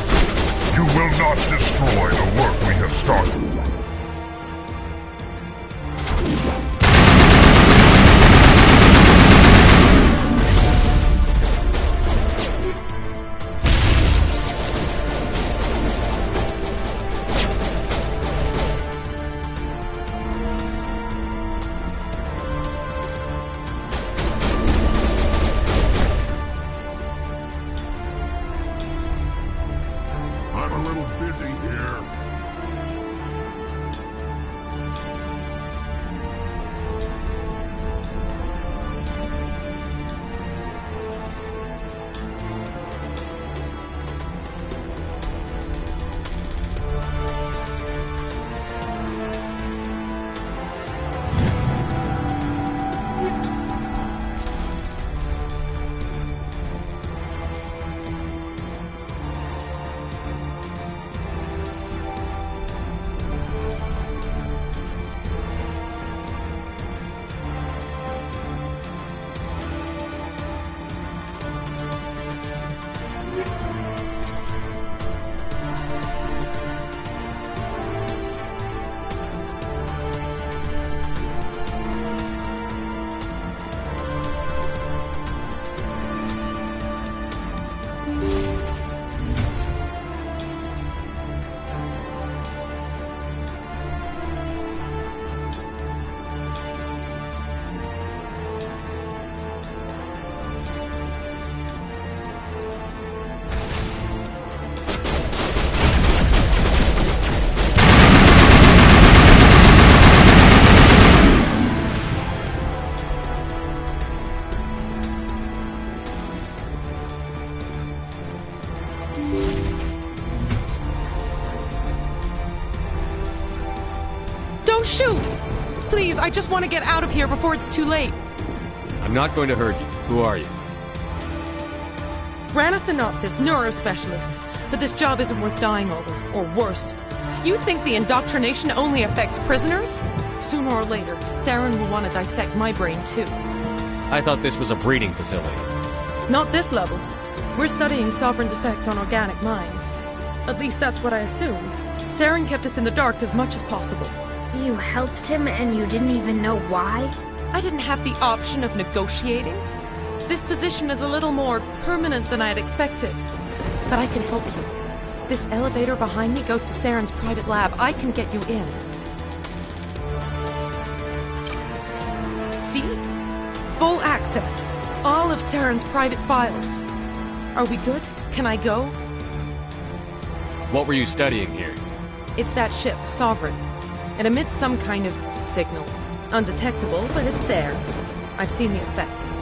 You will not destroy the work we have started. I'm a little busy here. Don't shoot! Please, I just want to get out of here before it's too late. I'm not going to hurt you. Who are you? Ranathanoptis, neurospecialist. But this job isn't worth dying over, or worse. You think the indoctrination only affects prisoners? Sooner or later, Saren will want to dissect my brain too. I thought this was a breeding facility. Not this level. We're studying Sovereign's effect on organic minds. At least that's what I assumed. Saren kept us in the dark as much as possible. You helped him and you didn't even know why? I didn't have the option of negotiating. This position is a little more permanent than I had expected. But I can help you. This elevator behind me goes to Saren's private lab. I can get you in. See? Full access. All of Saren's private files. Are we good? Can I go? What were you studying here? It's that ship, Sovereign. It emits some kind of signal. Undetectable, but it's there. I've seen the effects.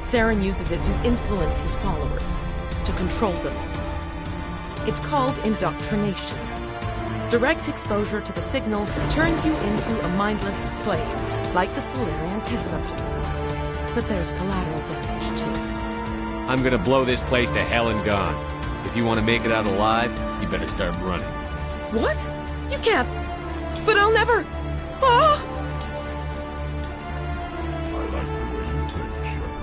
Saren uses it to influence his followers, to control them. It's called indoctrination. Direct exposure to the signal turns you into a mindless slave, like the Solarian test subjects. But there's collateral damage, too. I'm gonna blow this place to hell and gone. If you want to make it out alive, you better start running. What? You can't... But I'll never... Ah! I like the way you think, Shepard.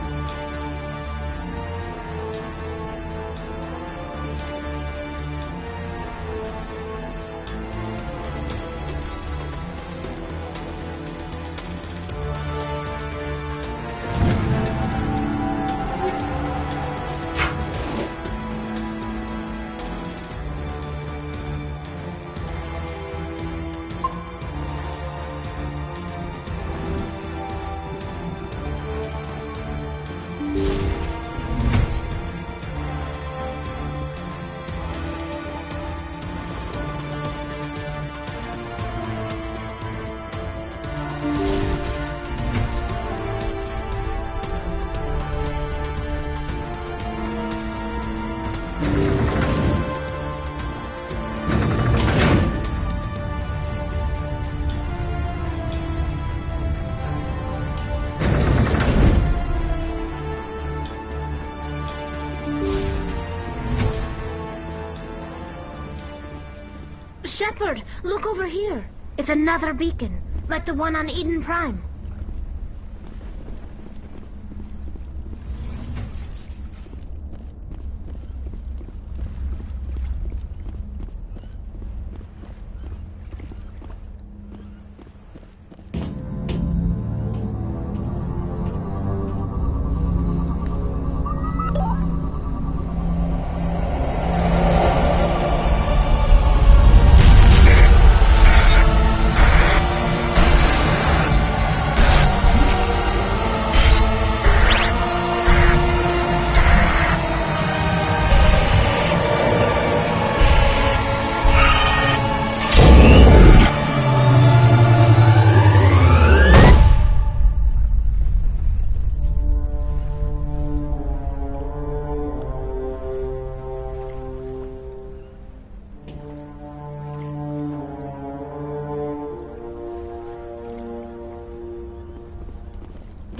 Shepard, look over here. It's another beacon, like the one on Eden Prime.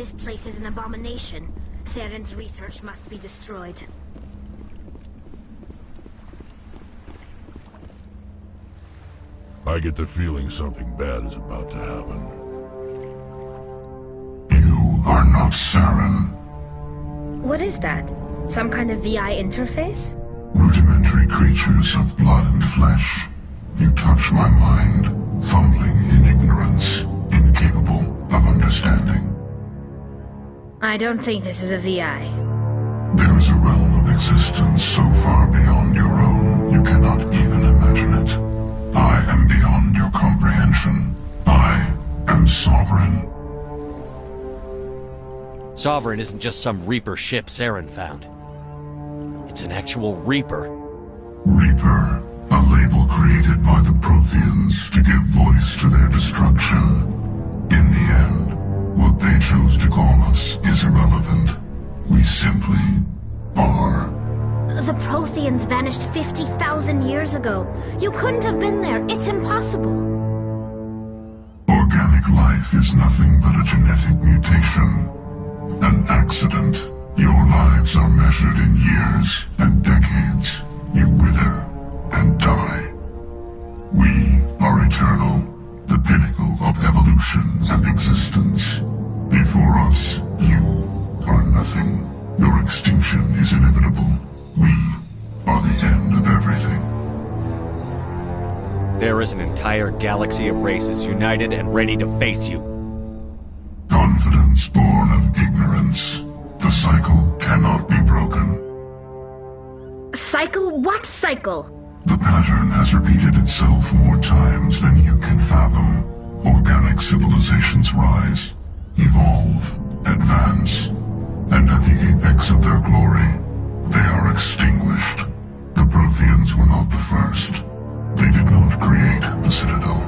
This place is an abomination. Saren's research must be destroyed. I get the feeling something bad is about to happen. You are not Saren. What is that? Some kind of VI interface? Rudimentary creatures of blood and flesh. You touch my mind, fumbling in ignorance, incapable of understanding. I don't think this is a VI. There is a realm of existence so far beyond your own, you cannot even imagine it. I am beyond your comprehension. I am Sovereign. Sovereign isn't just some Reaper ship Saren found. It's an actual Reaper. Reaper, a label created by the Protheans to give voice to their destruction. In the end, what they chose to call us is irrelevant. We simply are. The Protheans vanished 50,000 years ago. You couldn't have been there. It's impossible. Organic life is nothing but a genetic mutation. An accident. Your lives are measured in years and decades. You wither and die. We are eternal, the pinnacle of evolution and existence. Before us, you are nothing. Your extinction is inevitable. We are the end of everything. There is an entire galaxy of races united and ready to face you. Confidence born of ignorance. The cycle cannot be broken. Cycle? What cycle? The pattern has repeated itself more times than you can fathom. Organic civilizations rise, evolve, advance, and at the apex of their glory, they are extinguished. The Protheans were not the first. They did not create the Citadel.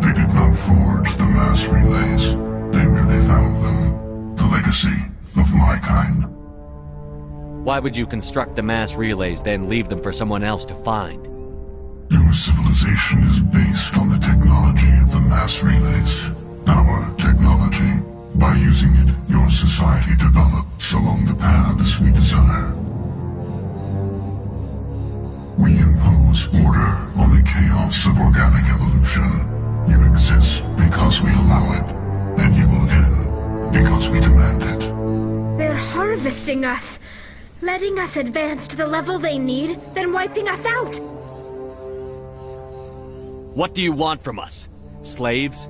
They did not forge the mass relays. They merely found them. The legacy of my kind. Why would you construct the mass relays, then leave them for someone else to find? Your civilization is based on the technology of the mass relays. Our technology. By using it, your society develops along the paths we desire. We impose order on the chaos of organic evolution. You exist because we allow it, and you will end because we demand it. They're harvesting us, letting us advance to the level they need, then wiping us out. What do you want from us? Slaves?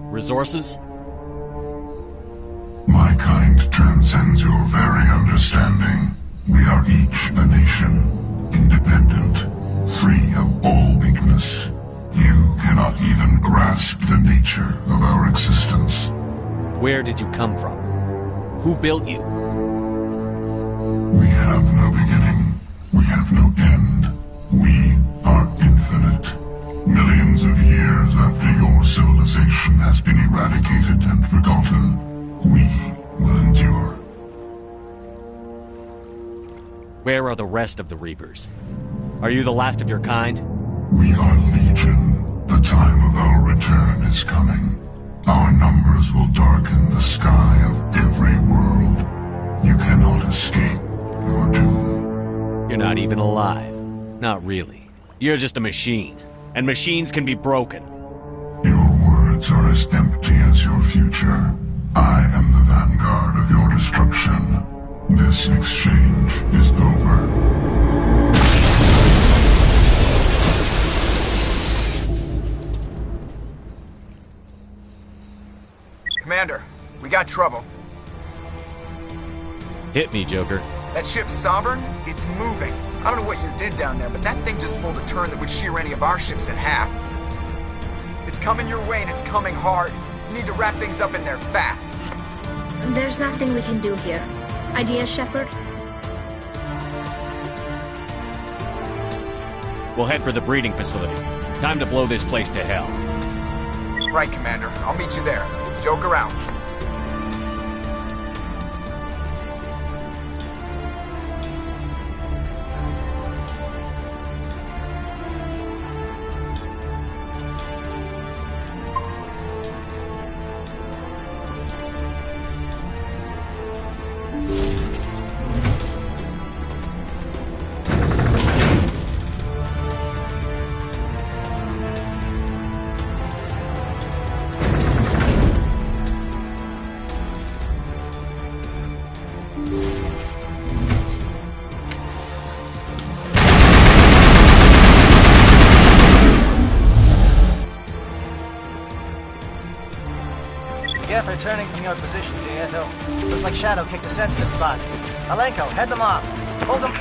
Resources? My kind transcends your very understanding. We are each a nation, independent, free of all weakness. You cannot even grasp the nature of our existence. Where did you come from? Who built you? We have no beginning. We have no end. We are infinite. Millions of years after your civilization has been eradicated and forgotten, we will endure. Where are the rest of the Reapers? Are you the last of your kind? We are legion. The time of our return is coming. Our numbers will darken the sky of every world. You cannot escape your doom. You're not even alive. Not really. You're just a machine. And machines can be broken. Your words are as empty as your future. I am the vanguard of your destruction. This exchange is over. Commander, we got trouble. Hit me, Joker. That ship's Sovereign? It's moving. I don't know what you did down there, but that thing just pulled a turn that would shear any of our ships in half. It's coming your way and it's coming hard. You need to wrap things up in there fast. There's nothing we can do here. Idea, Shepard? We'll head for the breeding facility. Time to blow this place to hell. Right, Commander. I'll meet you there. Joker out. returning from your position, Gieto. Looks like Shadow kicked a sensitive spot. Alenko, head them off. Hold them...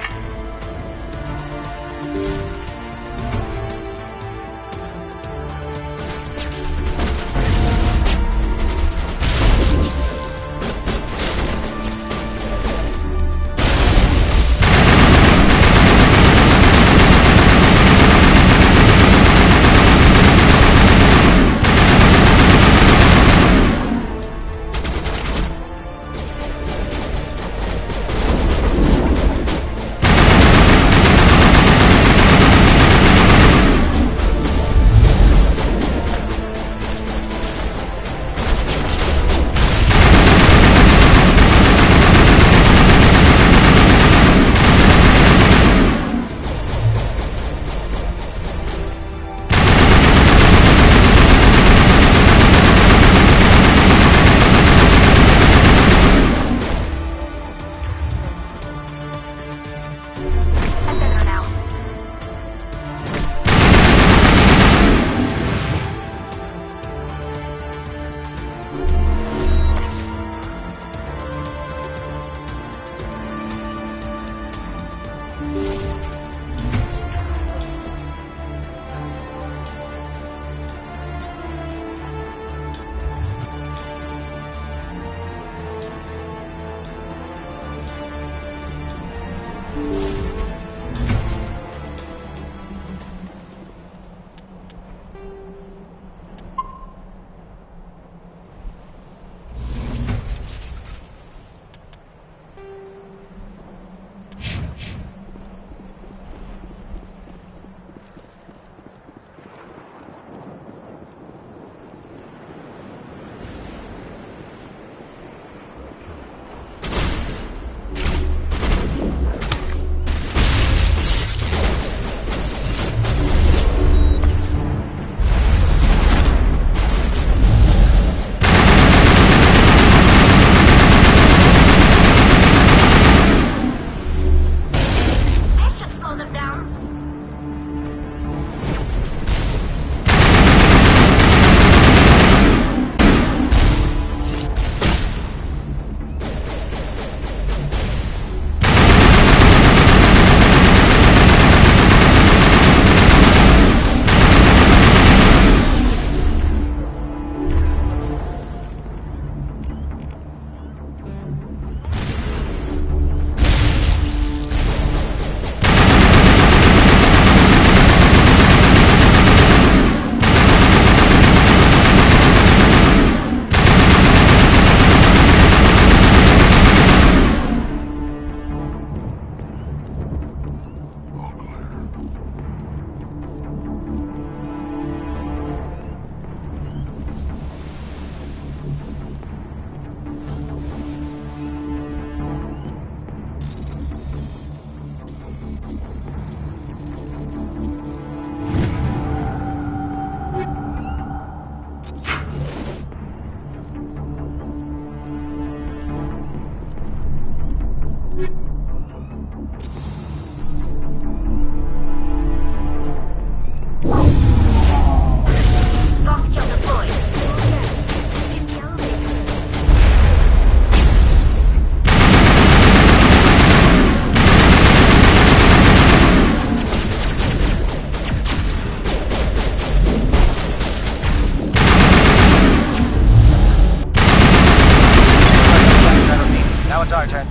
It's our turn.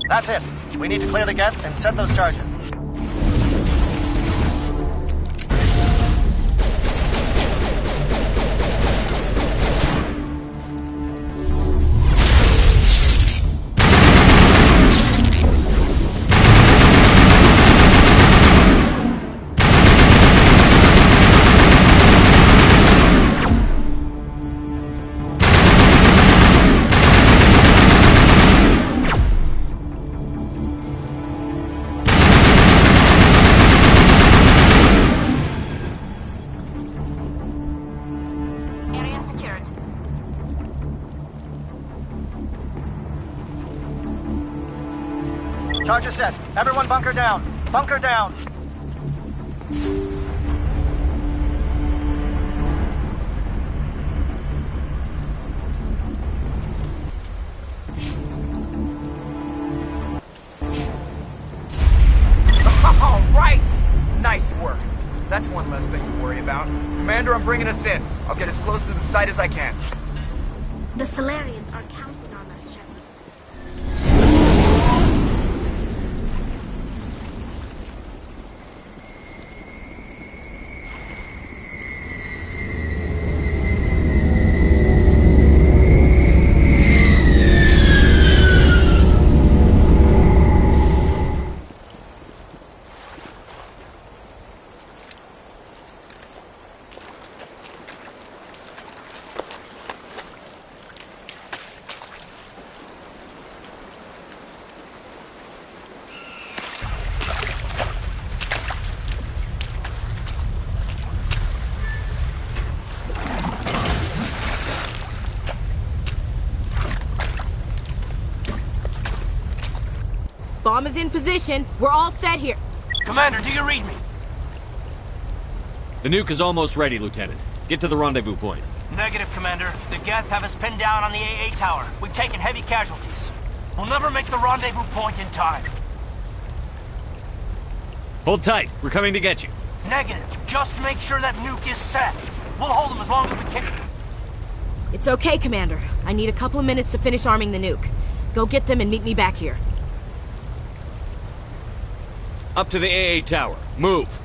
That's it. We need to clear the geth and set those charges. Charge is set. Everyone bunker down. Bunker down. All right! Nice work. That's one less thing to worry about. Commander, I'm bringing us in. I'll get as close to the site as I can. The Solarians are counting on us, Shepard. Bomb is in position. We're all set here. Commander, do you read me? The nuke is almost ready, Lieutenant. Get to the rendezvous point. Negative, Commander. The Geth have us pinned down on the AA tower. We've taken heavy casualties. We'll never make the rendezvous point in time. Hold tight. We're coming to get you. Negative. Just make sure that nuke is set. We'll hold them as long as we can. It's okay, Commander. I need a couple of minutes to finish arming the nuke. Go get them and meet me back here. Up to the AA tower. Move.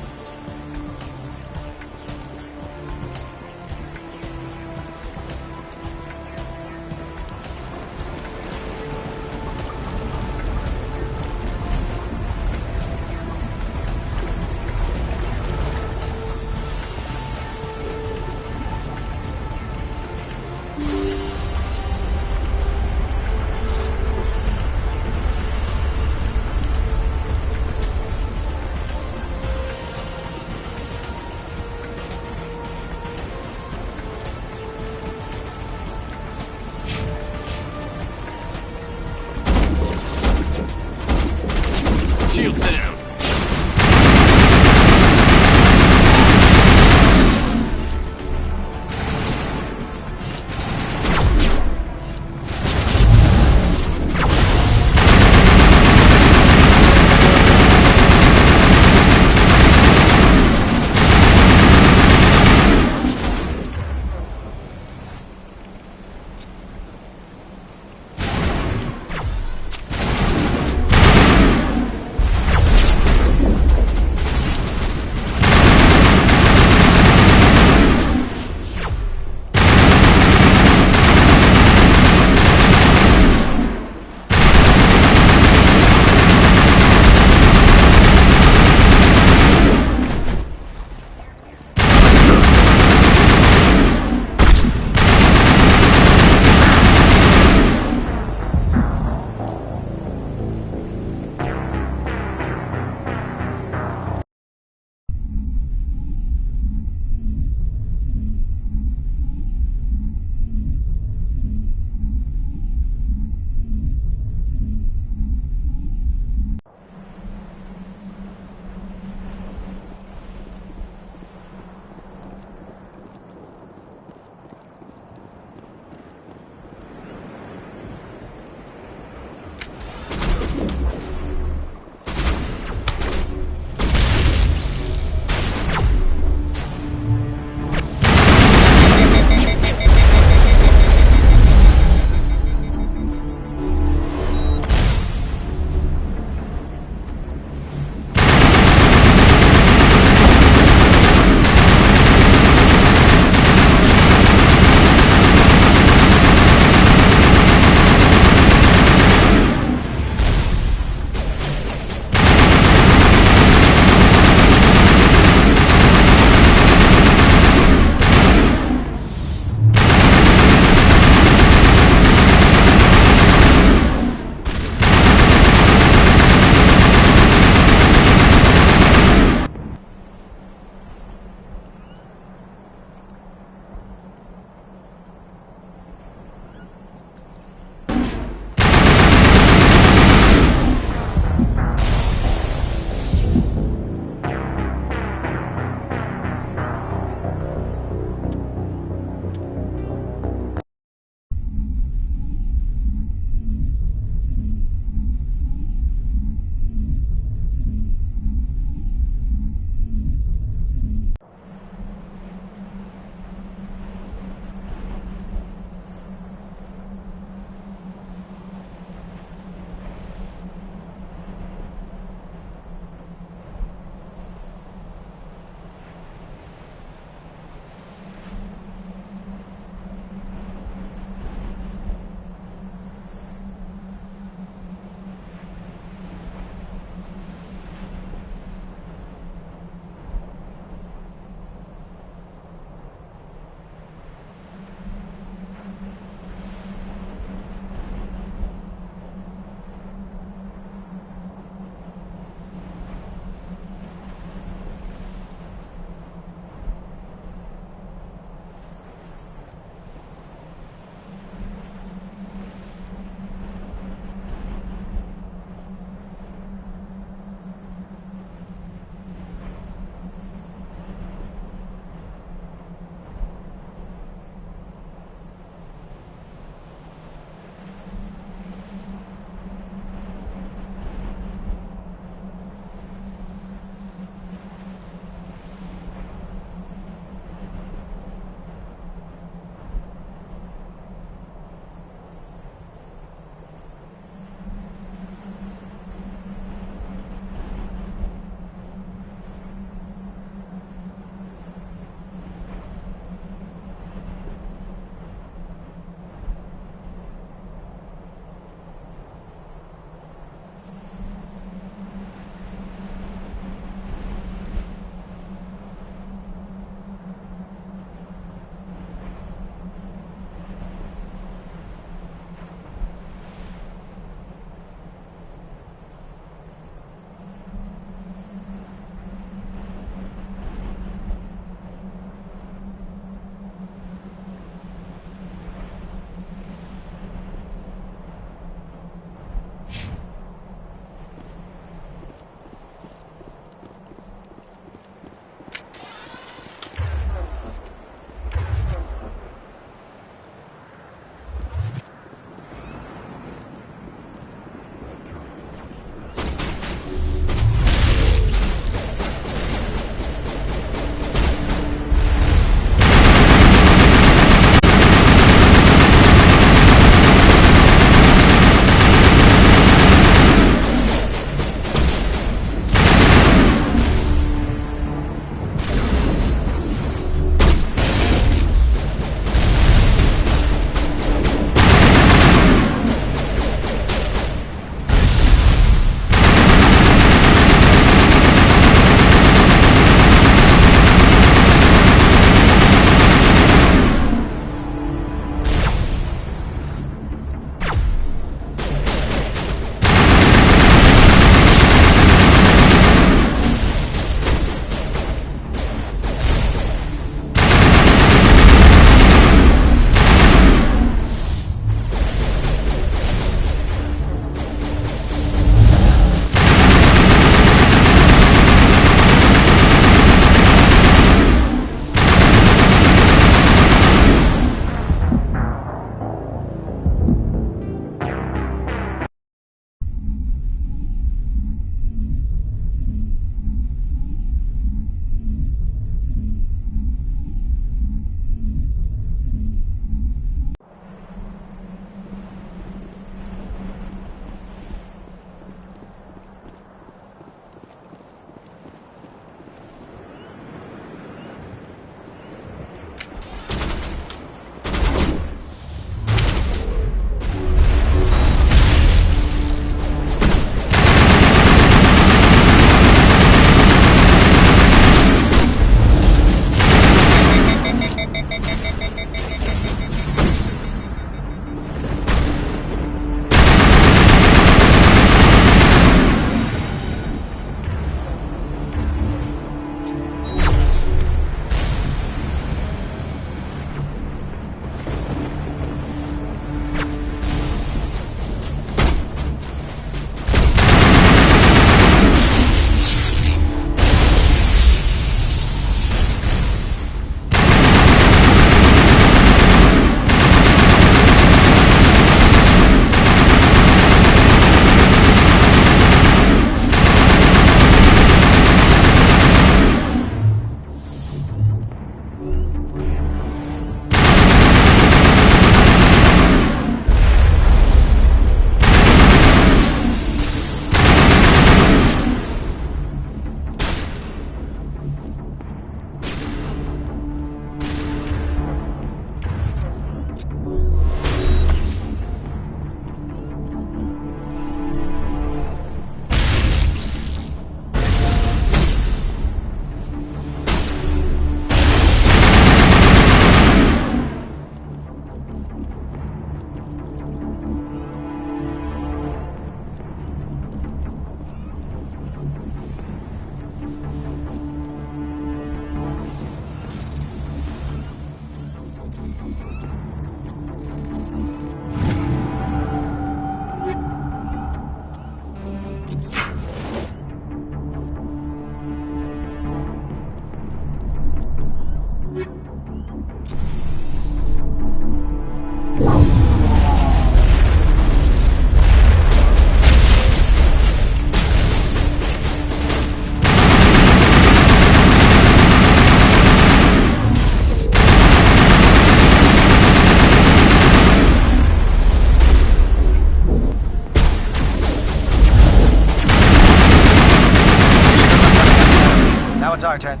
Now it's our turn.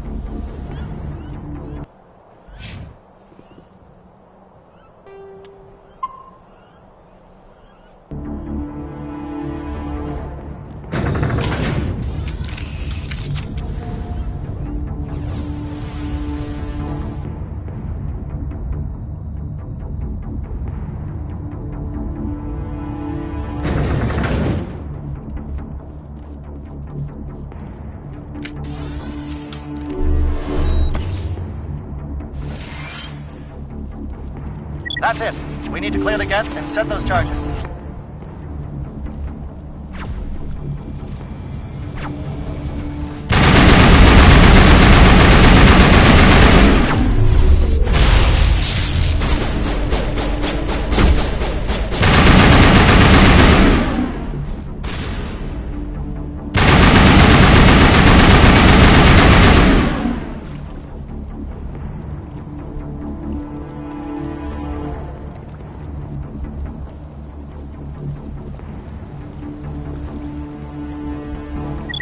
That's it. We need to clear the gate and set those charges.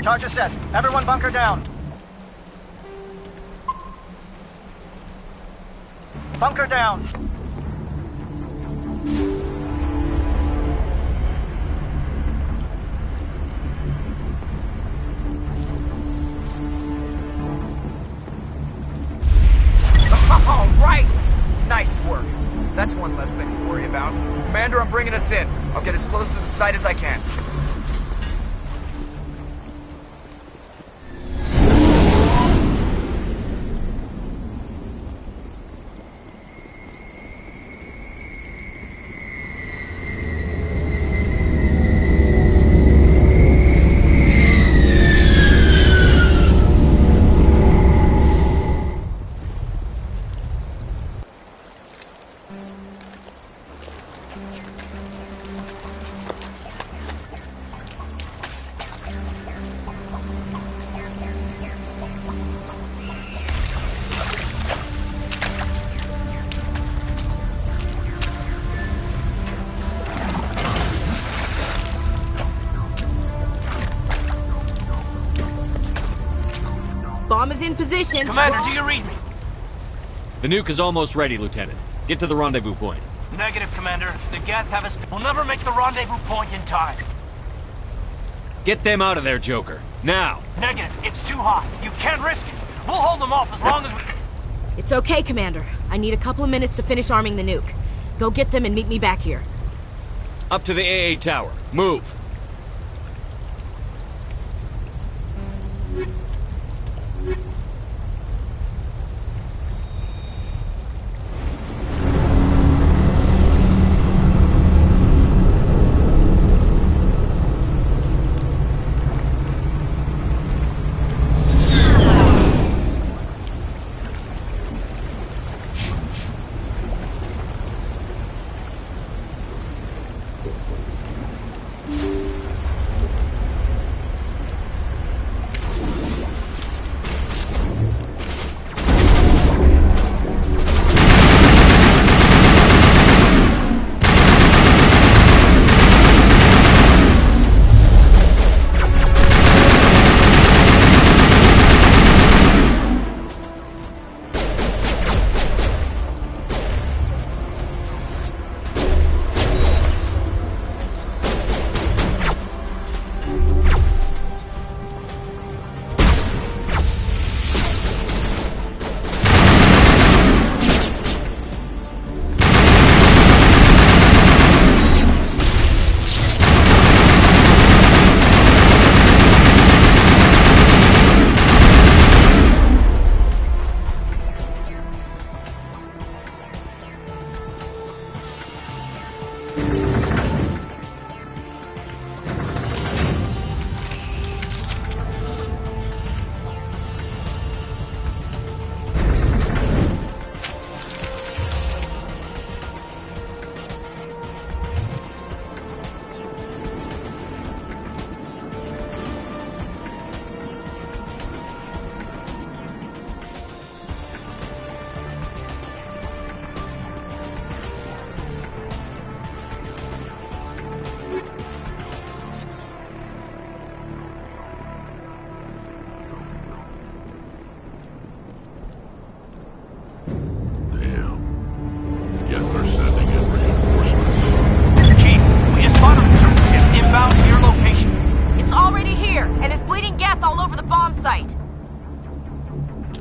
Charges set. Everyone bunker down. Bunker down. All right! Nice work. That's one less thing to worry about. Commander, I'm bringing us in. I'll get as close to the site as I can. Bomb is in position. Commander, do you read me? The nuke is almost ready, Lieutenant. Get to the rendezvous point. Negative, Commander. The Geth have us. We'll never make the rendezvous point in time. Get them out of there, Joker. Now! Negative. It's too hot. You can't risk it. We'll hold them off as long as we... It's okay, Commander. I need a couple of minutes to finish arming the nuke. Go get them and meet me back here. Up to the AA tower. Move!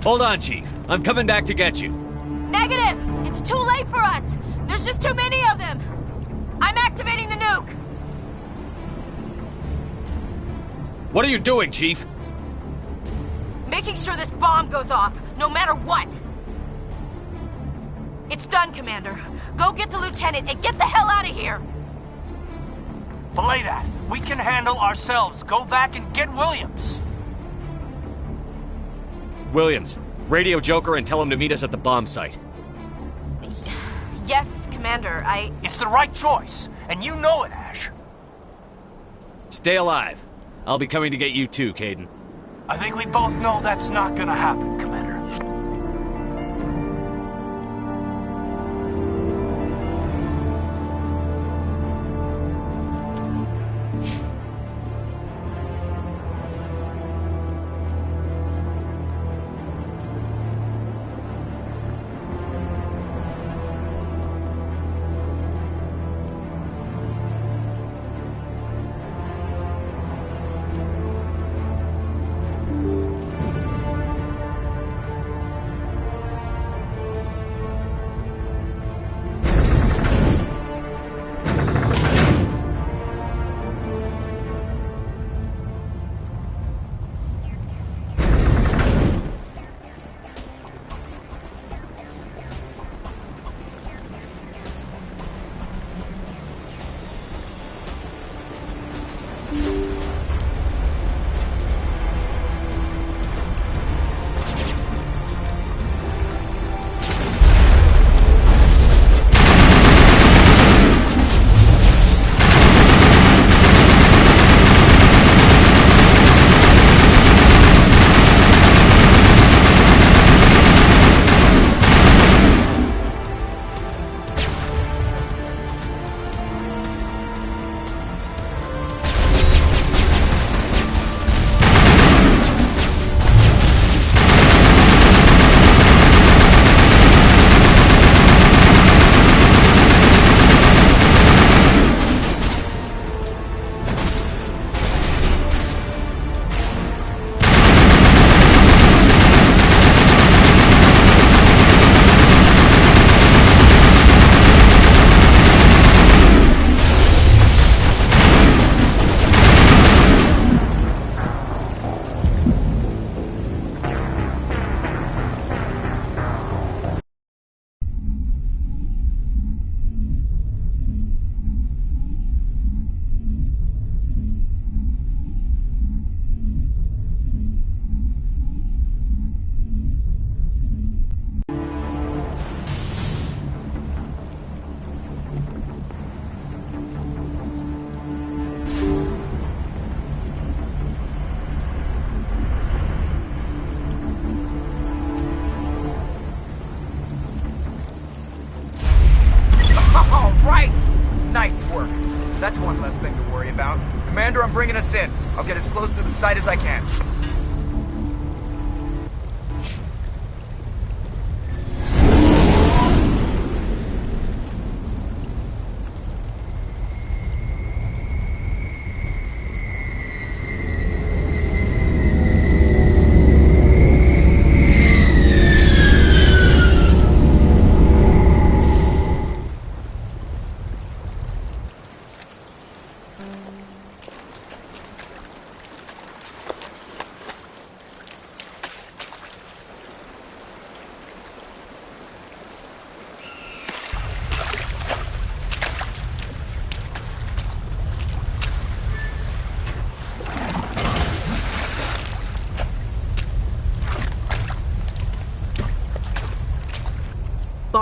Hold on, Chief. I'm coming back to get you. Negative! It's too late for us! There's just too many of them! I'm activating the nuke! What are you doing, Chief? Making sure this bomb goes off, no matter what! It's done, Commander. Go get the Lieutenant and get the hell out of here! Belay that. We can handle ourselves. Go back and get Williams. Williams, radio Joker and tell him to meet us at the bomb site. Yes, Commander, It's the right choice, and you know it, Ash. Stay alive. I'll be coming to get you too, Caden. I think we both know that's not gonna happen, Commander. Nice work. That's one less thing to worry about. Commander, I'm bringing us in. I'll get as close to the site as I can.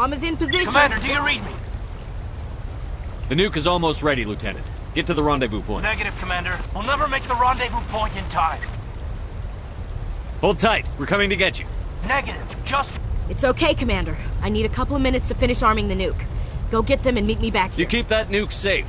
bomb is in position... Commander, do you read me? The nuke is almost ready, Lieutenant. Get to the rendezvous point. Negative, Commander. We'll never make the rendezvous point in time. Hold tight. We're coming to get you. Negative. Just... It's okay, Commander. I need a couple of minutes to finish arming the nuke. Go get them and meet me back here. You keep that nuke safe.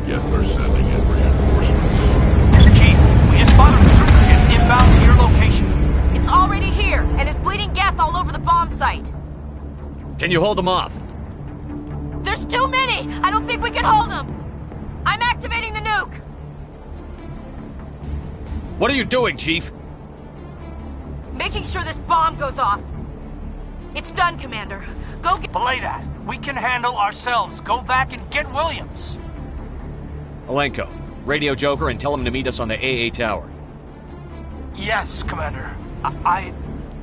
Yes, they're sending in reinforcements. Chief, we just spotted a troop ship inbound to your location. It's already here, and is bleeding Geth all over the bomb site. Can you hold them off? There's too many! I don't think we can hold them! I'm activating the nuke! What are you doing, Chief? Making sure this bomb goes off. It's done, Commander. Go get... Belay that. We can handle ourselves. Go back and get Williams. Alenko, radio Joker and tell him to meet us on the AA tower. Yes, Commander.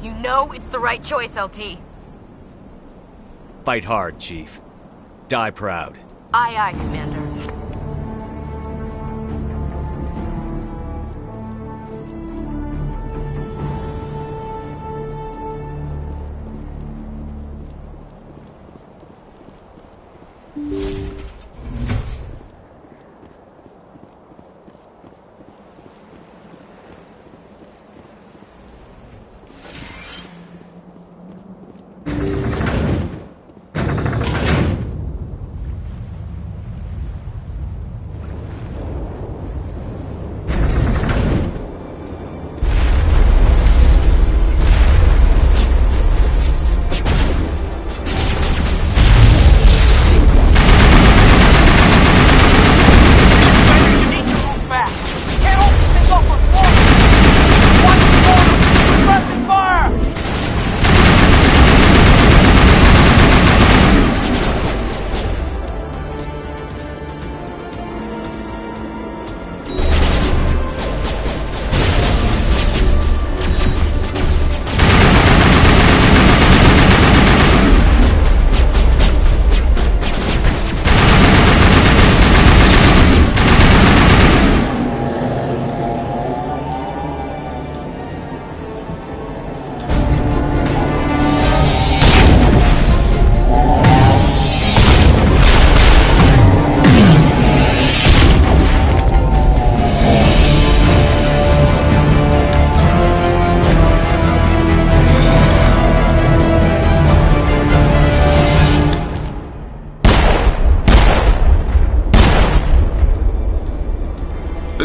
You know it's the right choice, LT. Fight hard, Chief. Die proud. Aye, aye, Commander.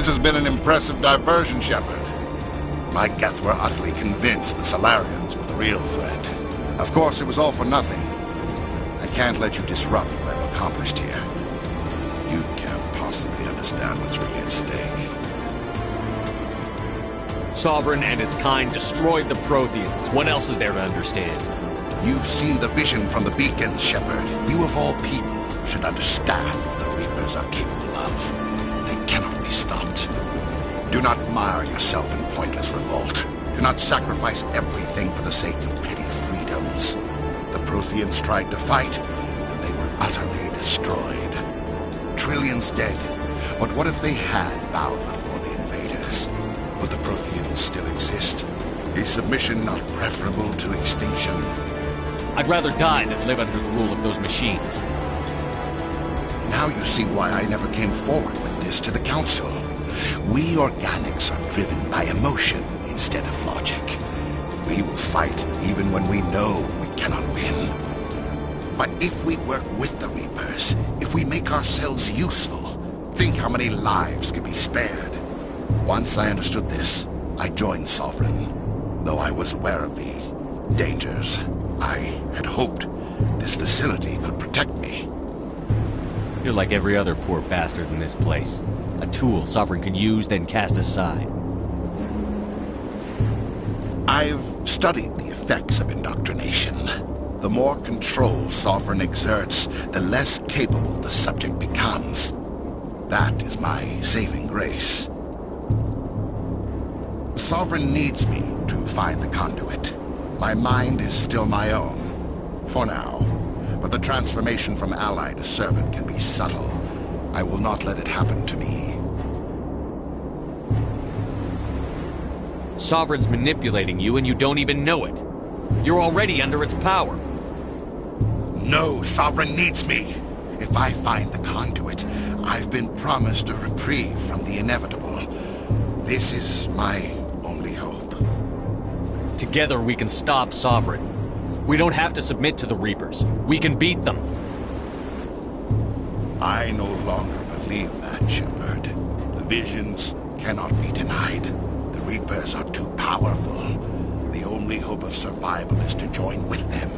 has been an impressive diversion, Shepard. My Geth were utterly convinced the Solarians were the real threat. Of course, it was all for nothing. I can't let you disrupt what I've accomplished here. You can't possibly understand what's really at stake. Sovereign and its kind destroyed the Protheans. What else is there to understand? You've seen the vision from the beacons, Shepard. You of all people should understand what the Reapers are capable of. They cannot be stopped. Do not mire yourself in pointless revolt. Do not sacrifice everything for the sake of petty freedoms. The Protheans tried to fight, and they were utterly destroyed. Trillions dead. But what if they had bowed before the invaders? Would the Protheans still exist? Is submission not preferable to extinction? I'd rather die than live under the rule of those machines. Now you see why I never came forward with this to the Council. We organics are driven by emotion instead of logic. We will fight even when we know we cannot win. But if we work with the Reapers, if we make ourselves useful, think how many lives could be spared. Once I understood this, I joined Sovereign, though I was aware of the dangers. I had hoped this facility could protect me. You're like every other poor bastard in this place. A tool Sovereign can use, then cast aside. I've studied the effects of indoctrination. The more control Sovereign exerts, the less capable the subject becomes. That is my saving grace. Sovereign needs me to find the conduit. My mind is still my own, for now. But the transformation from ally to servant can be subtle. I will not let it happen to me. Sovereign's manipulating you and you don't even know it. You're already under its power. No, Sovereign needs me. If I find the conduit, I've been promised a reprieve from the inevitable. This is my only hope. Together we can stop Sovereign. We don't have to submit to the Reapers. We can beat them. I no longer believe that, Shepard. The visions cannot be denied. The Reapers are too powerful. The only hope of survival is to join with them.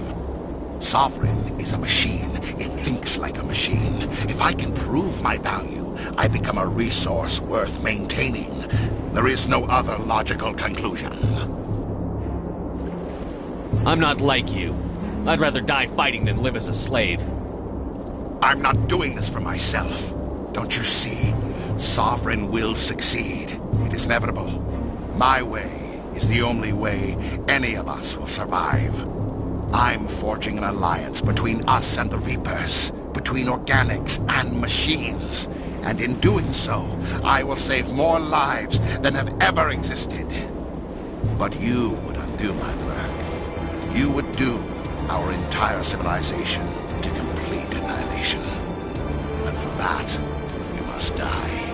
Sovereign is a machine. It thinks like a machine. If I can prove my value, I become a resource worth maintaining. There is no other logical conclusion. I'm not like you. I'd rather die fighting than live as a slave. I'm not doing this for myself. Don't you see? Sovereign will succeed. It is inevitable. My way is the only way any of us will survive. I'm forging an alliance between us and the Reapers, between organics and machines. And in doing so, I will save more lives than have ever existed. But you would undo my work. You would doom our entire civilization to complete annihilation. And for that, you must die.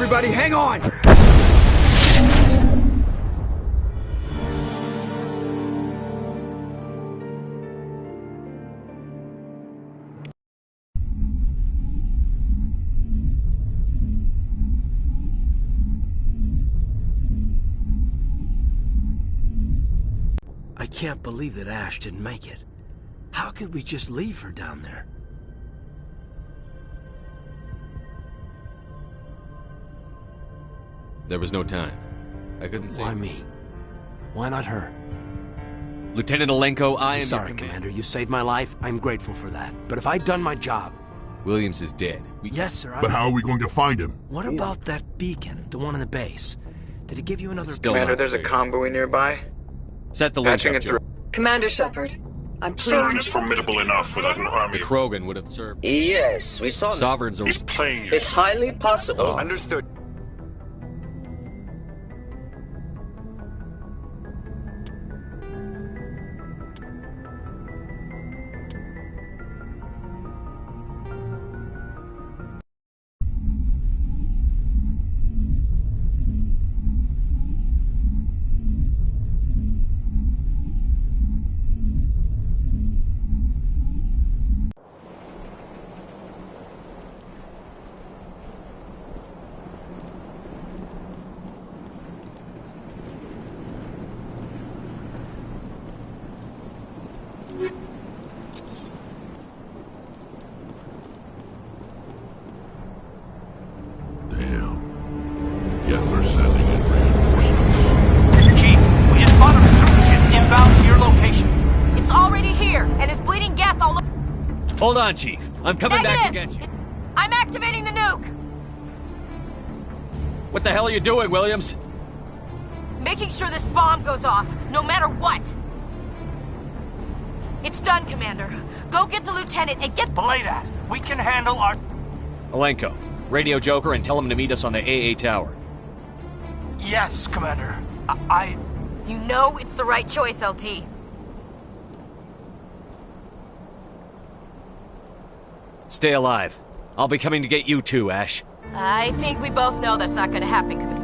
everybody, hang on! I can't believe that Ash didn't make it. How could we just leave her down there? There was no time. I couldn't say. Why me? Why not her? Lieutenant Alenko, I am sorry, Commander. You saved my life. I'm grateful for that. But if I'd done my job... Williams is dead. Yes, sir. But how are we going to find him? What about that beacon? The one in the base? Did it give you another... Commander, there's a convoy nearby. Set the link Patching up, it through. Commander Shepard, I'm pleased... Saren is formidable enough without an army. The Krogan would have served. Yes, we saw Sovereigns are... He's playing you. It's highly possible. Understood. Hold on, Chief. I'm coming back to get you. I'm activating the nuke! What the hell are you doing, Williams? Making sure this bomb goes off, no matter what! It's done, Commander. Go get the lieutenant and get... Belay that. We can handle our... Alenko, radio Joker and tell him to meet us on the AA tower. Yes, Commander. You know it's the right choice, LT. Stay alive. I'll be coming to get you too, Ash. I think we both know that's not gonna happen, Commander.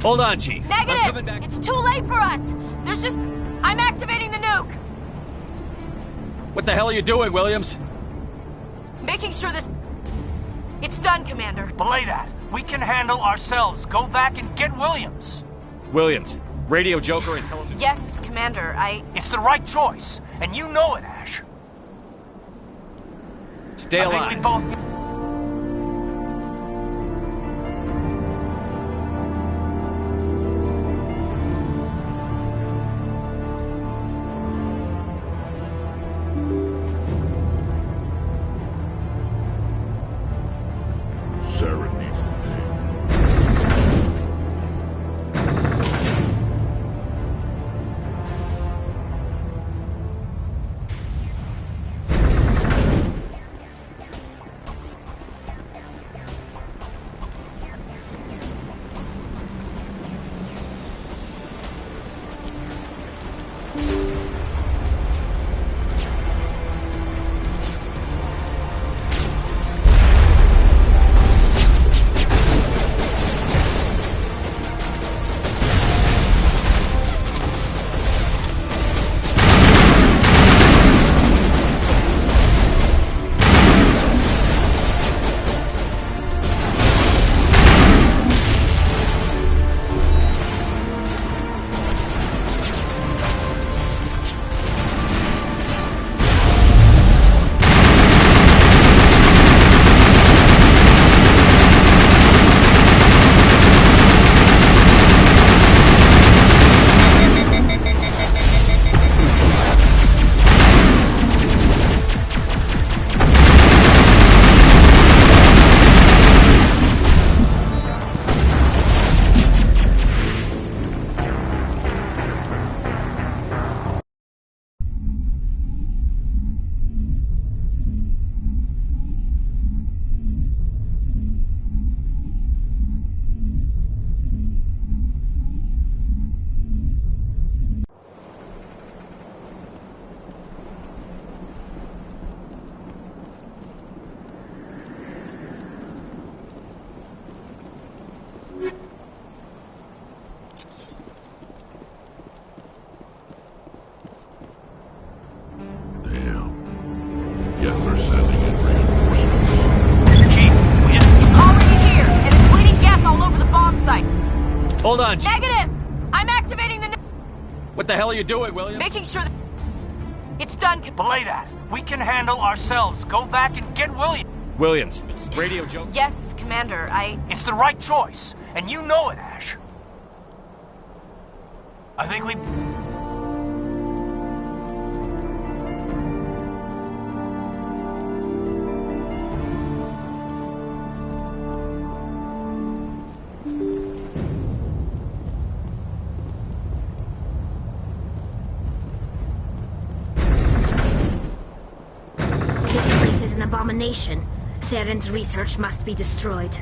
Hold on, Chief. Negative! It's too late for us! There's just... I'm activating the nuke! What the hell are you doing, Williams? Making sure this... It's done, Commander. Belay that. We can handle ourselves. Go back and get Williams. Williams, radio Joker and tell him to... Yes, Commander, It's the right choice, and you know it, Ash. Stay alive. I think we both... Yet they're sending in reinforcements. Chief, It's already here, and it's bleeding gas all over the bomb site. Hold on, Chief. Negative! I'm activating the... What the hell are you doing, William? Making sure that... It's done. Belay that. We can handle ourselves. Go back and get William. Williams, radio Joe. Yes, Commander, It's the right choice, and you know it, Ash. I think we... This place is an abomination. Saren's research must be destroyed.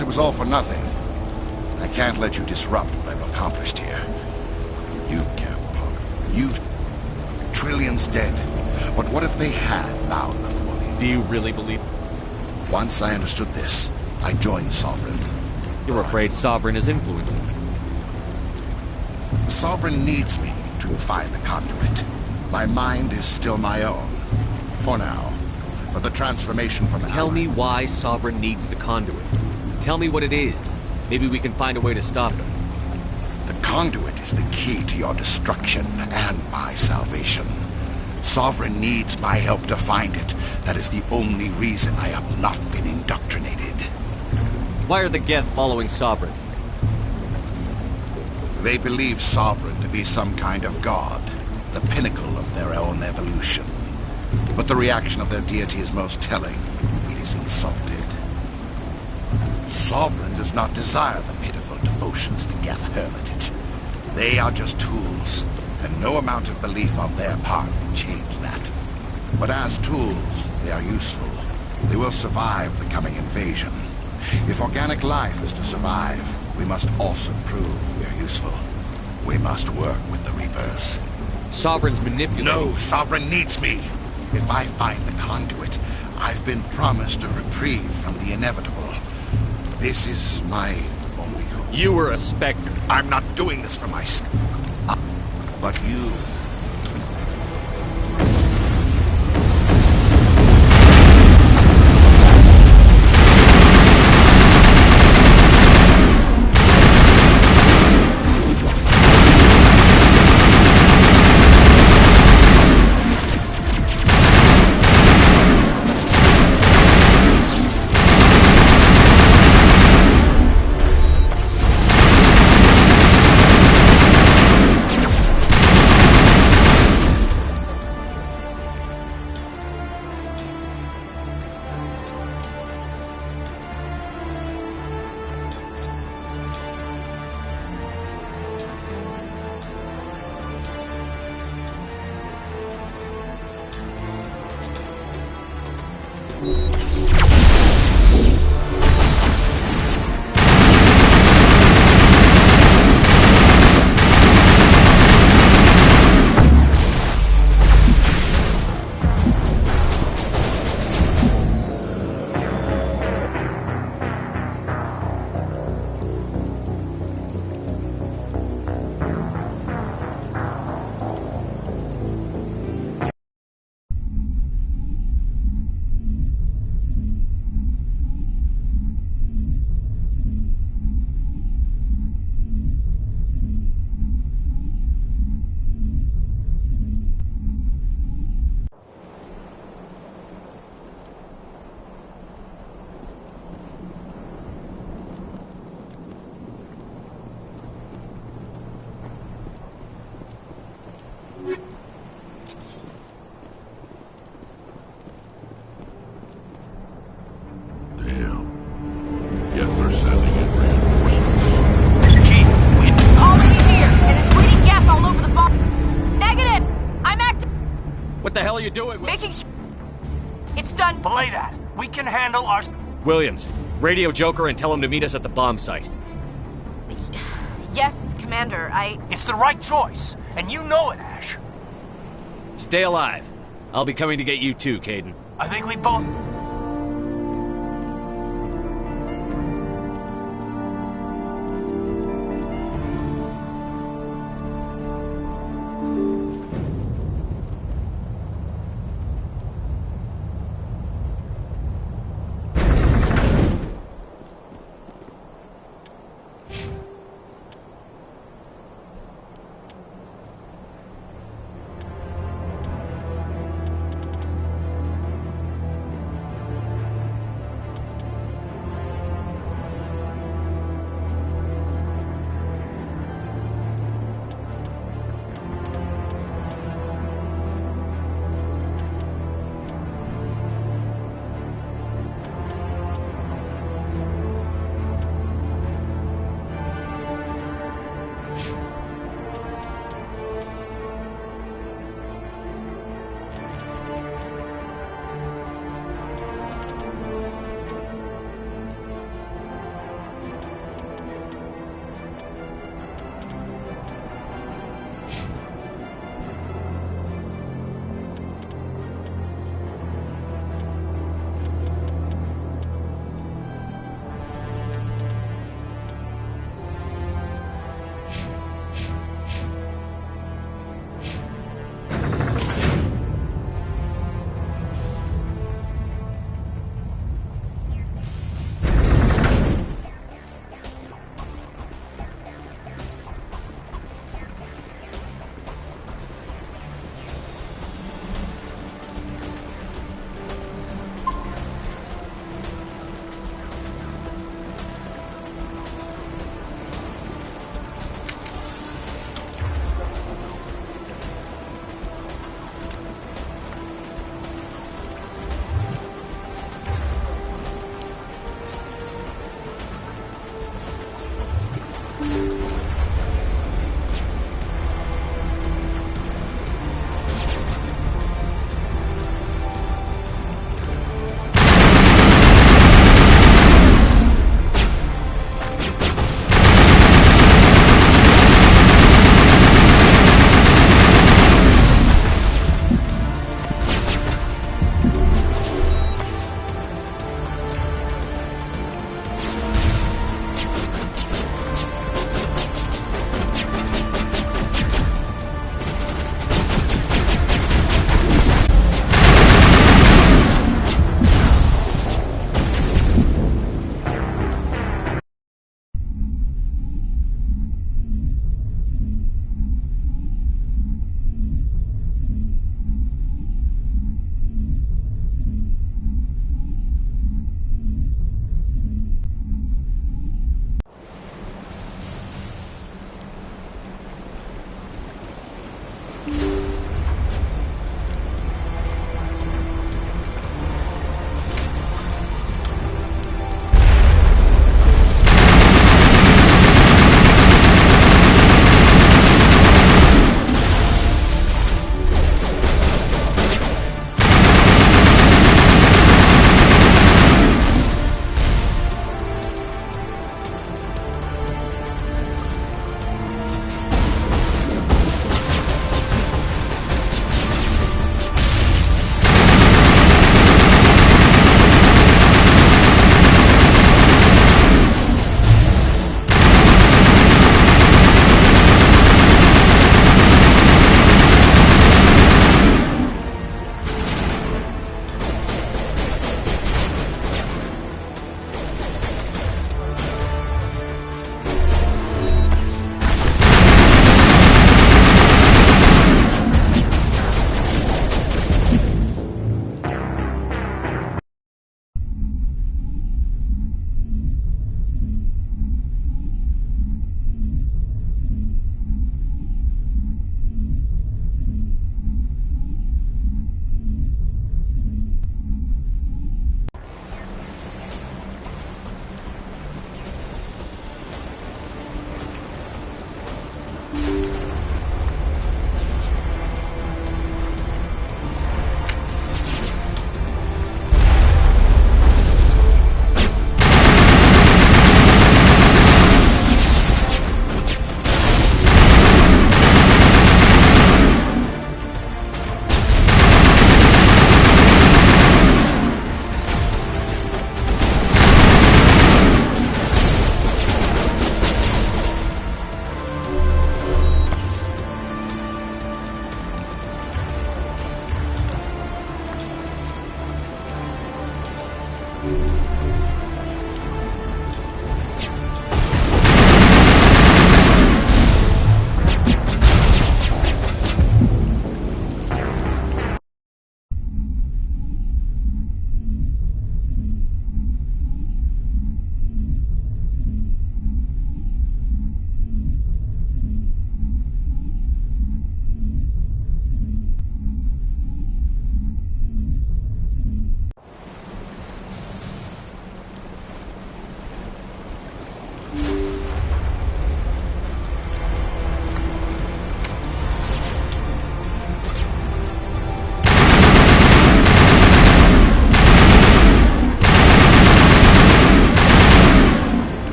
It was all for nothing. I can't let you disrupt what I've accomplished here. You can't, Pop. You've... trillions dead. But what if they had bowed before the... Do you really believe... Once I understood this, I joined Sovereign. You're afraid Sovereign is influencing you. The Sovereign needs me to find the conduit. My mind is still my own. For now. But the transformation from... Tell me why Sovereign needs the conduit. Tell me what it is. Maybe we can find a way to stop him. The conduit is the key to your destruction and my salvation. Sovereign needs my help to find it. That is the only reason I have not been indoctrinated. Why are the Geth following Sovereign? They believe Sovereign to be some kind of god, the pinnacle of their own evolution. But the reaction of their deity is most telling. It is insulted. Sovereign does not desire the pitiful devotions the Geth hurl at it. They are just tools. and no amount of belief on their part will change that. But as tools, they are useful. They will survive the coming invasion. If organic life is to survive, we must also prove we are useful. We must work with the Reapers. Sovereign's manipulating... No, Sovereign needs me. If I find the conduit, I've been promised a reprieve from the inevitable. This is my only hope. You were a Spectre. I'm not doing this for myself. But you... Belay that. We can handle our... Williams, radio Joker and tell him to meet us at the bomb site. Yes, Commander, It's the right choice, and you know it, Ash. Stay alive. I'll be coming to get you too, Caden. I think we both...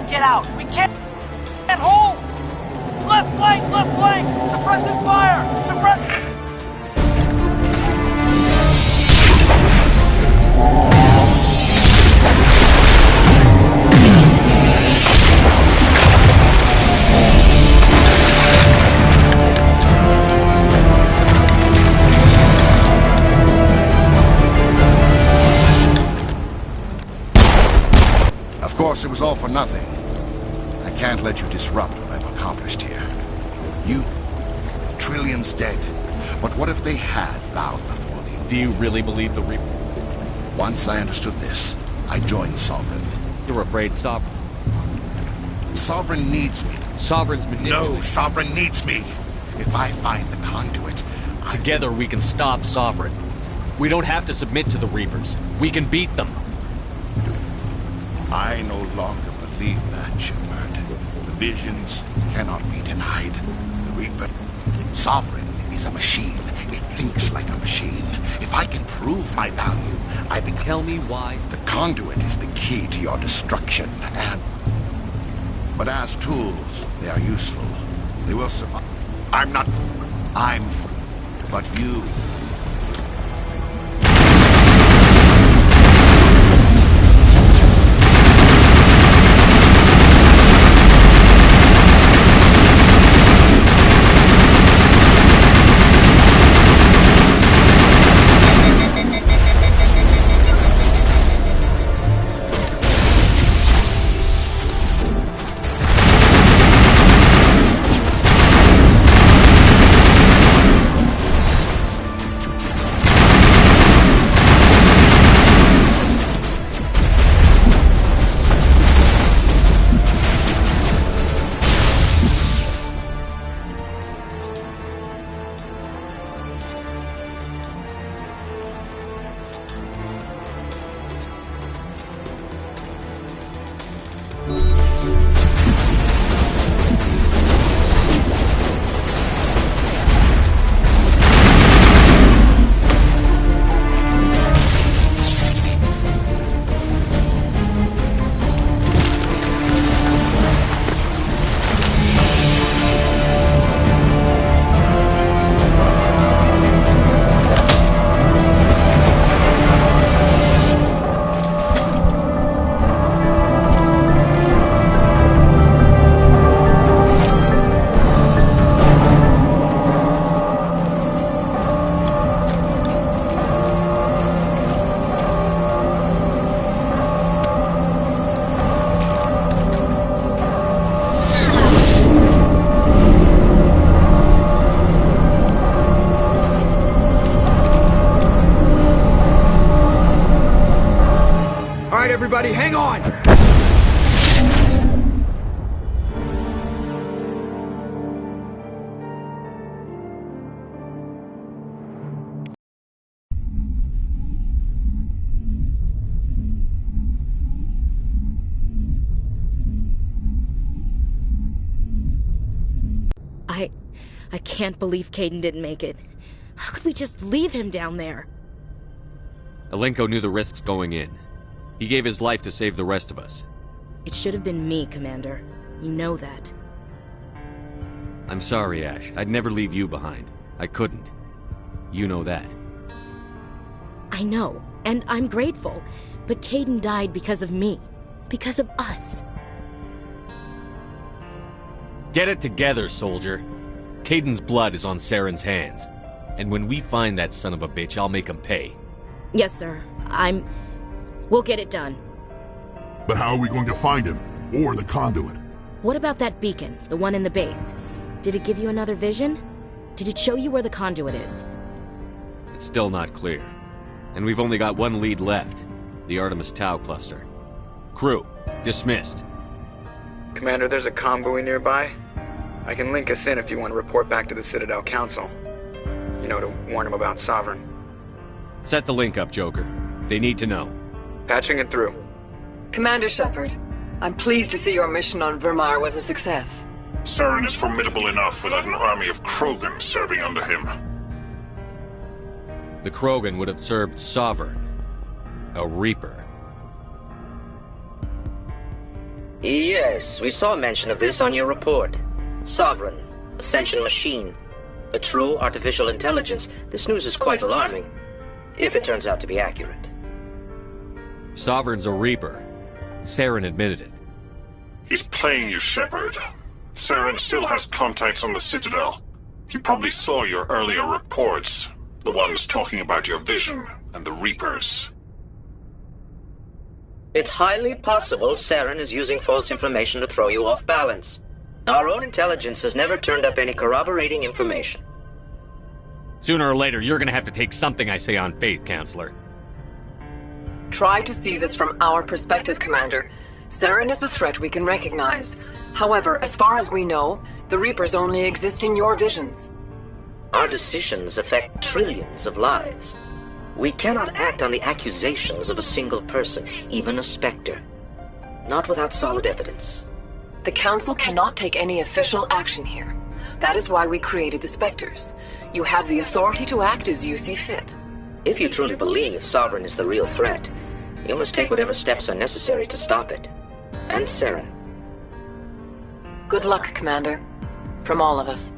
get out! We can't hold! Left flank! Left flank! Suppressing fire! Suppressing... Of course, it was all for nothing. I can't let you disrupt what I've accomplished here. You... trillions dead. But what if they had bowed before the... Do you really believe the Reaper? Once I understood this, I joined Sovereign. You're afraid Sovereign... Sovereign needs me. Sovereign's manipulating... No, Sovereign needs me. If I find the conduit... Together we can stop Sovereign. We don't have to submit to the Reapers. We can beat them. I no longer believe that, Shepard. The visions cannot be denied. The Reaper... Sovereign is a machine. It thinks like a machine. If I can prove my value, I can... Tell me why... The conduit is the key to your destruction, and... But as tools, they are useful. They will survive. I'm not... But you... Everybody, hang on! I can't believe Kaidan didn't make it. How could we just leave him down there? Alenko knew the risks going in. He gave his life to save the rest of us. It should have been me, Commander. You know that. I'm sorry, Ash. I'd never leave you behind. I couldn't. You know that. I know, and I'm grateful. But Kaidan died because of me. Because of us. Get it together, soldier. Kaidan's blood is on Saren's hands. And when we find that son of a bitch, I'll make him pay. Yes, sir. We'll get it done. But how are we going to find him? Or the conduit? What about that beacon, the one in the base? Did it give you another vision? Did it show you where the conduit is? It's still not clear. And we've only got one lead left. The Artemis Tau cluster. Crew, dismissed. Commander, there's a comm buoy nearby. I can link us in if you want to report back to the Citadel Council. You know, to warn them about Sovereign. Set the link up, Joker. They need to know. Patching it through. Commander Shepard, I'm pleased to see your mission on Virmire was a success. Saren is formidable enough without an army of Krogan serving under him. The Krogan would have served Sovereign. A Reaper. Yes, we saw mention of this on your report. Sovereign, Ascension machine. A true artificial intelligence. This news is quite alarming, if it turns out to be accurate. Sovereign's a Reaper. Saren admitted it. He's playing you, Shepard. Saren still has contacts on the Citadel. He probably saw your earlier reports. The ones talking about your vision and the Reapers. It's highly possible Saren is using false information to throw you off balance. Our own intelligence has never turned up any corroborating information. Sooner or later, you're gonna have to take something I say on faith, Counselor. Try to see this from our perspective, Commander. Saren is a threat we can recognize. However, as far as we know, the Reapers only exist in your visions. Our decisions affect trillions of lives. We cannot act on the accusations of a single person, even a Spectre. Not without solid evidence. The Council cannot take any official action here. That is why we created the Spectres. You have the authority to act as you see fit. If you truly believe Sovereign is the real threat, you must take whatever steps are necessary to stop it. And Saren. Good luck, Commander. From all of us.